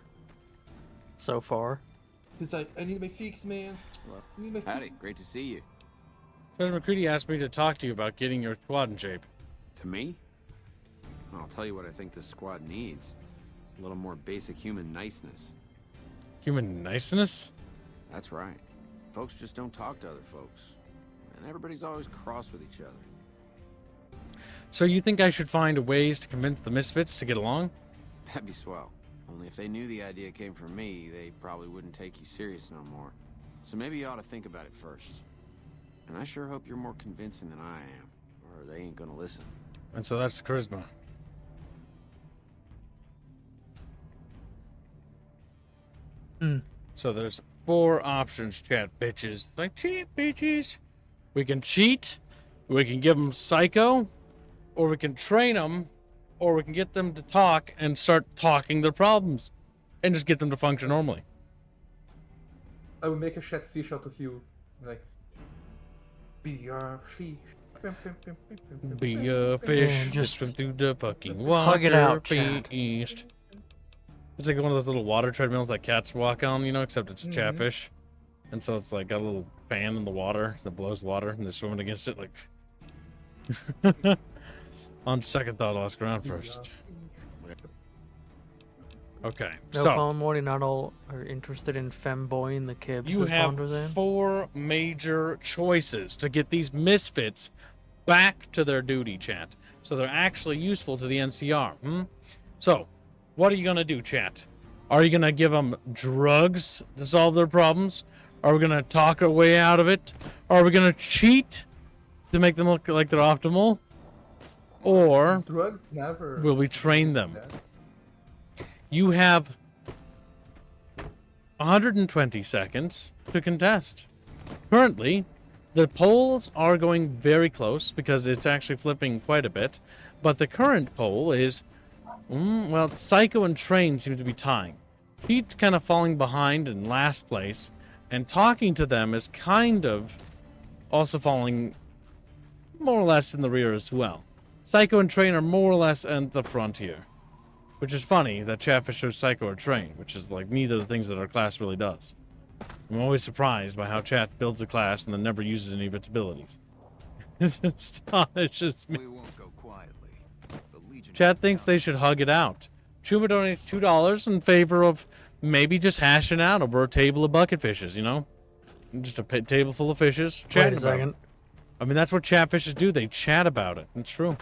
So far. He's like, I need my fix, man. I need my fix. Howdy, great to see you. Sergeant McCready asked me to talk to you about getting your squad in shape. To me? I'll tell you what I think this squad needs. A little more basic human niceness. Human niceness? That's right. Folks just don't talk to other folks. And everybody's always cross with each other. So you think I should find ways to convince the Misfits to get along? That'd be swell. Only if they knew the idea came from me, they probably wouldn't take you serious no more. So maybe you ought to think about it first. And I sure hope you're more convincing than I am, or they ain't gonna listen. And so that's charisma. So there's 4 options, chat bitches. Like, cheat bitches. We can cheat, we can give them psycho, or we can train them, or we can get them to talk and start talking their problems. And just get them to function normally. I will make a chatfish out of you. Like, be a fish. Be a fish, just swim through the fucking water. Hug it out, chat. Feast. It's like one of those little water treadmills that cats walk on, you know, except it's a chatfish. And so it's like got a little fan in the water that blows water, and they're swimming against it like... On second thought, I'll ask around first. Okay, No, so... Colin Morty, not all are interested in femboying the kibs. You have 4 major choices to get these misfits back to their duty, chat. So they're actually useful to the NCR. So, what are you going to do, chat? Are you going to give them drugs to solve their problems? Are we going to talk our way out of it? Are we going to cheat to make them look like they're optimal? Or drugs never will we train them? You have 120 seconds to contest. Currently, the polls are going very close because it's actually flipping quite a bit. But the current poll is, well, Psycho and Train seem to be tying. Pete's kind of falling behind in last place, and talking to them is kind of also falling more or less in the rear as well. Psycho and Train are more or less at the front here. Which is funny that Chatfish shows Psycho or Train, which is like neither of the things that our class really does. I'm always surprised by how Chat builds a class and then never uses any of its abilities. It astonishes me. Chat thinks they should hug it out. Chuma donates $2 in favor of maybe just hashing out over a table of bucket fishes, you know? Just a table full of fishes. Chat Wait a second. I mean, that's what chatfishes do. They chat about it. It's true.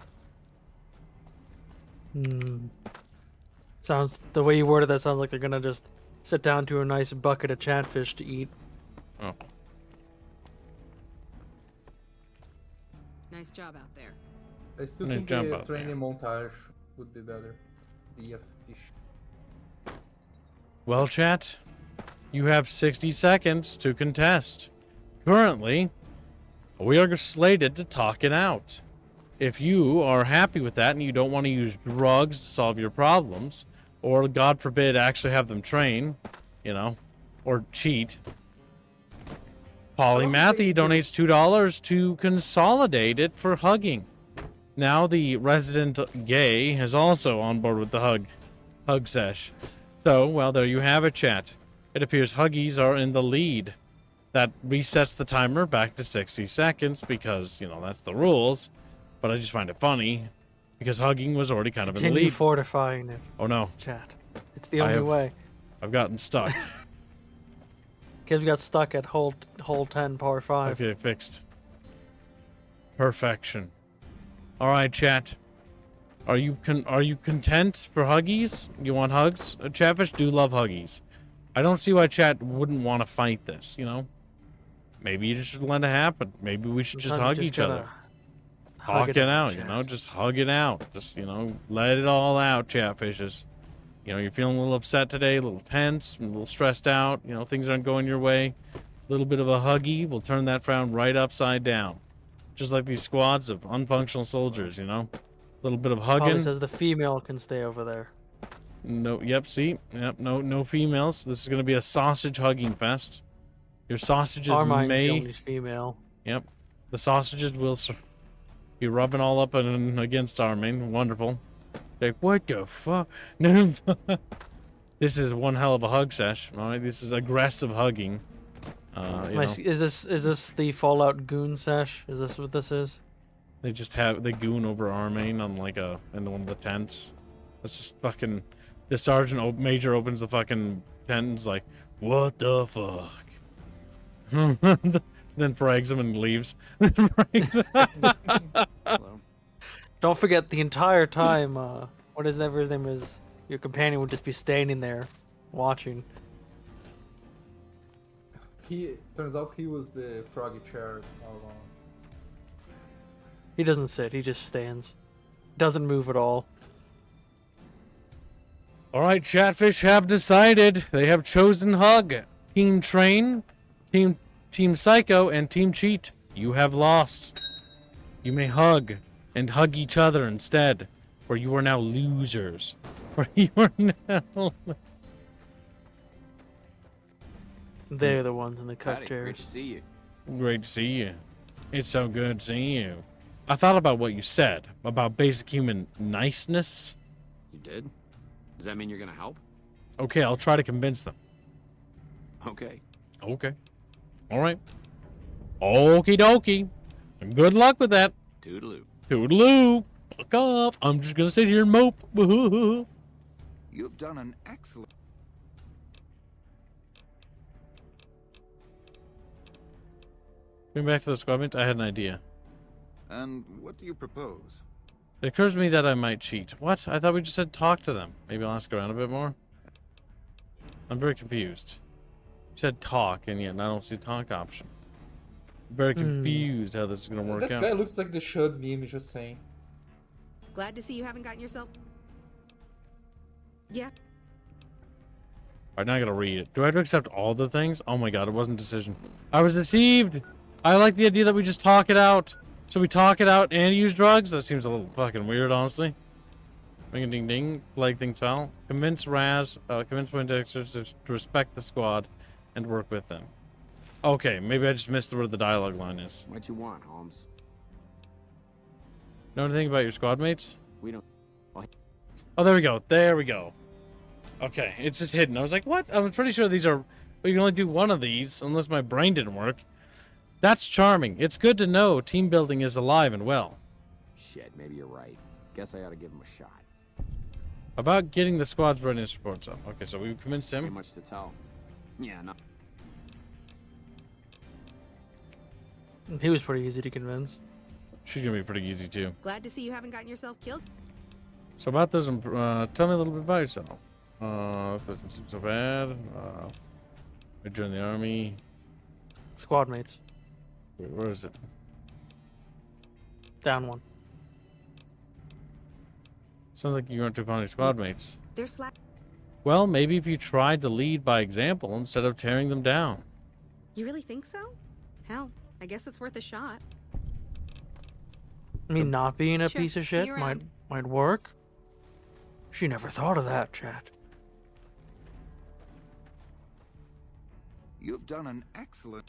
Sounds, the way you worded that sounds like they're gonna just sit down to a nice bucket of chatfish to eat. Oh. Nice job out there. I still think the training montage would be better. Be a fish. Well, chat, you have 60 seconds to contest. Currently, we are slated to talk it out. If you are happy with that and you don't want to use drugs to solve your problems, or God forbid actually have them train, you know, or cheat, Polymathy donates $2 to consolidate it for hugging. Now the resident gay is also on board with the hug sesh. So, well, there you have it, chat. It appears huggies are in the lead. That resets the timer back to 60 seconds because, you know, that's the rules. But I just find it funny because hugging was already kind of in the Continue lead. fortifying it. Oh no. Chat. It's the only way. I've gotten stuck. Kids got stuck at hole 10, power 5. Okay, fixed. Perfection. All right, chat. Are you content for huggies? You want hugs? Chatfish do love huggies. I don't see why chat wouldn't want to fight this, you know? Maybe you just should let it happen. Maybe we should just hug each other. Hug it out, you know? Just hug it out. Just, you know, let it all out, chatfishes. You know, you're feeling a little upset today, a little tense, a little stressed out. You know, things aren't going your way. A little bit of a huggy will turn that frown right upside down. Just like these squads of unfunctional soldiers, you know? A little bit of hugging. Probably says the female can stay over there. No, yep, see? Yep, no females. This is going to be a sausage hugging fest. Your sausages Armaine may... only female. Yep. The sausages will be rubbing all up and against Armaine. Wonderful. Like, what the fuck? No. This is one hell of a hug sesh. All right, this is aggressive hugging. Is this the Fallout goon sesh? Is this what this is? They just have the goon over Armaine on like in one of the tents. That's just fucking. The sergeant major opens the fucking tent and is like, "What the fuck?" Then frags him and leaves. Don't forget the entire time. Whatever his name is, your companion would just be standing there, watching. Turns out he was the froggy chair all along. He doesn't sit, he just stands. Doesn't move at all. Alright, chatfish have decided. They have chosen hug. Team Train, Team Psycho, and Team Cheat. You have lost. You may hug and hug each other instead, for you are now losers. For you are now. They're the ones in the cut Howdy, chairs. great to see you. Great to see you. It's so good seeing you. I thought about what you said about basic human niceness. You did? Does that mean you're gonna help? Okay, I'll try to convince them. Okay. Okay. All right. Okie dokie. Good luck with that. Toodaloo. Toodaloo. Fuck off. I'm just gonna sit here and mope. You've done an excellent... Going back to the squad mates, I had an idea. And what do you propose? It occurs to me that I might cheat. What? I thought we just said talk to them. Maybe I'll ask around a bit more. I'm very confused. You said talk, and yet I don't see talk option. I'm very confused how this is going to work That out. guy looks like the Shud meme, just saying. Glad to see you haven't gotten yourself... Yeah. Alright, now I gotta read it. Do I have to accept all the things? Oh my god, it wasn't a decision. I was deceived! I like the idea that we just talk it out. So we talk it out and use drugs? That seems a little fucking weird, honestly. Ring a ding ding. Flag things foul. Convince Raz, convince Poindexter to respect the squad and work with them. Okay, maybe I just missed where the dialogue line is. What you want, Holmes? Know anything about your squad mates? We don't... Oh, there we go. There we go. Okay, it's just hidden. I was like, what? I was pretty sure these are... Well, you can only do one of these, unless my brain didn't work. That's charming. It's good to know team building is alive and well. Shit, maybe you're right. Guess I ought to give him a shot. About getting the squad's readiness reports up. Okay, so we've convinced him. Too much to tell. Yeah, no. He was pretty easy to convince. She's gonna be pretty easy too. Glad to see you haven't gotten yourself killed. So about those, tell me a little bit about yourself. This doesn't seem so bad. We joined the army. Squad mates. Wait, where is it? Down one. Sounds like you weren't too fond of your squad mates. They're slack. Well, maybe if you tried to lead by example instead of tearing them down. You really think so? Hell, I guess it's worth a shot. I mean, not being a Sure, piece of see shit you might around. work. She never thought of that, chat. You've done an excellent...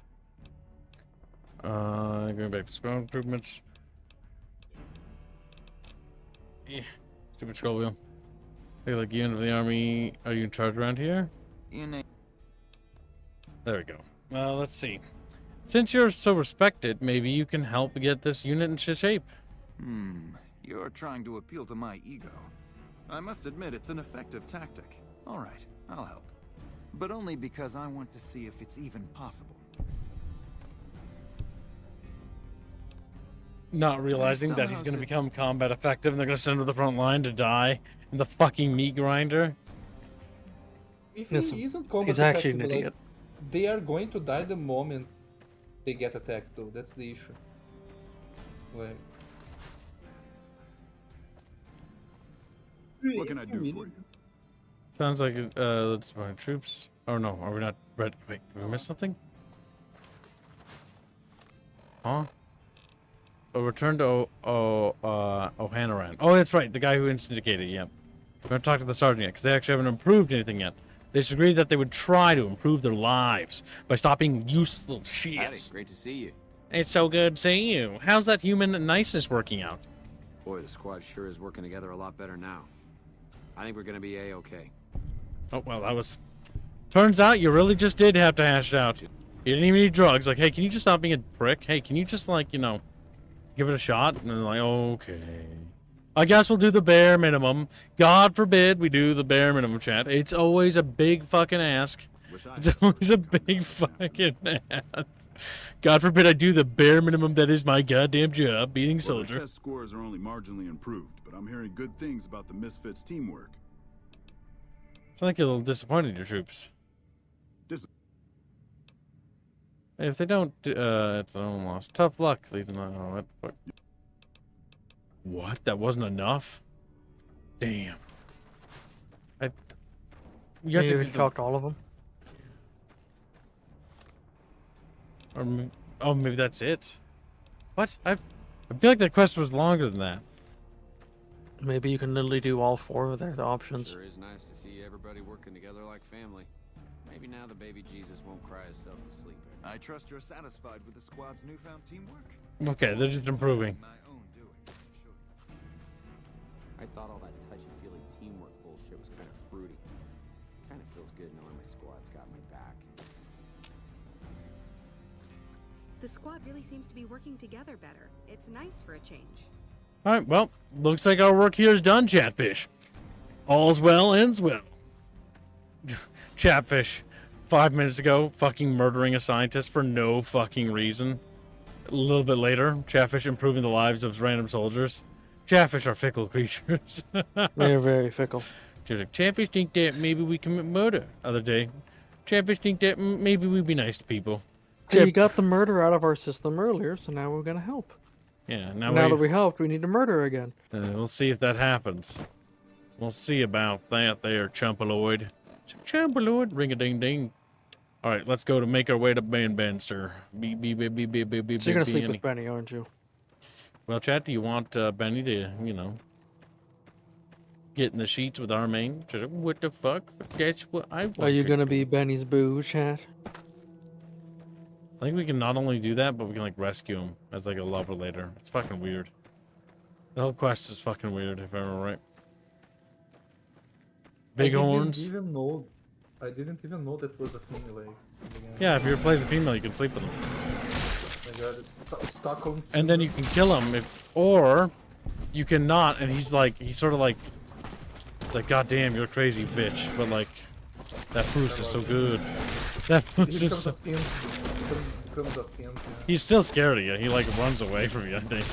Going back to squad improvements. Yeah, stupid scroll wheel. Hey, like you into the army. Are you in charge around here? In a... There we go. Well, let's see. Since you're so respected, maybe you can help get this unit in shape. You're trying to appeal to my ego. I must admit it's an effective tactic. All right, I'll help. But only because I want to see if it's even possible. Not realizing that he's going to become combat effective and they're going to send him to the front line to die in the fucking meat grinder. If he isn't combat he's actually an effective, like, idiot. they are going to die the moment they get attacked, though. That's the issue. Like... What can I do for you? Sounds like let's find troops. Oh no, are we not ready? Wait, did we miss something? Huh? Oh, return to O'Hanrahan. Oh, that's right, the guy who instigated. Yep. We haven't talked to the sergeant yet because they actually haven't improved anything yet. They just agreed that they would try to improve their lives by stopping useless shits. Howdy, great to see you. It's so good seeing you. How's that human niceness working out? Boy, the squad sure is working together a lot better now. I think we're gonna be A-okay. Oh, well, that was... Turns out you really just did have to hash it out. You didn't even need drugs. Like, hey, can you just stop being a prick? Hey, can you just, like, you know, give it a shot? And they're like, okay. I guess we'll do the bare minimum. God forbid we do the bare minimum, chat. It's always a big fucking ask. It's always a big fucking ask. God forbid I do the bare minimum that is my goddamn job, being a soldier. The test scores are only marginally improved, but I'm hearing good things about the Misfits' teamwork. Sound like you're a little disappointed in your troops. If they don't, it's their own loss. Tough luck. What? That wasn't enough? Damn. You have to talk to all of them. Oh, maybe that's it. What? I feel like that quest was longer than that. Maybe you can literally do all 4 of their options. Sure is nice to see everybody working together like family. Maybe now the baby Jesus won't cry himself to sleep. I trust you're satisfied with the squad's newfound teamwork. Okay, they're just improving. I thought all that touchy-feely teamwork bullshit was kind of fruity. Kind of feels good knowing my squad's got my back. The squad really seems to be working together better. It's nice for a change. Alright, well, looks like our work here is done, Chatfish. All's well ends well. Chatfish, 5 minutes ago, fucking murdering a scientist for no fucking reason. A little bit later, Chatfish improving the lives of random soldiers. Chatfish are fickle creatures. They're very fickle. Just like, Chatfish think that maybe we commit murder. Other day, Chatfish think that maybe we be nice to people. So you got the murder out of our system earlier, so now we're gonna help. Yeah, Now that we helped, we need to murder again. We'll see if that happens. We'll see about that there, Chumpaloid. Chumpaloid, ring-a-ding-ding. Alright, let's go to make our way to Banbanster. So you're gonna sleep with Benny, aren't you? Well, chat, do you want Benny to, you know, get in the sheets with Armaine? What the fuck? That's what I want. Are you to gonna do. be Benny's boo, chat? I think we can not only do that, but we can, like, rescue him as, like, a lover later. It's fucking weird. The whole quest is fucking weird, if I remember right. Big horns. I didn't even know that was a thing, like... Yeah, if you're plays a female, you can sleep with them. Oh my god, Stockholm... And then you can kill him, or you cannot, and he's sort of like, it's like, God damn, you're a crazy bitch, but like, that Bruce is so good. That Bruce is so... He's still scared of you, he like runs away from you, I think.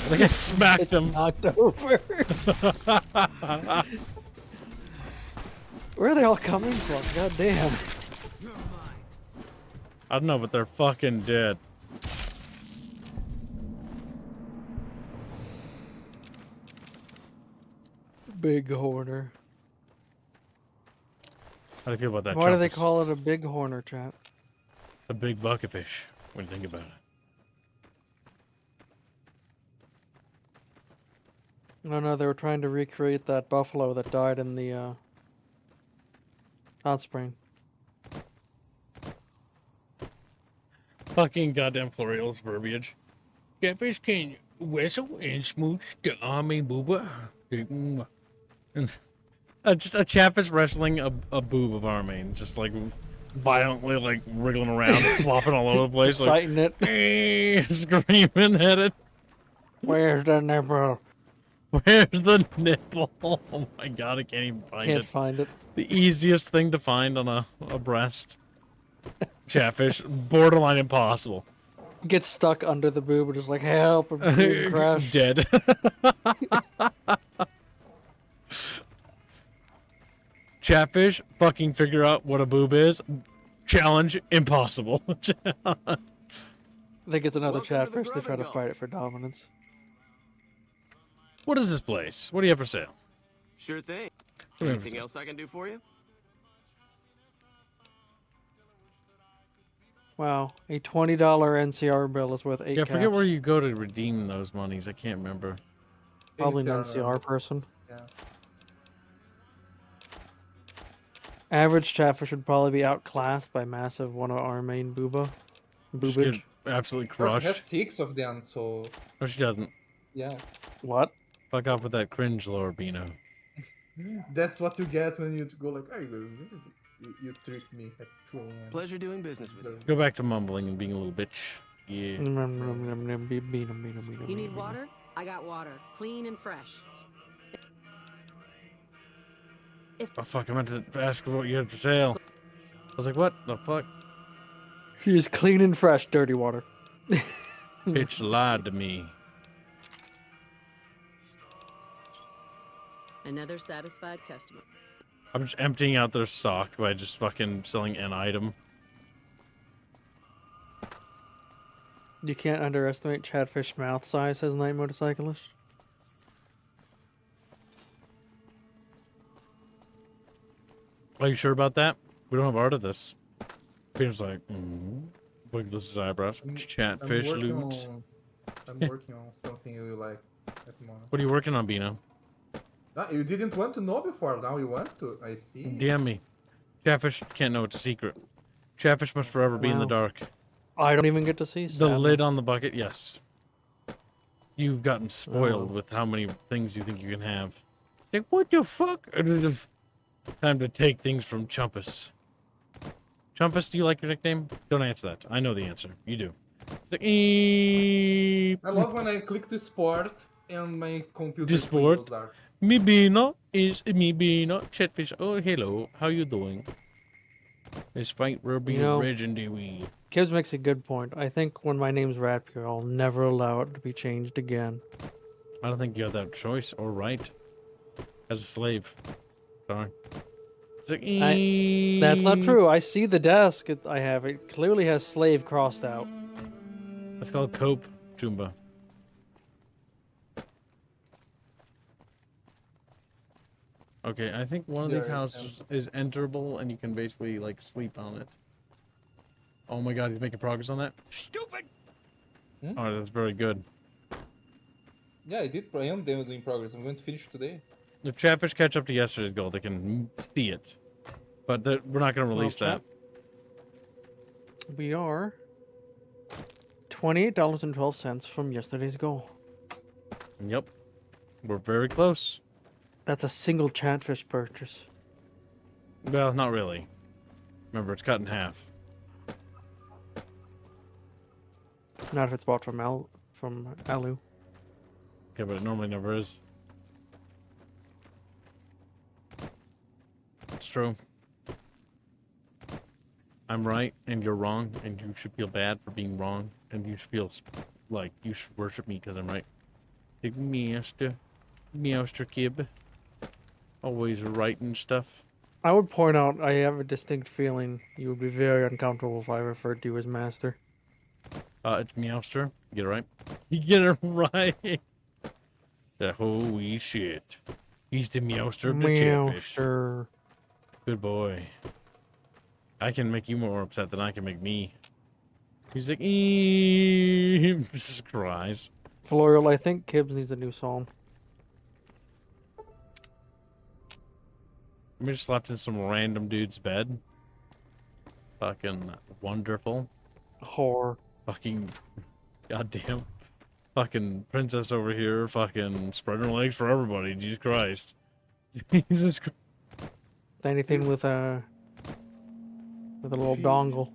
Like I smacked him. Knocked over. Where are they all coming from? God damn. I don't know, but they're fucking dead. Big horner. How do you feel about that? Why do they Chumpus? call it a big horner, chat? A big bucketfish, when you think about it. Oh no, they were trying to recreate that buffalo that died in the hot spring. Fucking goddamn Florial's verbiage. Catfish can whistle and smooch the Armaine booba. Just a Chatfish wrestling a boob of Armaine, just like violently like wriggling around, flopping all over the place, like fighting it, screaming at it. Where's the nipple? Where's the nipple? Oh my god, I can't even find it. Can't find it. The easiest thing to find on a breast. Chatfish, borderline impossible. Gets stuck under the boob and just like, help, I'm being crushed. Dead. Chatfish, fucking figure out what a boob is. Challenge, impossible. I think it's another Chatfish. They try to fight it for dominance. What is this place? What do you have for sale? Sure thing. What do you have for Anything sale? else I can do for you? Wow, a $20 NCR bill is worth 8 Yeah, I forget caps. where you go to redeem those monies. I can't remember. Probably an NCR person. Yeah. Average Chatfish would probably be outclassed by massive one of our main Just boobage. get absolutely She crushed. has 6 of them, so... No, she doesn't. Yeah. What? Fuck off with that cringe, Lorabino. That's what you get when you go like, hey, you tricked me at 2 a.m. Pleasure doing business with you. Go back to mumbling and being a little bitch. Yeah. You need water? I got water. Clean and fresh. Oh fuck, I meant to ask what you had for sale. I was like, what the fuck? She is clean and fresh, dirty water. Bitch lied to me. Another satisfied customer. I'm just emptying out their stock by just fucking selling an item. You can't underestimate Chatfish mouth size, says Night Motorcyclist. Are you sure about that? We don't have art of this. Peter's like, wiggles his eyebrows. Chatfish loot. I'm working on something you like at the moment. What are you working on, Bino? Ah, you didn't want to know before, now you want to. I see. DM me. Chatfish can't know it's a secret. Chatfish must forever be in the dark. I don't even get to see The lid on the bucket, yes. You've gotten spoiled with how many things you think you can have. Like, what the fuck? Time to take things from Chumpus. Chumpus, do you like your nickname? Don't answer that. I know the answer. You do. It's like, I love when I click the sport and my computer Disport. goes dark. Mi Bino is mi Bino. Chatfish, oh hello. How you doing? This fight will be legendary. Kibbs makes a good point. I think when my name's Ratpier, I'll never allow it to be changed again. I don't think you have that choice or right. As a slave. Sorry. It's like, That's not true. I see the desk I have. It clearly has slave crossed out. That's called cope, Jumba. Okay, I think one of these houses is enterable, and you can basically, like, sleep on it. Oh my god, he's making progress on that? Stupid! Oh, that's very good. Yeah, I am doing progress. I'm going to finish today. If Chatfish catch up to yesterday's goal, they can see it. But we're not going to release that. We are $28.12 from yesterday's goal. Yep. We're very close. That's a single Chatfish purchase. Well, not really. Remember, it's cut in half. Not if it's bought from Alu. Okay, but it normally never is. It's true. I'm right, and you're wrong, and you should feel bad for being wrong, and you should feel like you should worship me because I'm right. Like Meowster Kib. Always writing stuff. I would point out, I have a distinct feeling you would be very uncomfortable if I referred to you as Master. It's Meowster. You get it right? You get it right. The holy shit. He's the Meowster of the Chatfish. Good boy. I can make you more upset than I can make me. He's like, Jesus Christ. Floral, I think Kibbs needs a new song. I just slept in some random dude's bed. Fucking wonderful. Whore. Fucking goddamn. Fucking princess over here. Fucking spreading her legs for everybody. Jesus Christ. Jesus Christ. Anything with a little dongle.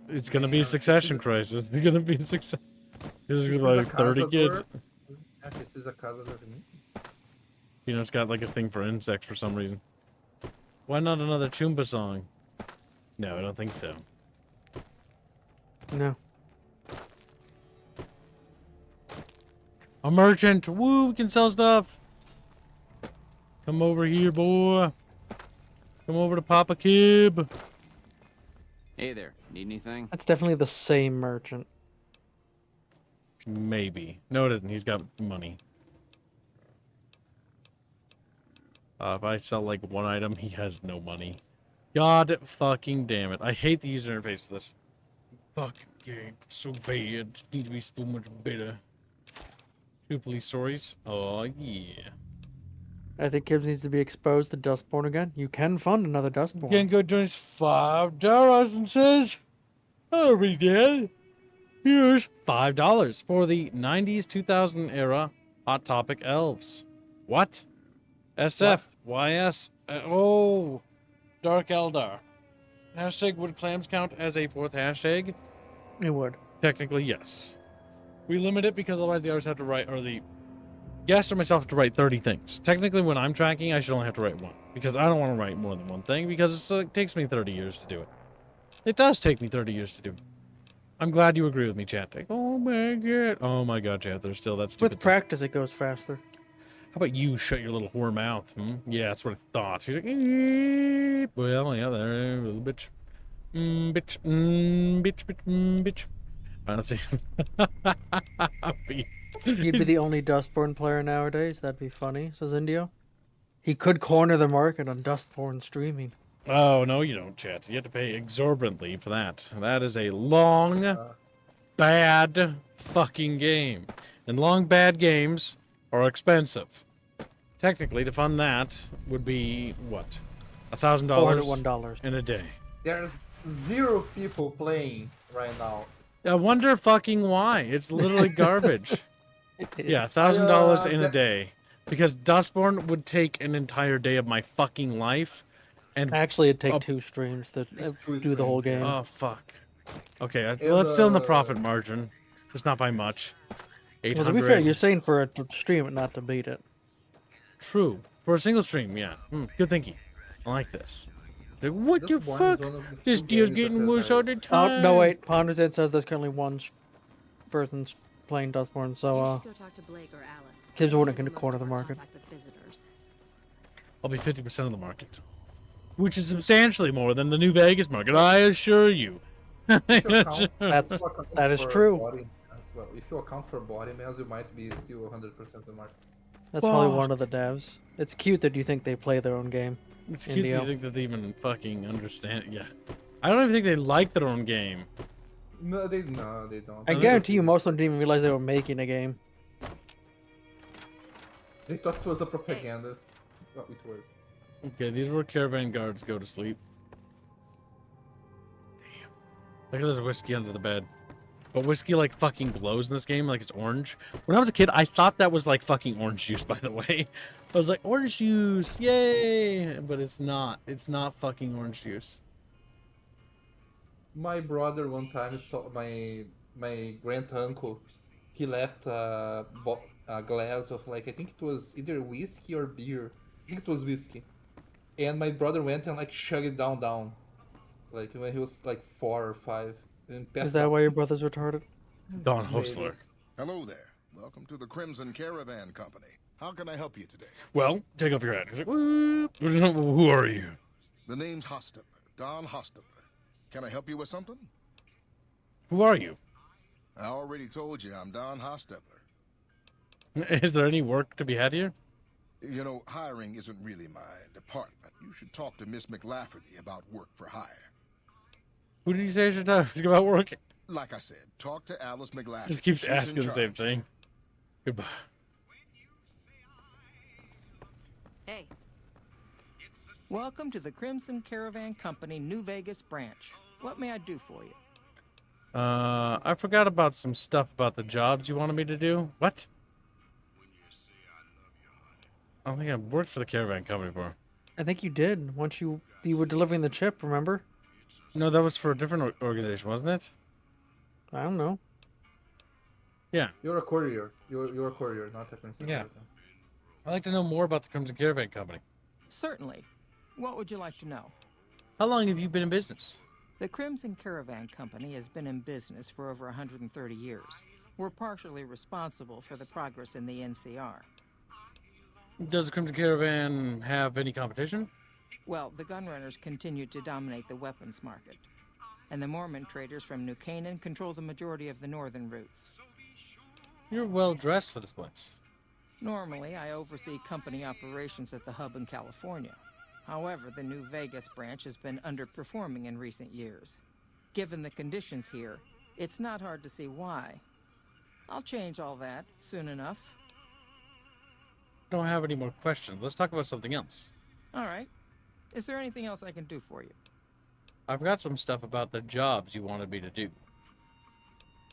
It's gonna be a succession crisis. It's gonna be a success. There's like 30 kids. This is a casa de mim. You know, it's got like a thing for insects for some reason. Why not another Chumba song? No, I don't think so. No. A merchant! Woo, we can sell stuff! Come over here, boy. Come over to Papa Kib. Hey there, need anything? That's definitely the same merchant. Maybe. No, it isn't. He's got money. If I sell like one item, he has no money. God fucking damn it. I hate the user interface for this. Fucking game. So bad. Need to be so much better. Two police stories. Oh, yeah. I think Kibbs needs to be exposed to Dustborn again. You can fund another Dustborn. Again, go join us $5 and says, I'll be dead. Here's $5 for the 90s 2000 era Hot Topic Elves. What? SF, YS, oh, Dark Eldar. Hashtag would clams count as a fourth hashtag? It would. Technically, yes. We limit it because otherwise the others have to write, or the guest or myself have to write 30 things. Technically, when I'm tracking, I should only have to write one. Because I don't want to write more than one thing, because it takes me 30 years to do it. It does take me 30 years to do. I'm glad you agree with me, chat. Like, oh my god, chat, there's still that stupid With practice, it goes faster. How about you shut your little whore mouth? Yeah, that's what I thought. She's like, eep. Well, yeah, there, little bitch. Bitch, bitch. Let's see. You'd be the only Dustborn player nowadays. That'd be funny, says Indio. He could corner the market on Dustborn streaming. Oh, no, you don't, chat. You have to pay exorbitantly for that. That is a long, bad fucking game. And long, bad games are expensive. Technically, to fund that would be, what? $1,000 $401 in a day. There's 0 people playing right now. I wonder fucking why. It's literally garbage. Yeah, It's- $1,000 in a day. Because Dustborn would take an entire day of my fucking life. And Actually, it'd take 2 streams to do the whole game. Oh, fuck. Okay, well, it's still in the profit margin. Just not by much. 800. Well, to be fair, you're saying for it to stream it, not to beat it. True. For a single stream, yeah. Good thinking. I like this. Like, what the fuck? This deal's getting worse all the time. Oh, no, wait. Ponders Ed says there's currently one person playing Dustborn, so, Go talk to Blake or Alice. Kids wouldn't get a quarter of the market. Contact with visitors. I'll be 50% of the market. Which is substantially more than the New Vegas market, I assure you. That is true. Well, if you account for body mass, you might be still 100% of the market. That's probably one of the devs. It's cute that you think they play their own game. It's cute that you think that they even fucking understand. Yeah. I don't even think they like their own game. No, they don't. I guarantee you most of them didn't even realize they were making a game. They thought it was a propaganda. Well, it was. Okay, these were caravan guards go to sleep. Damn. Look at there's whiskey under the bed. But whiskey like fucking glows in this game like it's orange. When I was a kid, I thought that was like fucking orange juice, by the way. I was like, orange juice, yay! But it's not. It's not fucking orange juice. My brother one time saw my grand uncle. He left a glass of like I think it was either whiskey or beer. I think it was whiskey. And my brother went and like chugged it down. Like when he was like 4 or 5. And Is that why your brother's retarded? Don Hostler. Hello there. Welcome to the Crimson Caravan Company. How can I help you today? Well, take off your hat. He's like, who are you? The name's Hostetler, Don Hostetler. Can I help you with something? Who are you? I already told you I'm Don Hostetler. Is there any work to be had here? You know, hiring isn't really my department. You should talk to Miss McLafferty about work for hire. Who did you say I should talk to about work? Like I said, talk to Alice McLafferty. Just keeps She's in asking the same charge. thing. Goodbye. Hey. Welcome to the Crimson Caravan Company New Vegas branch. What may I do for you? I forgot about some stuff about the jobs you wanted me to do. What? I don't think I've worked for the caravan company before. I think you did. Once you were delivering the chip, remember? No, that was for a different organization, wasn't it? I don't know. Yeah. You're a courier. You're a courier, not a crimson. Yeah. I'd like to know more about the Crimson Caravan Company. Certainly. What would you like to know? How long have you been in business? The Crimson Caravan Company has been in business for over 130 years. We're partially responsible for the progress in the NCR. Does the Crimson Caravan have any competition? Well, the gunrunners continue to dominate the weapons market. And the Mormon traders from New Canaan control the majority of the northern routes. You're well dressed for this place. Normally, I oversee company operations at the hub in California. However, the New Vegas branch has been underperforming in recent years. Given the conditions here, it's not hard to see why. I'll change all that soon enough. Don't have any more questions. Let's talk about something else. All right. Is there anything else I can do for you? I've got some stuff about the jobs you wanted me to do.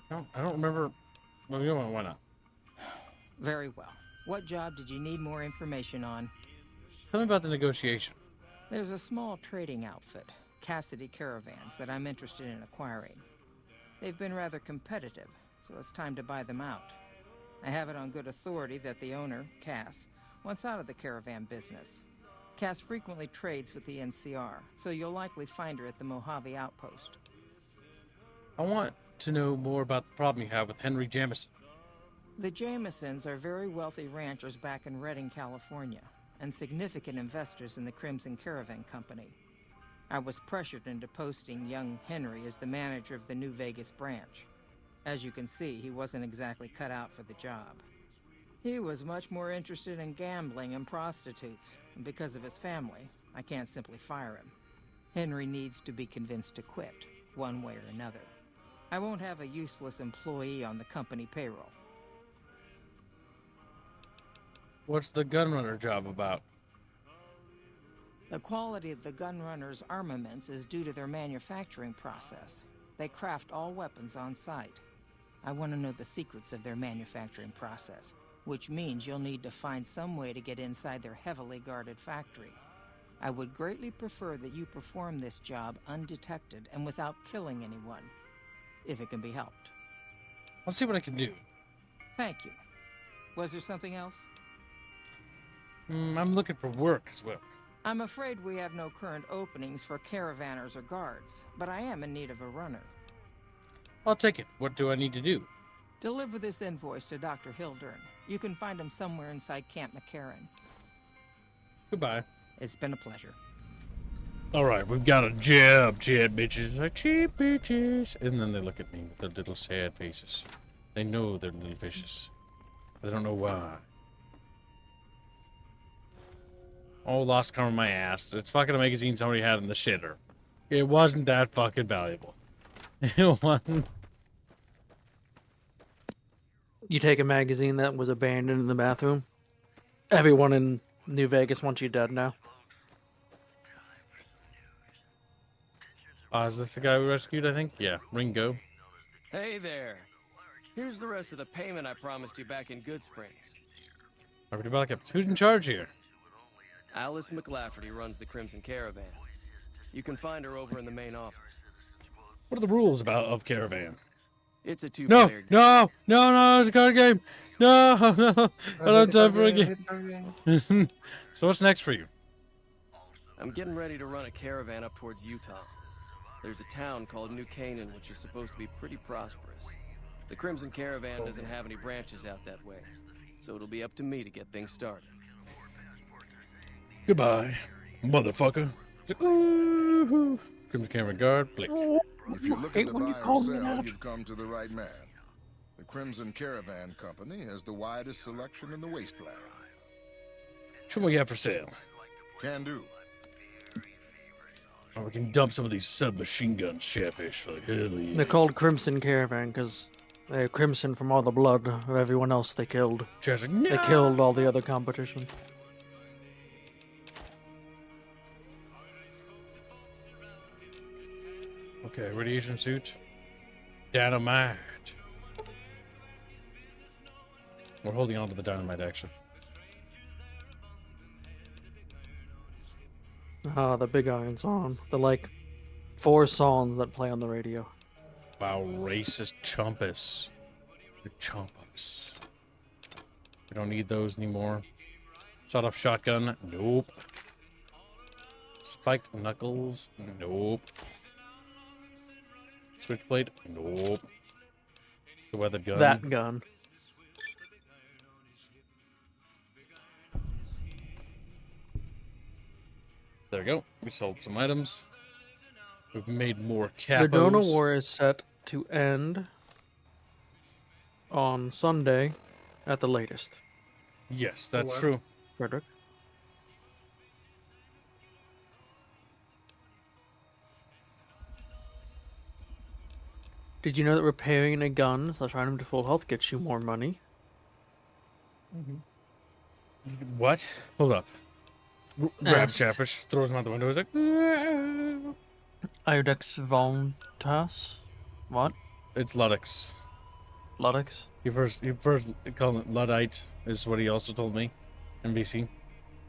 I don't remember. Well, why not? Very well. What job did you need more information on? Tell me about the negotiation. There's a small trading outfit, Cassidy Caravans, that I'm interested in acquiring. They've been rather competitive, so it's time to buy them out. I have it on good authority that the owner, Cass, wants out of the caravan business. Cass frequently trades with the NCR, so you'll likely find her at the Mojave outpost. I want to know more about the problem you have with Henry Jamison. The Jamisons are very wealthy ranchers back in Redding, California, and significant investors in the Crimson Caravan Company. I was pressured into posting young Henry as the manager of the New Vegas branch. As you can see, he wasn't exactly cut out for the job. He was much more interested in gambling and prostitutes, and because of his family, I can't simply fire him. Henry needs to be convinced to quit, one way or another. I won't have a useless employee on the company payroll. What's the gunrunner job about? The quality of the gunrunners' armaments is due to their manufacturing process. They craft all weapons on site. I want to know the secrets of their manufacturing process, which means you'll need to find some way to get inside their heavily guarded factory. I would greatly prefer that you perform this job undetected and without killing anyone, if it can be helped. I'll see what I can do. Thank you. Was there something else? I'm looking for work as well. I'm afraid we have no current openings for caravanners or guards, but I am in need of a runner. I'll take it. What do I need to do? Deliver this invoice to Dr. Hildern. You can find him somewhere inside Camp McCarron. Goodbye. It's been a pleasure. All right, we've got a job, chat bitches. Like cheap bitches. And then they look at me with their little sad faces. They know they're little fishes. But they don't know why. Oh, lost cover my ass. It's fucking a magazine somebody had in the shitter. It wasn't that fucking valuable. It wasn't. You take a magazine that was abandoned in the bathroom. Everyone in New Vegas wants you dead now. Is this the guy we rescued, I think? Yeah, Ringo. Hey there. Here's the rest of the payment I promised you back in Good Springs. Who's in charge here? Alice McLafferty runs the Crimson Caravan. You can find her over in the main office. What are the rules of Caravan? It's a two-player game. No, it's a card game. No, I don't have time for a game. So what's next for you? I'm getting ready to run a caravan up towards Utah. There's a town called New Canaan, which is supposed to be pretty prosperous. The Crimson Caravan doesn't have any branches out that way, so it'll be up to me to get things started. Goodbye, motherfucker. Ooh, Crimson Caravan guard, blick. If you're looking to buy or sell, you've come to the right man. The Crimson Caravan Company has the widest selection in the wasteland. Show me what you have for sale. Can do. Or we can dump some of these submachine guns, Chatfish. Like, hell yeah. They're called Crimson Caravan because they're crimson from all the blood of everyone else they killed. Like, no! They killed all the other competition. Okay, radiation suit. Dynamite. We're holding on to the dynamite, actually. Ah, the big iron song. The like 4 songs that play on the radio. Wow, racist chumpus. The chumpas. We don't need those anymore. Sawed-off shotgun. Nope. Spiked knuckles. Nope. Switchblade. Nope. The weathered gun. That gun. There we go. We sold some items. We've made more capos. The Dona War is set to end on Sunday at the latest. Yes, that's true. Frederick? Did you know that repairing a gun / item to full health gets you more money? What? Hold up. Grab Chatfish, throws him out the window. He's like, Iodex Voluntas? What? It's Ludex. Ludex? He first called it Luddite, is what he also told me. NBC.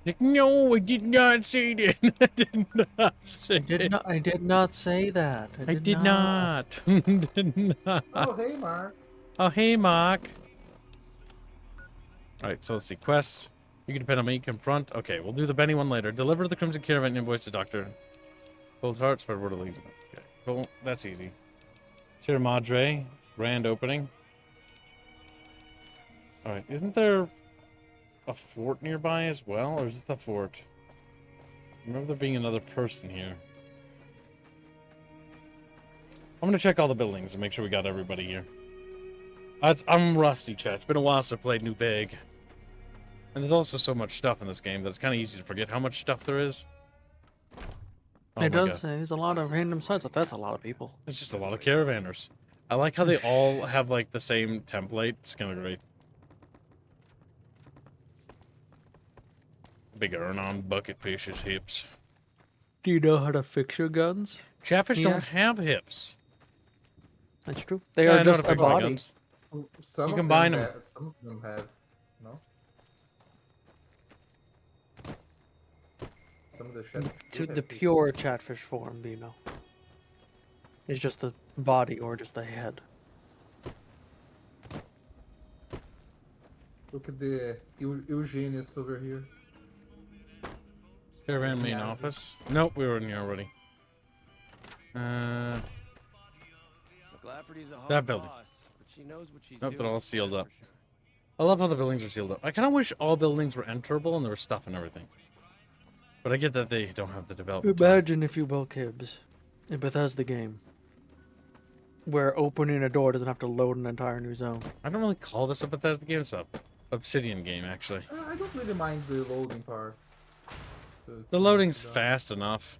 Like, no, I did not say that. I did not say it. I did not say that. I did not. Did not. Oh, hey, Mark. Oh, hey, Mark. Alright, so let's see. Quests. You can depend on me. Confront. Okay, we'll do the Benny one later. Deliver the Crimson Caravan invoice to Dr. Cold Heart. Spread word of legion. Okay, cool. That's easy. Sierra Madre. Grand opening. Alright, isn't there a fort nearby as well? Or is this the fort? I remember there being another person here. I'm gonna check all the buildings and make sure we got everybody here. I'm rusty, chat. It's been a while since I played New Veg. And there's also so much stuff in this game that it's kind of easy to forget how much stuff there is. Oh It my does God. say there's a lot of random sites. That's a lot of people. It's just a lot of caravanners. I like how they all have like the same template. It's kind of great. Big Ernon bucket fish's hips. Do you know how to fix your guns? Chatfish He don't asks. have hips. That's true. They Yeah, I are know just how to a fix my body. guns. Some You of combine them them. have, some of them have, no? Some of the chefs To do the have pure chatfish form, Bino. It's just the body or just the head. Look at the Eugenius over here. Caravan main Nazi. office. Nope, we were in here already. McLafferty's a hard That building. boss, but she knows what she's Nope, doing. they're all sealed that's up. for sure. I love how the buildings are sealed up. I kind of wish all buildings were enterable and there was stuff and everything. But I get that they don't have the development time. Imagine, if you will, Kibbs, in Bethesda game, where opening a door doesn't have to load an entire new zone. I don't really call this a Bethesda game. It's a Obsidian game, actually. I don't really mind the loading part. The loading's fast enough.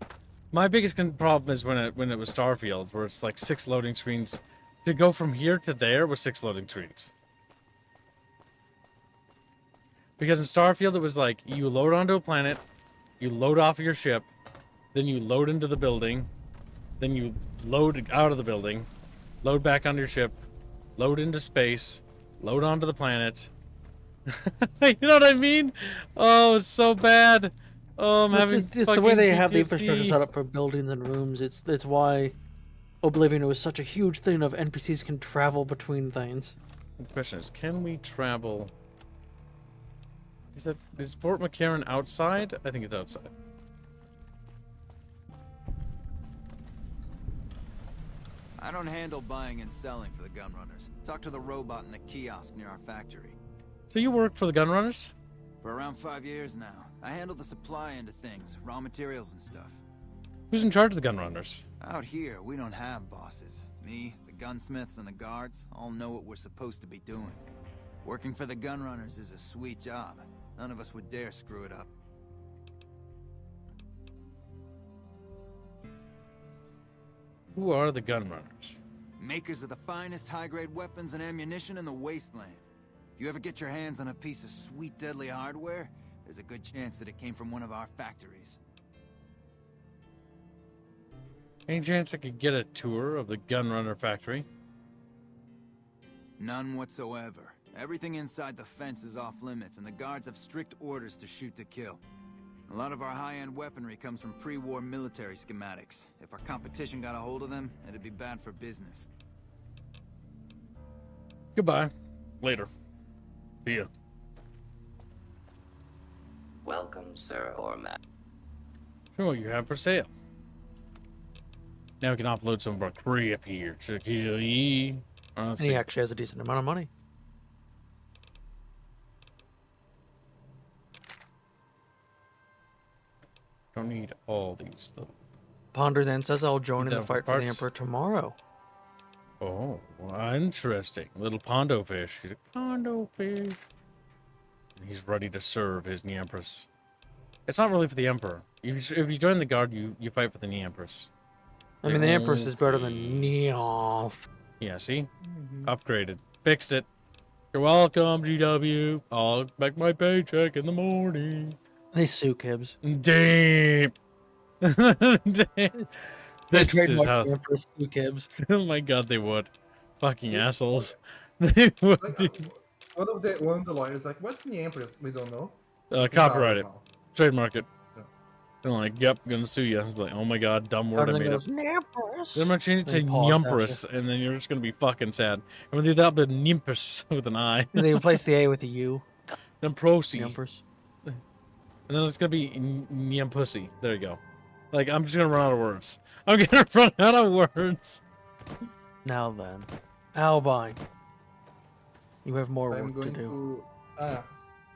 My biggest problem is when it was Starfield, where it's like 6 loading screens. To go from here to there was 6 loading screens. Because in Starfield, it was like, you load onto a planet, you load off of your ship, then you load into the building, then you load out of the building, load back onto your ship, load into space, load onto the planet. You know what I mean? Oh, it's so bad. Oh, I'm having It's the way they have the PTSD. infrastructure set up for buildings and rooms. It's why Oblivion was such a huge thing of NPCs can travel between things. The question is, can we travel? Is Fort McCarron outside? I think it's outside. I don't handle buying and selling for the gunrunners. Talk to the robot in the kiosk near our factory. So you work for the Gunrunners? For around 5 years now. I handle the supply end of things, raw materials and stuff. Who's in charge of the Gunrunners? Out here, we don't have bosses. Me, the gunsmiths, and the guards all know what we're supposed to be doing. Working for the Gunrunners is a sweet job. None of us would dare screw it up. Who are the Gunrunners? Makers of the finest high-grade weapons and ammunition in the wasteland. If you ever get your hands on a piece of sweet, deadly hardware, there's a good chance that it came from one of our factories. Any chance I could get a tour of the Gunrunner factory? None whatsoever. Everything inside the fence is off limits, and the guards have strict orders to shoot to kill. A lot of our high-end weaponry comes from pre-war military schematics. If our competition got a hold of them, it'd be bad for business. Goodbye. Later. See ya. Welcome, sir or ma'am. Show what you have for sale. Now we can offload some of our crap here. Keely. And he actually has a decent amount of money. Don't need all these though. Ponder then says I'll join Need in the that for fight for the parts? Emperor tomorrow. Oh, well, interesting. Little Pondo fish. He's a Pondo fish. He's ready to serve his Empress. It's not really for the Emperor. If you join the guard, you fight for the Empress. I mean, the Empress is better than Neof. Yeah, see? Upgraded. Fixed it. You're welcome, GW. I'll expect my paycheck in the morning. They sue Kibbs. Damn. Damn. This is how... Empress sue Kibbs. Oh my god, they would. Fucking assholes. They would. One of the lawyers like, what's the Empress? We don't know. Copyright it. Now. Trademark it. They're like, yep, gonna sue you. Like, oh my god, dumb word I made up. Then I'm gonna change it to Nyumpress, and then you're just gonna be fucking sad. I'm gonna do that, but Nympus with an I. And they replace the A with a U. Then Procy. Nyumpress. And then it's gonna be Nyumpussy. There you go. Like, I'm just gonna run out of words. I'm gonna run out of words. Now then, Albine, you have more I'm work to going do.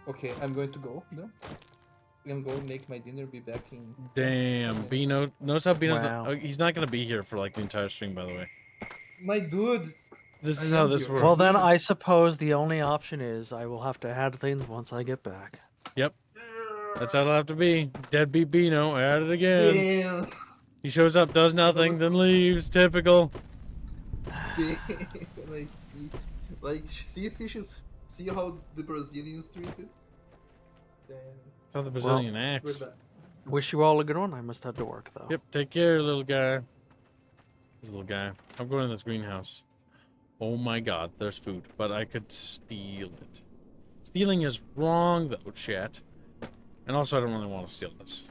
Okay, I'm going to go. No? I'm going to make my dinner, be back in... Damn, Bino. Notice how Bino's Wow. not... he's not gonna be here for, like, the entire stream, by the way. My dude! This is how this works. Well, then I suppose the only option is I will have to add things once I get back. Yep. That's how it'll have to be. Deadbeat Bino at it again. Yeah. He shows up, does nothing, then leaves. Typical. Like, sea fishes, see how the Brazilians treat it? It's how the Brazilian acts. Wish you all a good one. I must head to work, though. Yep, take care, little guy. This little guy. I'm going to this greenhouse. Oh my god, there's food, but I could steal it. Stealing is wrong, though, chat. And also, I don't really want to steal this.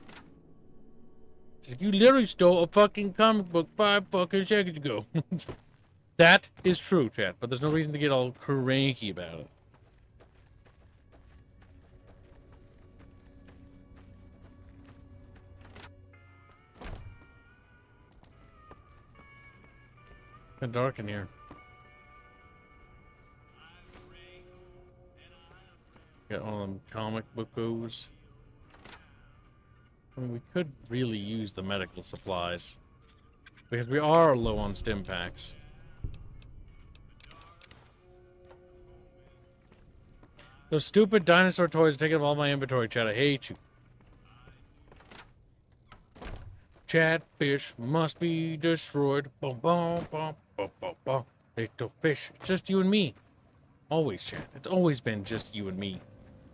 You literally stole a fucking comic book 5 fucking seconds ago. That is true, chat, but there's no reason to get all cranky about it. It's dark in here. Got all them comic bookos. I mean, we could really use the medical supplies. Because we are low on stim packs. Those stupid dinosaur toys are taking up all my inventory, chat. I hate you. Chatfish must be destroyed. Boom, boom, boom, boom, boom, boom. Little fish. It's just you and me. Always, chat. It's always been just you and me.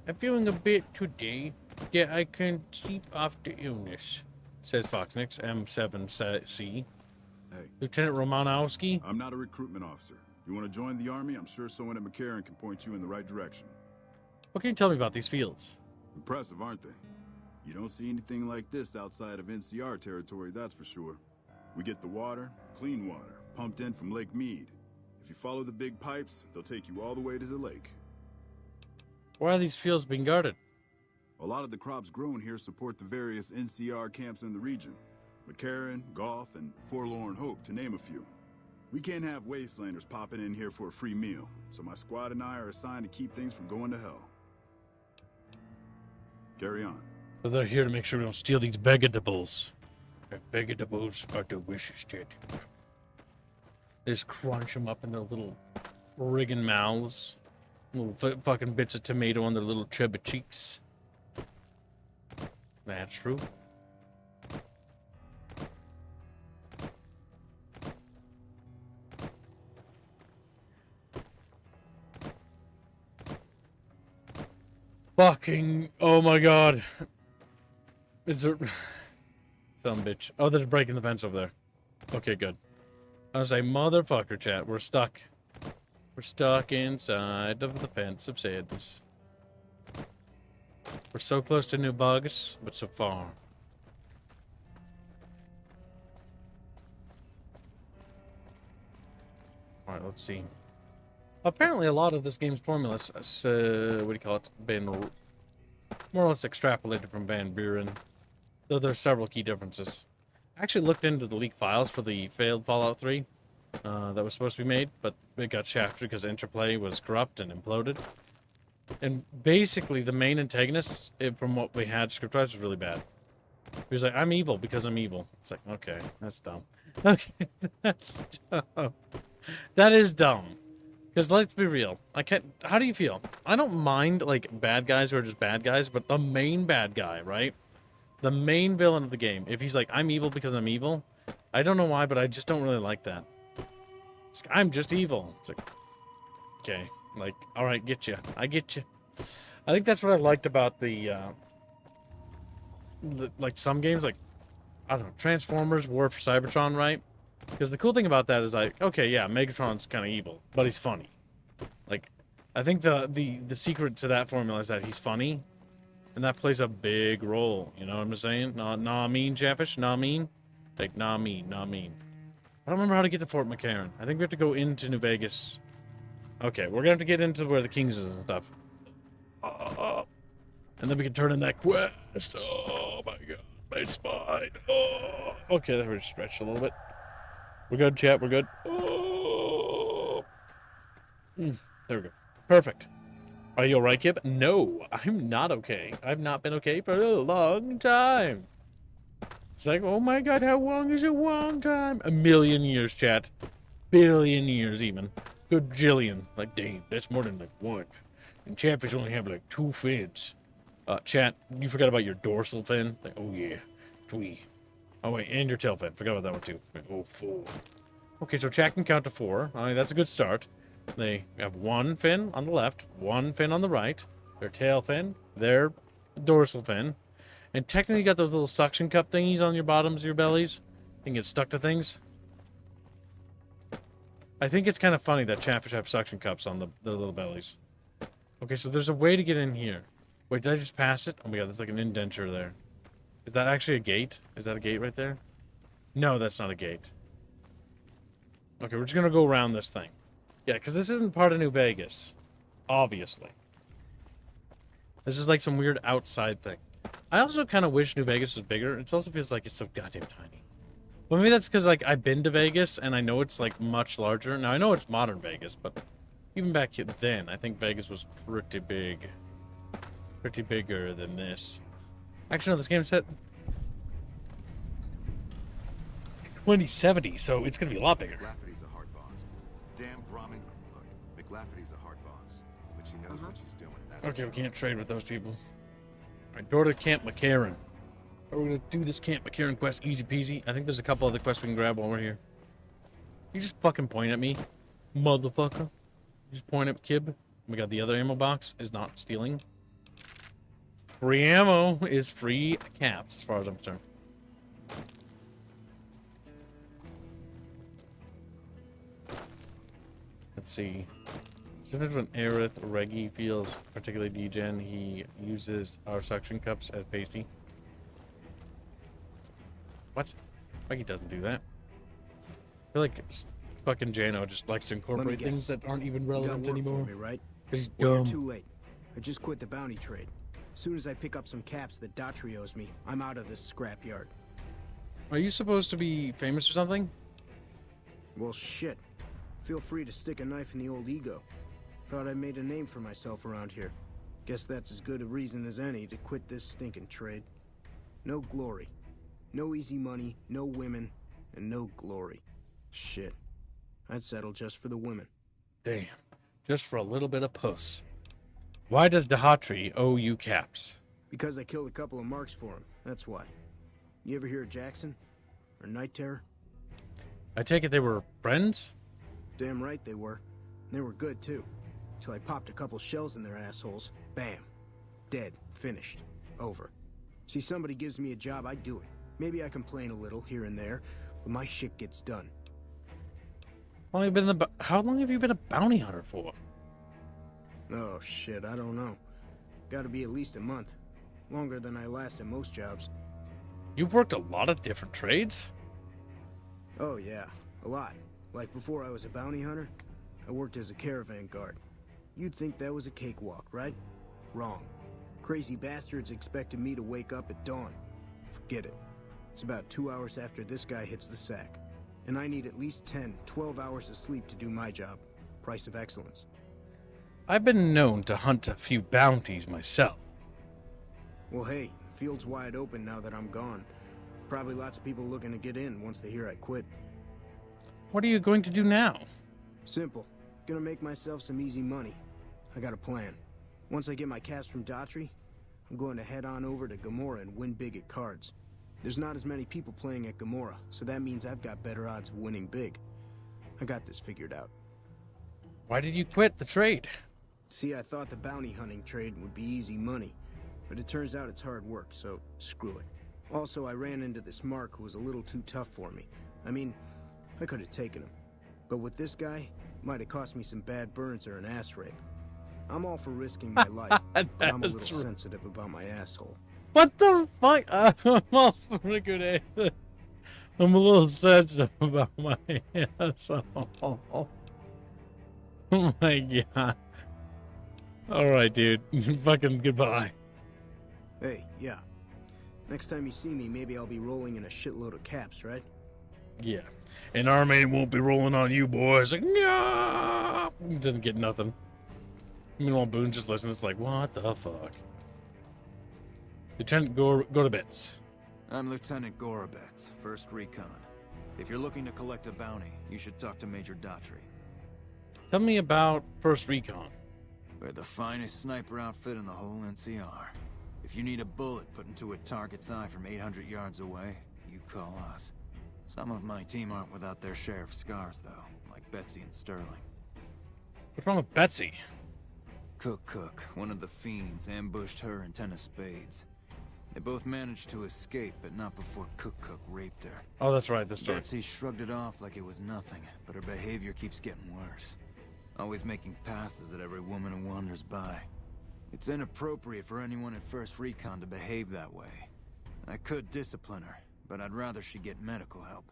I'm feeling a bit today. Yeah, I can keep off the illness, says Foxnix, M7C. Hey. Lieutenant Romanowski. I'm not a recruitment officer. You want to join the army? I'm sure someone at McCarron can point you in the right direction. What can you tell me about these fields? Impressive, aren't they? You don't see anything like this outside of NCR territory, that's for sure. We get the water, clean water, pumped in from Lake Mead. If you follow the big pipes, they'll take you all the way to the lake. Why are these fields being guarded? A lot of the crops grown here support the various NCR camps in the region. McCarron, Golf, and Forlorn Hope, to name a few. We can't have wastelanders popping in here for a free meal, so my squad and I are assigned to keep things from going to hell. Carry on. So they're here to make sure we don't steal these vegetables. The vegetables are delicious, Ted. They just crunch them up in their little friggin' mouths. Little fucking bits of tomato on their little chubby cheeks. That's true. Fucking, oh my god. Is there... Some bitch. Oh, they're breaking the fence over there. Okay, good. I was like, motherfucker, chat. We're stuck. We're stuck inside of the fence of sadness. We're so close to new bugs, but so far. Alright, let's see. Apparently a lot of this game's formula is, what do you call it, been more or less extrapolated from Van Buren. Though there's several key differences. I actually looked into the leaked files for the failed Fallout 3 that was supposed to be made, but it got shafted because Interplay was corrupt and imploded. And basically the main antagonist, from what we had script-wise, was really bad. He was like, I'm evil because I'm evil. It's like, okay, that's dumb. Okay, that's dumb. That is dumb. Because let's be real. I can't. How do you feel? I don't mind, like, bad guys who are just bad guys, but the main bad guy, right? The main villain of the game. If he's like, I'm evil because I'm evil, I don't know why, but I just don't really like that. It's like, I'm just evil. It's like, okay. Like, alright, get you. I get you. I think that's what I liked about the like, some games, like, I don't know, Transformers, War for Cybertron, right? Because the cool thing about that is, like, okay, yeah, Megatron's kind of evil, but he's funny. Like, I think the secret to that formula is that he's funny, and that plays a big role. You know what I'm saying? Nah, mean, Chatfish? Nah, mean? Like, nah, mean. I don't remember how to get to Fort McCarron. I think we have to go into New Vegas. Okay, we're gonna have to get into where the Kings is and stuff. And then we can turn in that quest. Oh my god, my spine. Oh. Okay, that was stretched a little bit. We're good, chat, we're good. Oh. There we go. Perfect. Are you alright, Kip? No, I'm not okay. I've not been okay for a long time. It's like, oh my god, how long is a long time? A million years, chat. Billion years, even. Good jillion. Like, damn, that's more than like one. And Chatfish only have like 2 fins. Chat, you forgot about your dorsal fin? Like, oh yeah. 3. Oh, wait, and your tail fin. Forgot about that one, too. Oh, 4. Okay, so chat can count to 4. I mean, that's a good start. They have 1 fin on the left, 1 fin on the right, their tail fin, their dorsal fin, and technically you got those little suction cup thingies on your bottoms of your bellies. You can get stuck to things. I think it's kind of funny that chatfish have suction cups on their little bellies. Okay, so there's a way to get in here. Wait, did I just pass it? Oh my god, there's like an indenture there. Is that actually a gate? Is that a gate right there? No, that's not a gate. Okay, we're just gonna go around this thing. Yeah, because this isn't part of New Vegas. Obviously. This is like some weird outside thing. I also kind of wish New Vegas was bigger. It also feels like it's so goddamn tiny. Well, maybe that's because, like, I've been to Vegas, and I know it's, like, much larger. Now, I know it's modern Vegas, but even back then, I think Vegas was pretty big. Pretty bigger than this. Actually, no, this game's set 2070, so it's going to be a lot bigger. McLafferty's a hard boss. Damn Brahmin. Look, McLafferty's a hard boss, but she knows what she's doing. That's Okay, we can't trade with those people. Alright, door to Camp McCarron. Are we going to do this Camp McCarron quest easy peasy? I think there's a couple other quests we can grab while we're here. You just fucking point at me, motherfucker. You just point at Kib. Oh my god, the other ammo box is not stealing. Free ammo is free caps, as far as I'm concerned. Let's see. If when Aerith or Reggie feels particularly degen, he uses our suction cups as pasty. What? Reggie doesn't do that. I feel like fucking Jano just likes to incorporate things that aren't even relevant anymore. For me, right? He's Well, dumb. you're too late. I just quit the bounty trade. As soon as I pick up some caps that Daughtry owes me, I'm out of this scrapyard. Are you supposed to be famous or something? Well, shit. Feel free to stick a knife in the old ego. Thought I made a name for myself around here. Guess that's as good a reason as any to quit this stinking trade. No glory. No easy money, no women, and no glory. Shit. I'd settle just for the women. Damn. Just for a little bit of puss. Why does Daughtry owe you caps? Because I killed a couple of marks for him, that's why. You ever hear of Jackson? Or Night Terror? I take it they were friends? Damn right they were. And they were good, too. Till I popped a couple shells in their assholes. Bam. Dead. Finished. Over. See, somebody gives me a job, I do it. Maybe I complain a little here and there, but my shit gets done. How long have you been a bounty hunter for? Oh, shit, I don't know. Gotta be at least a month. Longer than I last at most jobs. You've worked a lot of different trades? Oh, yeah. A lot. Like before I was a bounty hunter, I worked as a caravan guard. You'd think that was a cakewalk, right? Wrong. Crazy bastards expected me to wake up at dawn. Forget it. It's about 2 hours after this guy hits the sack. And I need at least 10, 12 hours of sleep to do my job. Price of excellence. I've been known to hunt a few bounties myself. Well, hey, the field's wide open now that I'm gone. Probably lots of people looking to get in once they hear I quit. What are you going to do now? Simple. Gonna make myself some easy money. I got a plan. Once I get my caps from Daughtry, I'm going to head on over to Gamora and win big at cards. There's not as many people playing at Gamora, so that means I've got better odds of winning big. I got this figured out. Why did you quit the trade? See, I thought the bounty hunting trade would be easy money, but it turns out it's hard work, so screw it. Also, I ran into this Mark who was a little too tough for me. I mean, I could have taken him. But with this guy, might have cost me some bad burns or an ass rape. I'm all for risking my life, but I'm a little sensitive about my asshole. What the fuck? I'm all for a good answer. I'm a little sensitive about my asshole. Oh my god. Alright, dude. Fucking goodbye. Hey, yeah. Next time you see me, maybe I'll be rolling in a shitload of caps, right? Yeah. And Armaine won't be rolling on you, boys. Like, no! Didn't get nothing. Meanwhile, Boone's just listening. It's like, what the fuck? Lieutenant Gorabets. I'm Lieutenant Gorabets, 1st Recon. If you're looking to collect a bounty, you should talk to Major Daughtry. Tell me about 1st Recon. We're the finest sniper outfit in the whole NCR. If you need a bullet put into a target's eye from 800 yards away, you call us. Some of my team aren't without their share of scars, though, like Betsy and Sterling. What's wrong with Betsy? Cook, one of the fiends, ambushed her and 10 of spades. They both managed to escape, but not before Cook raped her. Oh, that's right, this story. Betsy shrugged it off like it was nothing, but her behavior keeps getting worse. Always making passes at every woman who wanders by. It's inappropriate for anyone at First Recon to behave that way. I could discipline her, but I'd rather she get medical help.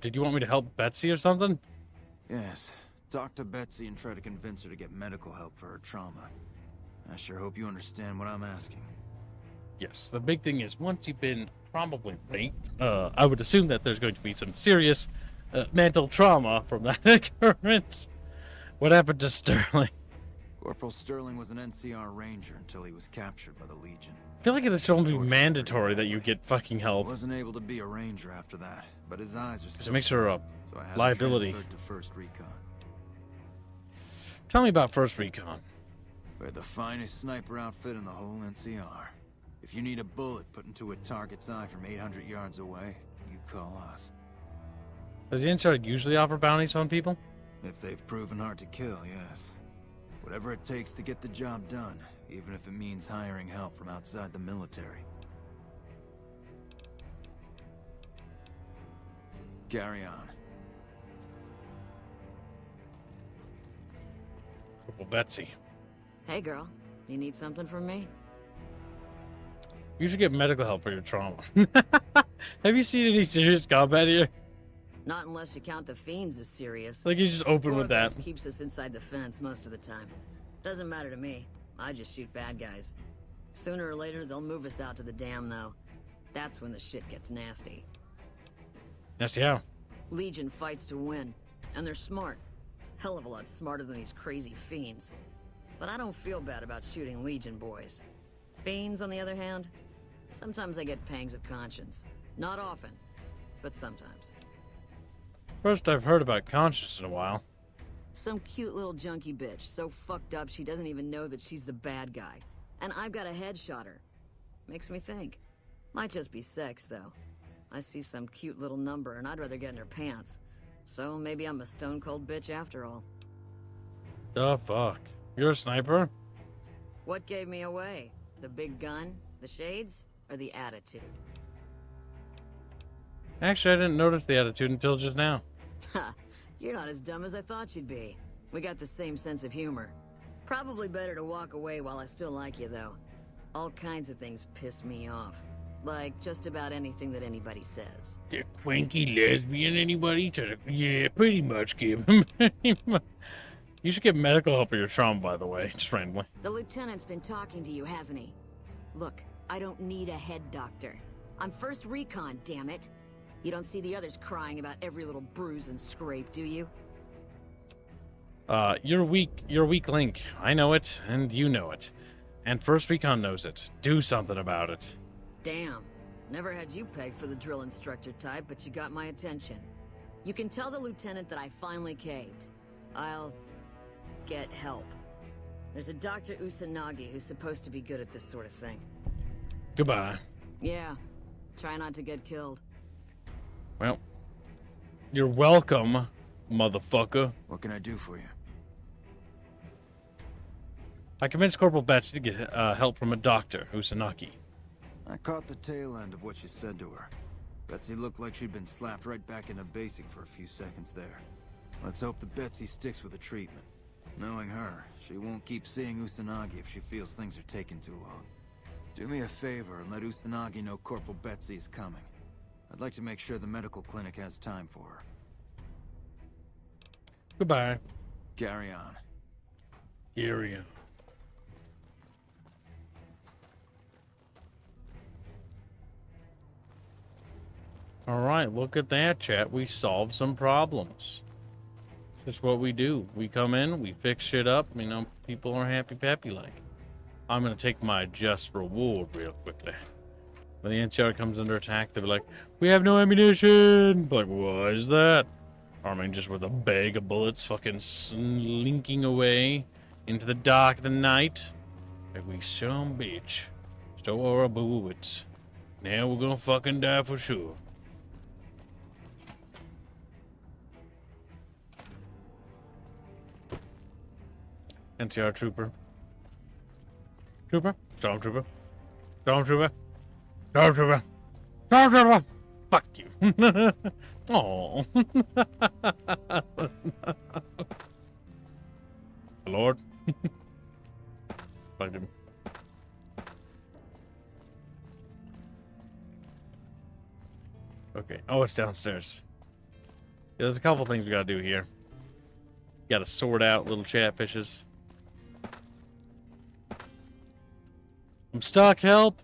Did you want me to help Betsy or something? Yes. Talk to Betsy and try to convince her to get medical help for her trauma. I sure hope you understand what I'm asking. Yes, the big thing is once you've been probably raped, I would assume that there's going to be some serious mental trauma from that occurrence. What happened to Sterling? Corporal Sterling was an NCR ranger until he was captured by the Legion. I feel like it should only be mandatory that you get fucking help. He wasn't able to be a ranger after that, but his eyes are Because still it makes her a so I had him liability. transferred to First Recon. Tell me about First Recon. We're the finest sniper outfit in the whole NCR. If you need a bullet put into a target's eye from 800 yards away, you call us. Does the NCR usually offer bounties on people? If they've proven hard to kill, yes. Whatever it takes to get the job done, even if it means hiring help from outside the military. Carry on. Corporal Betsy. Hey, girl. You need something from me? You should get medical help for your trauma. Have you seen any serious combat here? Not unless you count the fiends as serious. Like you just open with that. Keeps us inside the fence most of the time. Doesn't matter to me. I just shoot bad guys. Sooner or later, they'll move us out to the dam, though. That's when the shit gets nasty. Nasty how? Legion fights to win, and they're smart. Hell of a lot smarter than these crazy fiends. But I don't feel bad about shooting Legion boys. Fiends, on the other hand, sometimes I get pangs of conscience. Not often, but sometimes. First I've heard about conscience in a while. Some cute little junkie bitch, so fucked up she doesn't even know that she's the bad guy. And I've got a headshot her. Makes me think. Might just be sex, though. I see some cute little number and I'd rather get in her pants. So maybe I'm a stone-cold bitch after all. The fuck? You're a sniper? What gave me away? The big gun, the shades, or the attitude? Actually, I didn't notice the attitude until just now. Ha! You're not as dumb as I thought you'd be. We got the same sense of humor. Probably better to walk away while I still like you, though. All kinds of things piss me off. Like just about anything that anybody says. The cranky lesbian anybody? Yeah, pretty much, Kim. You should get medical help for your trauma, by the way, just randomly. The lieutenant's been talking to you, hasn't he? Look, I don't need a head doctor. I'm First Recon, damn it. You don't see the others crying about every little bruise and scrape, do you? You're a weak link. I know it, and you know it. And First Recon knows it. Do something about it. Damn. Never had you pegged for the drill instructor type, but you got my attention. You can tell the lieutenant that I finally caved. I'll get help. There's a Dr. Usanagi who's supposed to be good at this sort of thing. Goodbye. Yeah. Try not to get killed. Well, you're welcome, motherfucker. What can I do for you? I convinced Corporal Betsy to get help from a doctor, Usanagi. I caught the tail end of what you said to her. Betsy looked like she'd been slapped right back into basic for a few seconds there. Let's hope that Betsy sticks with the treatment. Knowing her, she won't keep seeing Usanagi if she feels things are taking too long. Do me a favor and let Usanagi know Corporal Betsy is coming. I'd like to make sure the medical clinic has time for her. Goodbye. Carry on. Carry on. Alright, look at that, chat. We solved some problems. Just what we do. We come in, we fix shit up, you know, people are happy-pappy like. I'm gonna take my just reward real quickly. When the NCR comes under attack, they'll be like, we have no ammunition! Like, why is that? Armaine just with a bag of bullets fucking slinking away into the dark of the night. Like we some bitch. Store a bullet. Now we're gonna fucking die for sure. NCR trooper. Trooper? Stormtrooper. Stormtrooper. Stormtrooper. Stormtrooper! Fuck you. Oh. Lord. Fuck him. Okay. Oh, it's downstairs. Yeah, there's a couple things we gotta do here. Gotta sort out little chatfishes. I'm stuck, help!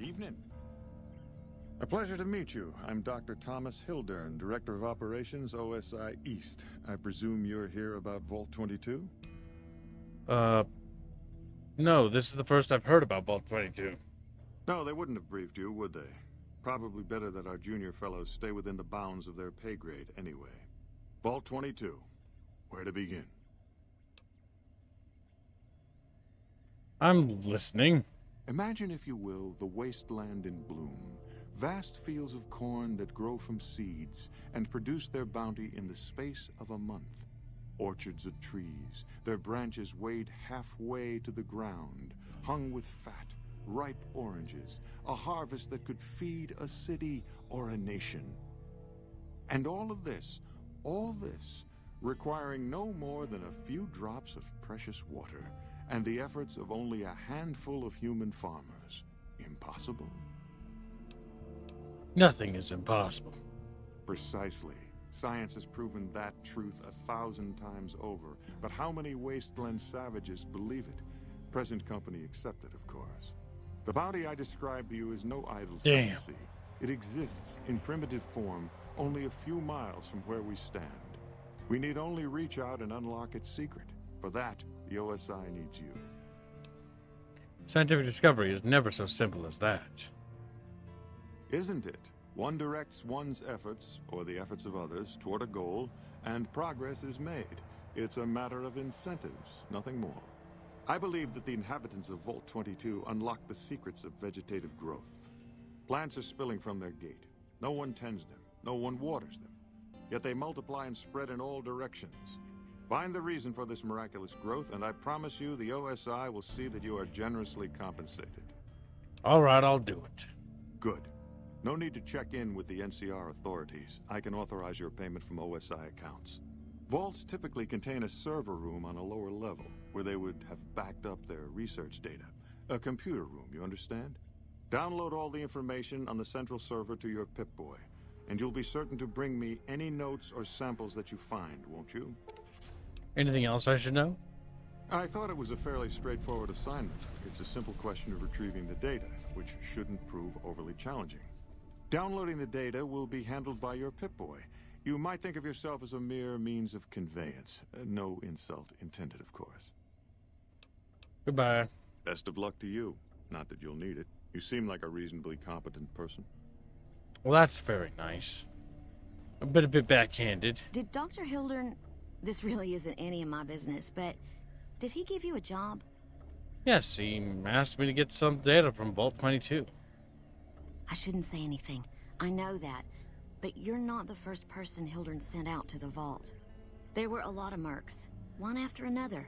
Evening. A pleasure to meet you. I'm Dr. Thomas Hildern, Director of Operations, OSI East. I presume you're here about Vault 22? No, this is the first I've heard about Vault 22. No, they wouldn't have briefed you, would they? Probably better that our junior fellows stay within the bounds of their pay grade anyway. Vault 22. Where to begin? I'm listening. Imagine, if you will, the wasteland in bloom. Vast fields of corn that grow from seeds and produce their bounty in the space of a month. Orchards of trees, their branches weighed halfway to the ground, hung with fat, ripe oranges, a harvest that could feed a city or a nation. And all this, requiring no more than a few drops of precious water and the efforts of only a handful of human farmers. Impossible? Nothing is impossible. Precisely. Science has proven that truth 1,000 times over. But how many wasteland savages believe it? Present company accepted, of course. The bounty I described to you is no idle fantasy. It exists in primitive form only a few miles from where we stand. We need only reach out and unlock its secret. For that, the OSI needs you. Scientific discovery is never so simple as that. Isn't it? One directs one's efforts, or the efforts of others, toward a goal, and progress is made. It's a matter of incentives, nothing more. I believe that the inhabitants of Vault 22 unlock the secrets of vegetative growth. Plants are spilling from their gate. No one tends them. No one waters them. Yet they multiply and spread in all directions. Find the reason for this miraculous growth, and I promise you the OSI will see that you are generously compensated. All right, I'll do it. Good. No need to check in with the NCR authorities. I can authorize your payment from OSI accounts. Vaults typically contain a server room on a lower level, where they would have backed up their research data. A computer room, you understand? Download all the information on the central server to your Pip-Boy, and you'll be certain to bring me any notes or samples that you find, won't you? Anything else I should know? I thought it was a fairly straightforward assignment. It's a simple question of retrieving the data, which shouldn't prove overly challenging. Downloading the data will be handled by your Pip-Boy. You might think of yourself as a mere means of conveyance. No insult intended, of course. Goodbye. Best of luck to you. Not that you'll need it. You seem like a reasonably competent person. Well, that's very nice. A bit backhanded. Did Dr. Hildern... This really isn't any of my business, but... Did he give you a job? Yes, he asked me to get some data from Vault 22. I shouldn't say anything. I know that. But you're not the first person Hildern sent out to the vault. There were a lot of mercs, one after another.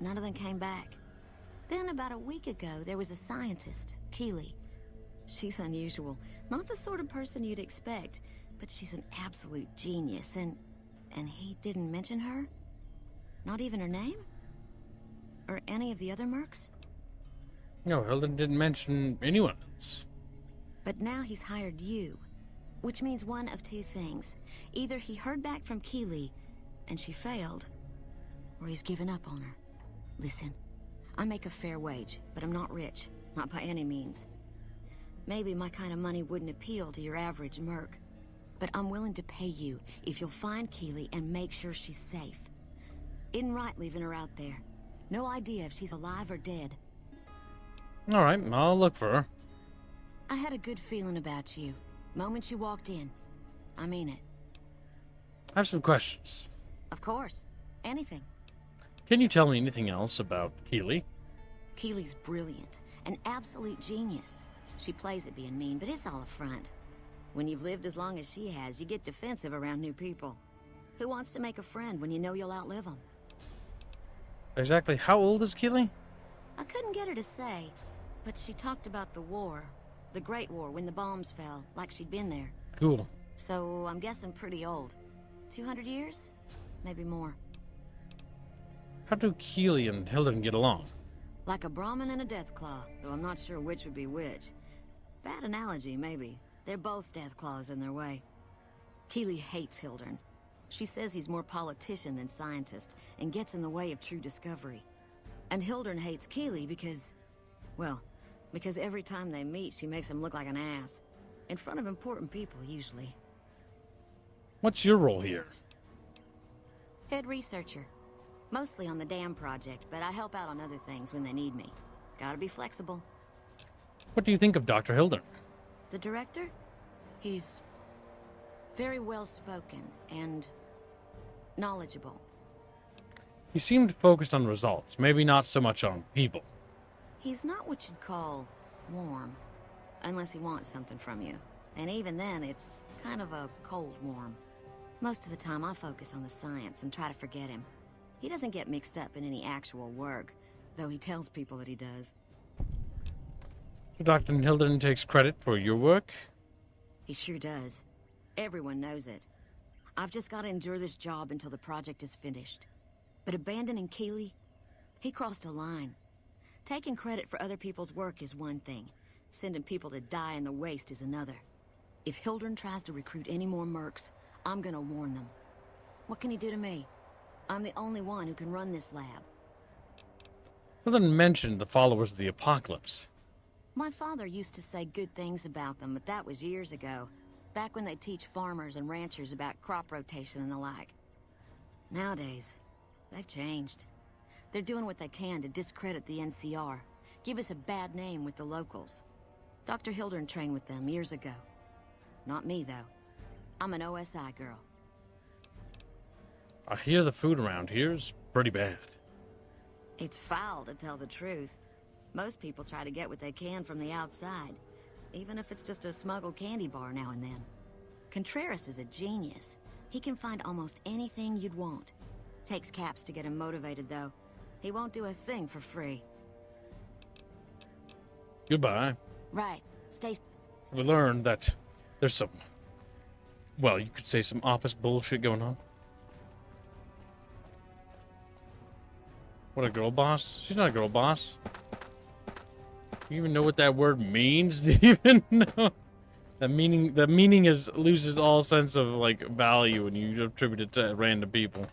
None of them came back. Then about a week ago, there was a scientist, Keely. She's unusual. Not the sort of person you'd expect, but she's an absolute genius, and he didn't mention her? Not even her name? Or any of the other mercs? No, Hildern didn't mention anyone else. But now he's hired you, which means one of two things. Either he heard back from Keely, and she failed, or he's given up on her. Listen, I make a fair wage, but I'm not rich, not by any means. Maybe my kind of money wouldn't appeal to your average merc, but I'm willing to pay you if you'll find Keely and make sure she's safe. Isn't right leaving her out there. No idea if she's alive or dead. All right, I'll look for her. I had a good feeling about you. Moment you walked in. I mean it. I have some questions. Of course. Anything. Can you tell me anything else about Keely? Keely's brilliant. An absolute genius. She plays at being mean, but it's all a front. When you've lived as long as she has, you get defensive around new people. Who wants to make a friend when you know you'll outlive them? Exactly how old is Keely? I couldn't get her to say, but she talked about the war. The Great War, when the bombs fell, like she'd been there. Cool. So I'm guessing pretty old. 200 years? Maybe more. How do Keely and Hildern get along? Like a Brahmin and a Deathclaw, though I'm not sure which would be which. Bad analogy, maybe. They're both Deathclaws in their way. Keely hates Hildern. She says he's more politician than scientist, and gets in the way of true discovery. And Hildern hates Keely because... well, because every time they meet, she makes him look like an ass. In front of important people, usually. What's your role here? Head researcher. Mostly on the dam project, but I help out on other things when they need me. Gotta be flexible. What do you think of Dr. Hildern? The director? He's very well-spoken and knowledgeable. He seemed focused on results, maybe not so much on people. He's not what you'd call warm, unless he wants something from you. And even then, it's kind of a cold warm. Most of the time, I focus on the science and try to forget him. He doesn't get mixed up in any actual work, though he tells people that he does. So Dr. Hildern takes credit for your work? He sure does. Everyone knows it. I've just got to endure this job until the project is finished. But abandoning Keely, he crossed a line. Taking credit for other people's work is one thing. Sending people to die in the waste is another. If Hildern tries to recruit any more mercs, I'm gonna warn them. What can he do to me? I'm the only one who can run this lab. Hildern mentioned the followers of the apocalypse. My father used to say good things about them, but that was years ago. Back when they teach farmers and ranchers about crop rotation and the like. Nowadays, they've changed. They're doing what they can to discredit the NCR, give us a bad name with the locals. Dr. Hildern trained with them years ago. Not me, though. I'm an OSI girl. I hear the food around here is pretty bad. It's foul, to tell the truth. Most people try to get what they can from the outside, even if it's just a smuggled candy bar now and then. Contreras is a genius. He can find almost anything you'd want. Takes caps to get him motivated, though. He won't do a thing for free. Goodbye. Right. Stay... We learned that there's some... well, you could say some office bullshit going on. What, a girl boss? She's not a girl boss. Do you even know what that word means? Do you even know? The meaning is loses all sense of, like, value when you attribute it to random people.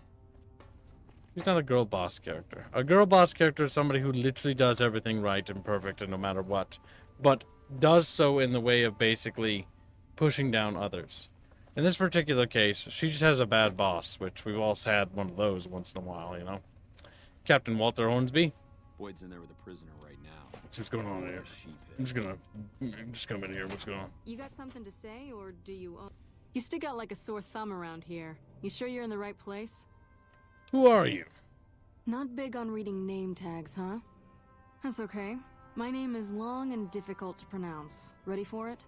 She's not a girl boss character. A girl boss character is somebody who literally does everything right and perfect and no matter what. But does so in the way of basically pushing down others. In this particular case, she just has a bad boss, which we've all had one of those once in a while, you know? Captain Walter Hornsby. Boyd's in there with a prisoner right now. Let's see what's going on here. I'm just come in here. What's going on? You got something to say, or do you... You stick out like a sore thumb around here. You sure you're in the right place? Who are you? Not big on reading name tags, huh? That's okay. My name is long and difficult to pronounce. Ready for it?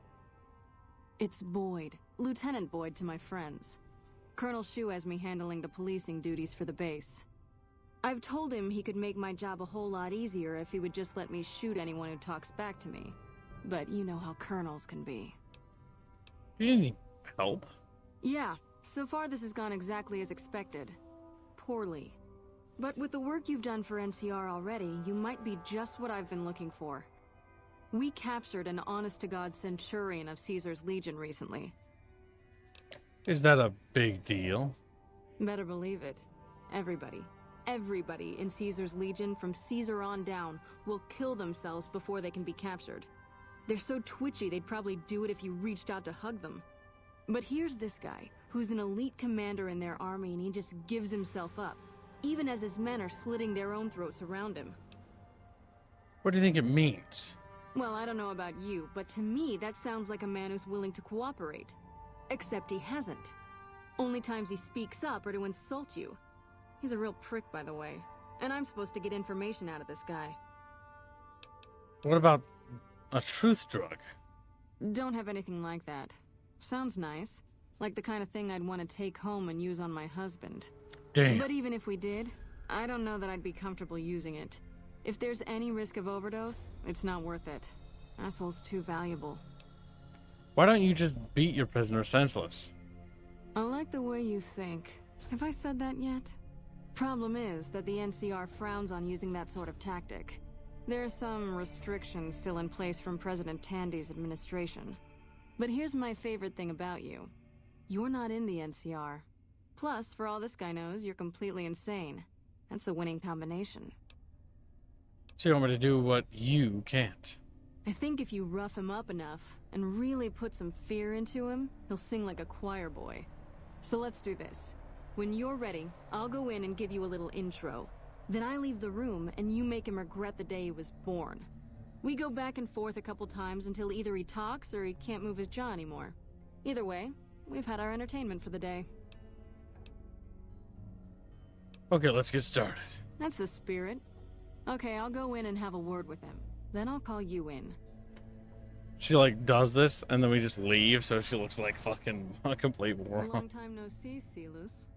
It's Boyd. Lieutenant Boyd to my friends. Colonel Shu has me handling the policing duties for the base. I've told him he could make my job a whole lot easier if he would just let me shoot anyone who talks back to me. But you know how colonels can be. You need help? Yeah, so far this has gone exactly as expected. Poorly. But with the work you've done for NCR already, you might be just what I've been looking for. We captured an honest-to-God centurion of Caesar's Legion recently. Is that a big deal? Better believe it. Everybody in Caesar's Legion, from Caesar on down, will kill themselves before they can be captured. They're so twitchy they'd probably do it if you reached out to hug them. But here's this guy, who's an elite commander in their army, and he just gives himself up, even as his men are slitting their own throats around him. What do you think it means? Well, I don't know about you, but to me that sounds like a man who's willing to cooperate. Except he hasn't. Only times he speaks up are to insult you. He's a real prick, by the way. And I'm supposed to get information out of this guy. What about a truth drug? Don't have anything like that. Sounds nice. Like the kind of thing I'd want to take home and use on my husband. Damn. But even if we did, I don't know that I'd be comfortable using it. If there's any risk of overdose, it's not worth it. Asshole's too valuable. Why don't you just beat your prisoner senseless? I like the way you think. Have I said that yet? Problem is that the NCR frowns on using that sort of tactic. There's some restrictions still in place from President Tandy's administration. But here's my favorite thing about you. You're not in the NCR. Plus, for all this guy knows, you're completely insane. That's a winning combination. So you want me to do what you can't? I think if you rough him up enough and really put some fear into him, he'll sing like a choir boy. So let's do this. When you're ready, I'll go in and give you a little intro. Then I leave the room and you make him regret the day he was born. We go back and forth a couple times until either he talks or he can't move his jaw anymore. Either way, we've had our entertainment for the day. Okay, let's get started. That's the spirit. Okay, I'll go in and have a word with him. Then I'll call you in. She like does this and then we just leave, so she looks like fucking a complete moron. Long time no see, Helios.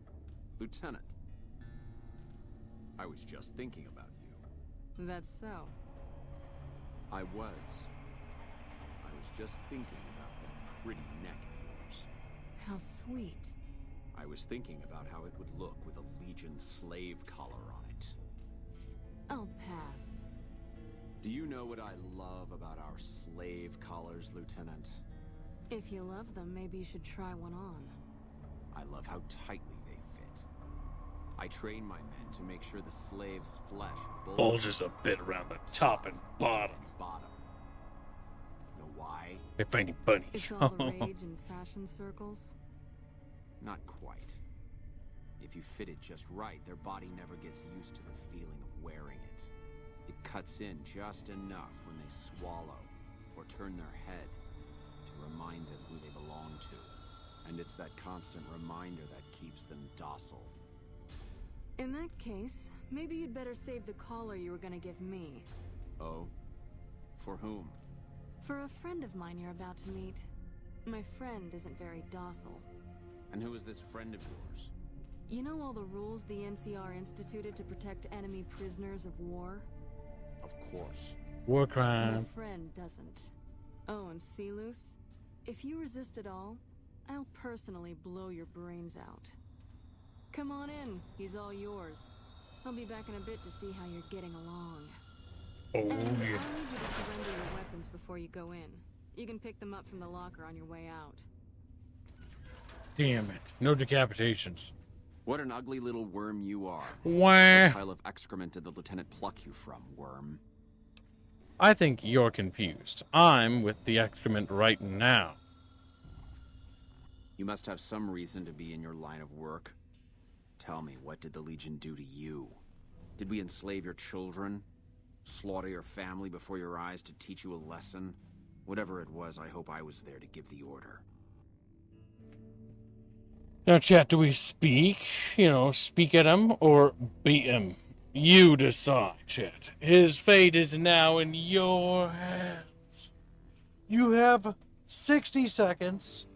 Lieutenant, I was just thinking about you. That's so. I was just thinking about that pretty neck of yours. How sweet. I was thinking about how it would look with a Legion slave collar on it. I'll pass. Do you know what I love about our slave collars, Lieutenant? If you love them, maybe you should try one on. I love how tightly they fit. I train my men to make sure the slave's flesh bulges a bit around the top and bottom. Know why? If ain't funny. It's all the rage in fashion circles? Not quite. If you fit it just right, their body never gets used to the feeling of wearing it. It cuts in just enough when they swallow or turn their head to remind them who they belong to. And it's that constant reminder that keeps them docile. In that case, maybe you'd better save the collar you were gonna give me. Oh? For whom? For a friend of mine you're about to meet. My friend isn't very docile. And who is this friend of yours? You know all the rules the NCR instituted to protect enemy prisoners of war? Of course. War My crime. friend doesn't. Oh, and Helios, if you resist at all, I'll personally blow your brains out. Come on in, he's all yours. I'll be back in a bit to see how you're getting along. Oh, And yeah. I'll need you to surrender your weapons before you go in. You can pick them up from the locker on your way out. Damn it. No decapitations. What an ugly little worm you are. Wah. What pile of excrement did the lieutenant pluck you from, worm? I think you're confused. I'm with the excrement right now. You must have some reason to be in your line of work. Tell me, what did the Legion do to you? Did we enslave your children? Slaughter your family before your eyes to teach you a lesson? Whatever it was, I hope I was there to give the order. Now, chat, do we speak? Speak at him or beat him? You decide, chat. His fate is now in your hands. You have 60 seconds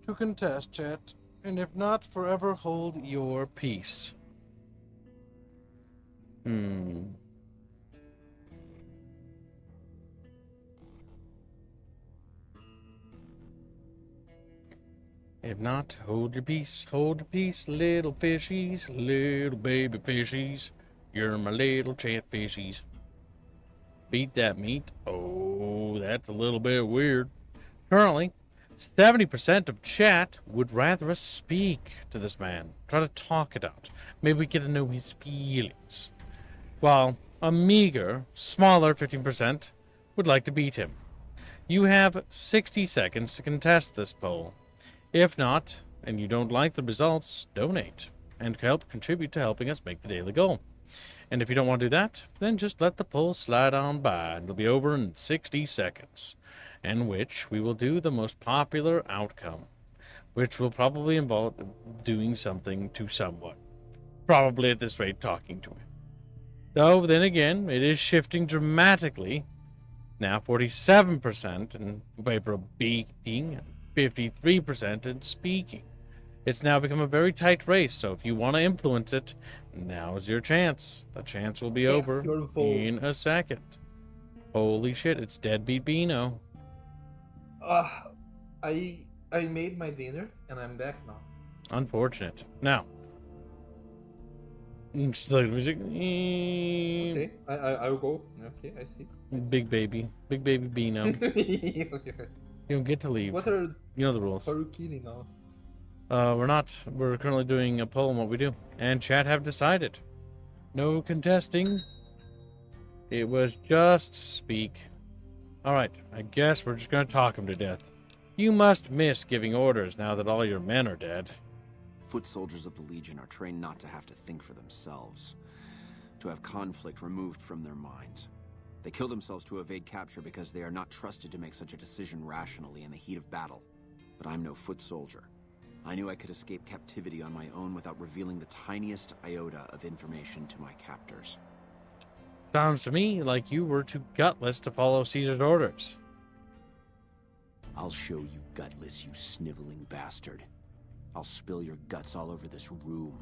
to contest, chat. And if not, forever hold your peace. If not, hold your peace, little fishies, little baby fishies. You're my little chatfishies. Beat that meat. Oh, that's a little bit weird. Currently, 70% of chat would rather us speak to this man. Try to talk it out. Maybe we get to know his feelings. While a meager, smaller 15% would like to beat him. You have 60 seconds to contest this poll. If not, and you don't like the results, donate and help contribute to helping us make the daily goal. And if you don't want to do that, then just let the poll slide on by. It'll be over in 60 seconds, in which we will do the most popular outcome. which will probably involve doing something to someone. Probably at this rate, talking to him. Though, then again, it is shifting dramatically. Now 47% in favor of beating and 53% in speaking. It's now become a very tight race, so if you want to influence it, now's your chance. The chance will be over in a second. Holy shit, it's Deadbeat Beano. I made my dinner, and I'm back now. Unfortunate. Now. Music. Okay, I'll go. Okay, I see. Big baby Beano. You don't get to leave. What are you know the rules? What are you killing now? We're not. We're currently doing a poll on what we do, and chat have decided. No contesting. It was just speak. All right, I guess we're just gonna talk him to death. You must miss giving orders now that all your men are dead. Foot soldiers of the Legion are trained not to have to think for themselves, to have conflict removed from their minds. They kill themselves to evade capture because they are not trusted to make such a decision rationally in the heat of battle. But I'm no foot soldier. I knew I could escape captivity on my own without revealing the tiniest iota of information to my captors. Sounds to me like you were too gutless to follow Caesar's orders. I'll show you gutless, you sniveling bastard. I'll spill your guts all over this room.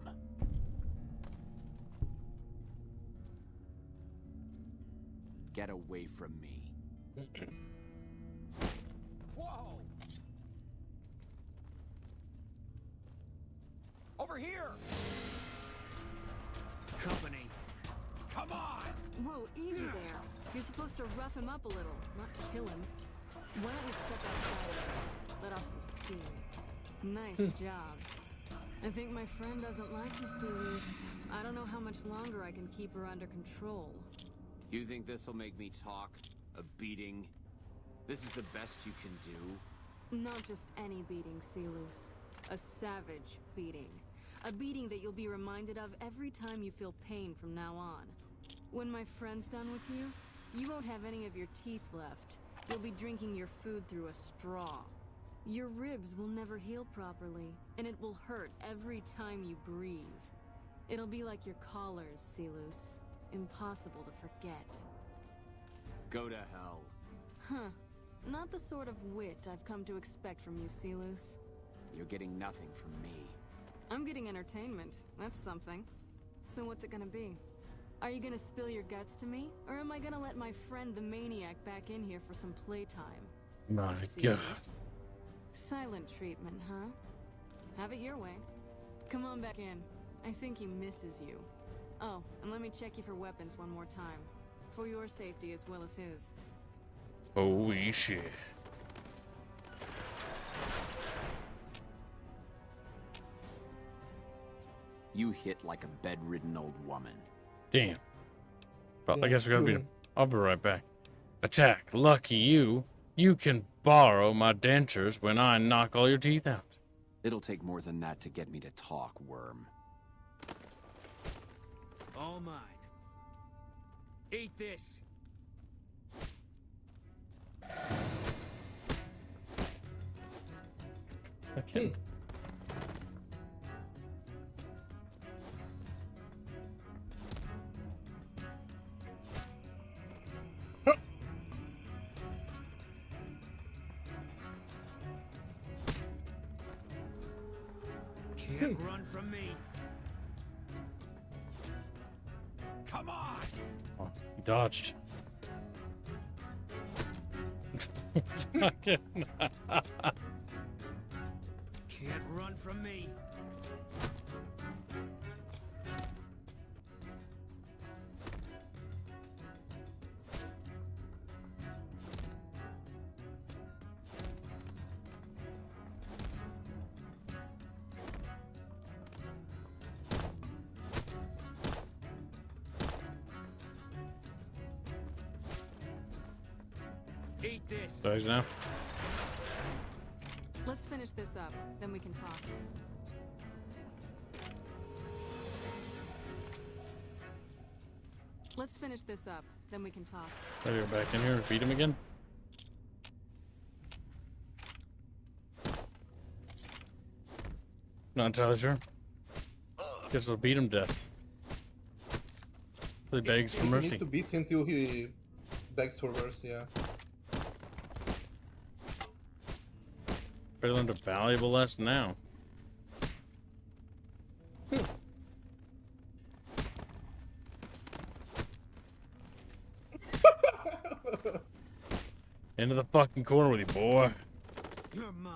Get away from me. Whoa! Over here! Company, come on! Whoa, easy there. You're supposed to rough him up a little, not kill him. Why don't you step outside, let off some steam? Nice job. I think my friend doesn't like you, Celis. I don't know how much longer I can keep her under control. You think this'll make me talk? A beating? This is the best you can do? Not just any beating, Celus. A savage beating. A beating that you'll be reminded of every time you feel pain from now on. When my friend's done with you, you won't have any of your teeth left. You'll be drinking your food through a straw. Your ribs will never heal properly, and it will hurt every time you breathe. It'll be like your collars, Celus. Impossible to forget. Go to hell. Huh. Not the sort of wit I've come to expect from you, Celus. You're getting nothing from me. I'm getting entertainment. That's something. So what's it gonna be? Are you gonna spill your guts to me? Or am I gonna let my friend the maniac back in here for some playtime? My Celus? God. Silent treatment, huh? Have it your way. Come on back in. I think he misses you. Oh, and let me check you for weapons one more time. For your safety as well as his. Holy shit. You hit like a bedridden old woman. Damn. Well, I guess we gotta be. I'll be right back. Attack. Lucky you. You can borrow my dentures when I knock all your teeth out. It'll take more than that to get me to talk, worm. All mine. Eat this. Okay. Can't run from me. Come on. Oh, he dodged. Fucking. Can't run from me. Eat this. Dodge now. Let's finish this up, then we can talk. Let's finish this up, then we can talk. Try to go back in here and feed him again. Not entirely sure. Guess we'll beat him to death. He begs for You mercy. need to beat him till he begs for mercy, yeah. Better learned a valuable lesson now. Into the fucking corner with you, boy. You're mine.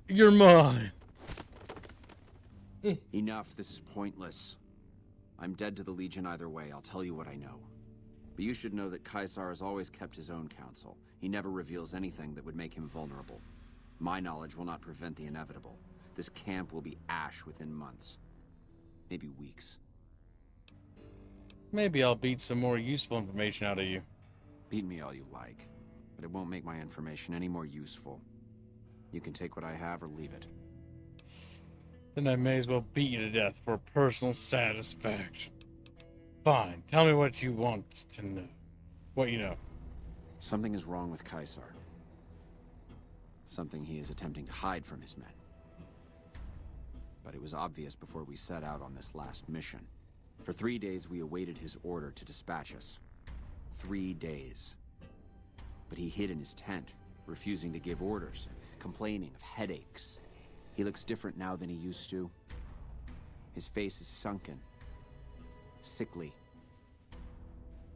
You're mine. Enough, this is pointless. I'm dead to the Legion either way, I'll tell you what I know. But you should know that Caesar has always kept his own counsel. He never reveals anything that would make him vulnerable. My knowledge will not prevent the inevitable. This camp will be ash within months. Maybe weeks. Maybe I'll beat some more useful information out of you. Beat me all you like, but it won't make my information any more useful. You can take what I have or leave it. Then I may as well beat you to death for personal satisfaction. Fine, tell me what you want to know. What you know. Something is wrong with Caesar. Something he is attempting to hide from his men. But it was obvious before we set out on this last mission. For 3 days we awaited his order to dispatch us. 3 days. But he hid in his tent, refusing to give orders, complaining of headaches. He looks different now than he used to. His face is sunken, sickly.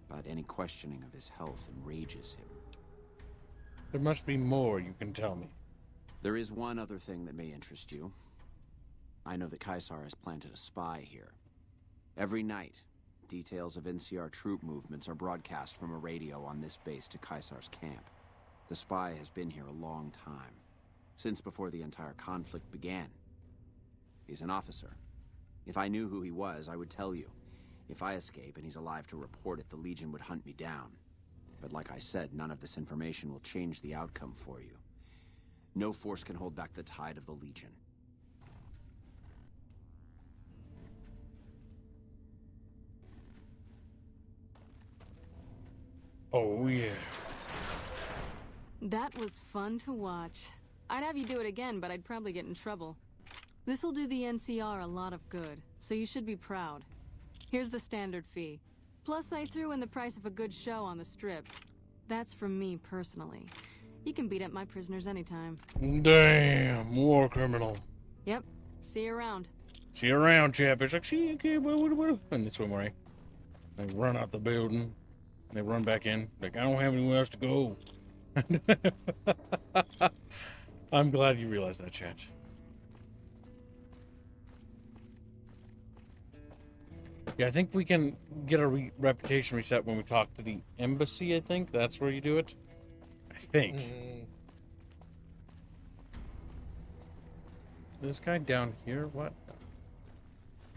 But any questioning of his health enrages him. There must be more you can tell me. There is one other thing that may interest you. I know that Caesar has planted a spy here. Every night, details of NCR troop movements are broadcast from a radio on this base to Caesar's camp. The spy has been here a long time. Since before the entire conflict began. He's an officer. If I knew who he was, I would tell you. If I escape and he's alive to report it, the Legion would hunt me down. But like I said, none of this information will change the outcome for you. No force can hold back the tide of the Legion. Oh, yeah. That was fun to watch. I'd have you do it again, but I'd probably get in trouble. This'll do the NCR a lot of good, so you should be proud. Here's the standard fee. Plus, I threw in the price of a good show on the strip. That's from me personally. You can beat up my prisoners anytime. Damn, war criminal. Yep. See you around. See you around, Chatfish. Like, see you, kid. And this one, right? They run out the building. And they run back in. Like, I don't have anywhere else to go. I'm glad you realized that, chat. Yeah, I think we can get a reputation reset when we talk to the embassy, I think. That's where you do it. I think. This guy down here, what?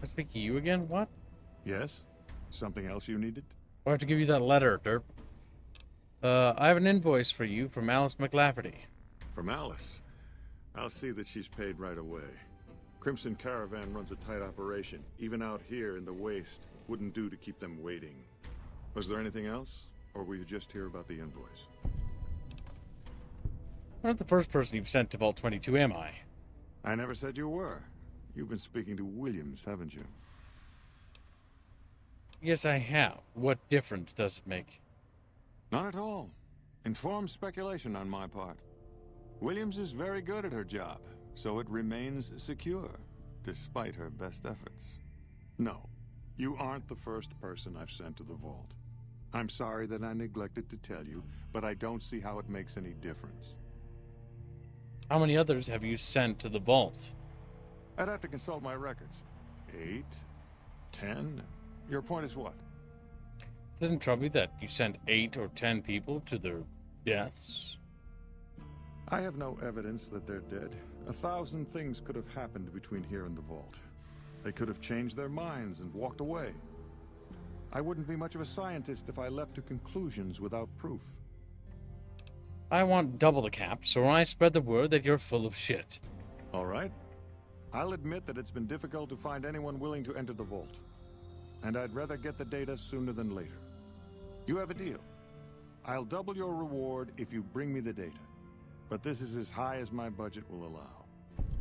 I speak to you again? What? Yes? Something else you needed? I have to give you that letter, Derp. I have an invoice for you from Alice McLafferty. From Alice? I'll see that she's paid right away. Crimson Caravan runs a tight operation. Even out here in the waste, wouldn't do to keep them waiting. Was there anything else? Or were you just here about the invoice? I'm not the first person you've sent to Vault 22, am I? I never said you were. You've been speaking to Williams, haven't you? Yes, I have. What difference does it make? Not at all. Informed speculation on my part. Williams is very good at her job, so it remains secure, despite her best efforts. No, you aren't the first person I've sent to the vault. I'm sorry that I neglected to tell you, but I don't see how it makes any difference. How many others have you sent to the vault? I'd have to consult my records. 8? 10? Your point is what? It doesn't trouble you that you sent 8 or 10 people to their deaths? I have no evidence that they're dead. 1,000 things could have happened between here and the vault. They could have changed their minds and walked away. I wouldn't be much of a scientist if I leapt to conclusions without proof. I want double the cap, so I spread the word that you're full of shit. All right. I'll admit that it's been difficult to find anyone willing to enter the vault. And I'd rather get the data sooner than later. You have a deal. I'll double your reward if you bring me the data. But this is as high as my budget will allow.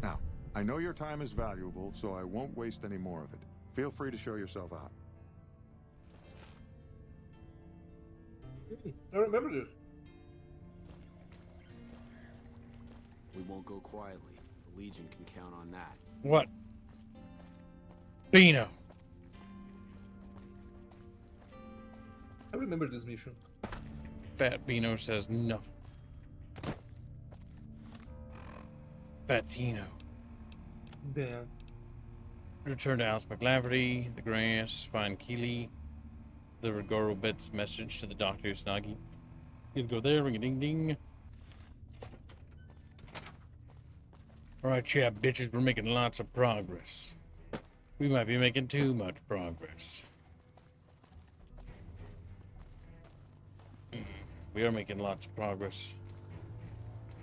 Now, I know your time is valuable, so I won't waste any more of it. Feel free to show yourself out. I remember this. We won't go quietly. The Legion can count on that. What? Bino. I remember this mission. Fat Bino says nothing. Fatino. Damn. Return to Alice McLaverty, the grass, find Keely, deliver Goro Bet's message to the Dr. Usagi. You go there, ring a ding ding. Alright, chap, bitches, we're making lots of progress. We might be making too much progress. We are making lots of progress.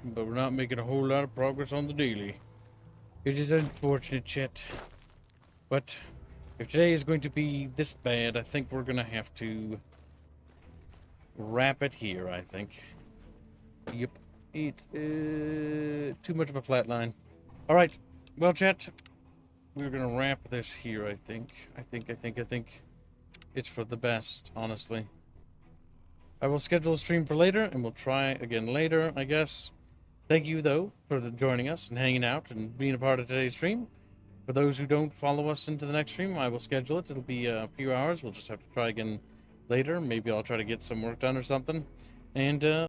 But we're not making a whole lot of progress on the daily. It is unfortunate, chat. But if today is going to be this bad, I think we're gonna have to wrap it here, I think. Yep. It's too much of a flat line. Alright. Well, chat, we're gonna wrap this here, I think. I think it's for the best, honestly. I will schedule a stream for later, and we'll try again later, I guess. Thank you, though, for joining us and hanging out and being a part of today's stream. For those who don't follow us into the next stream, I will schedule it. It'll be a few hours. We'll just have to try again later. Maybe I'll try to get some work done or something. And,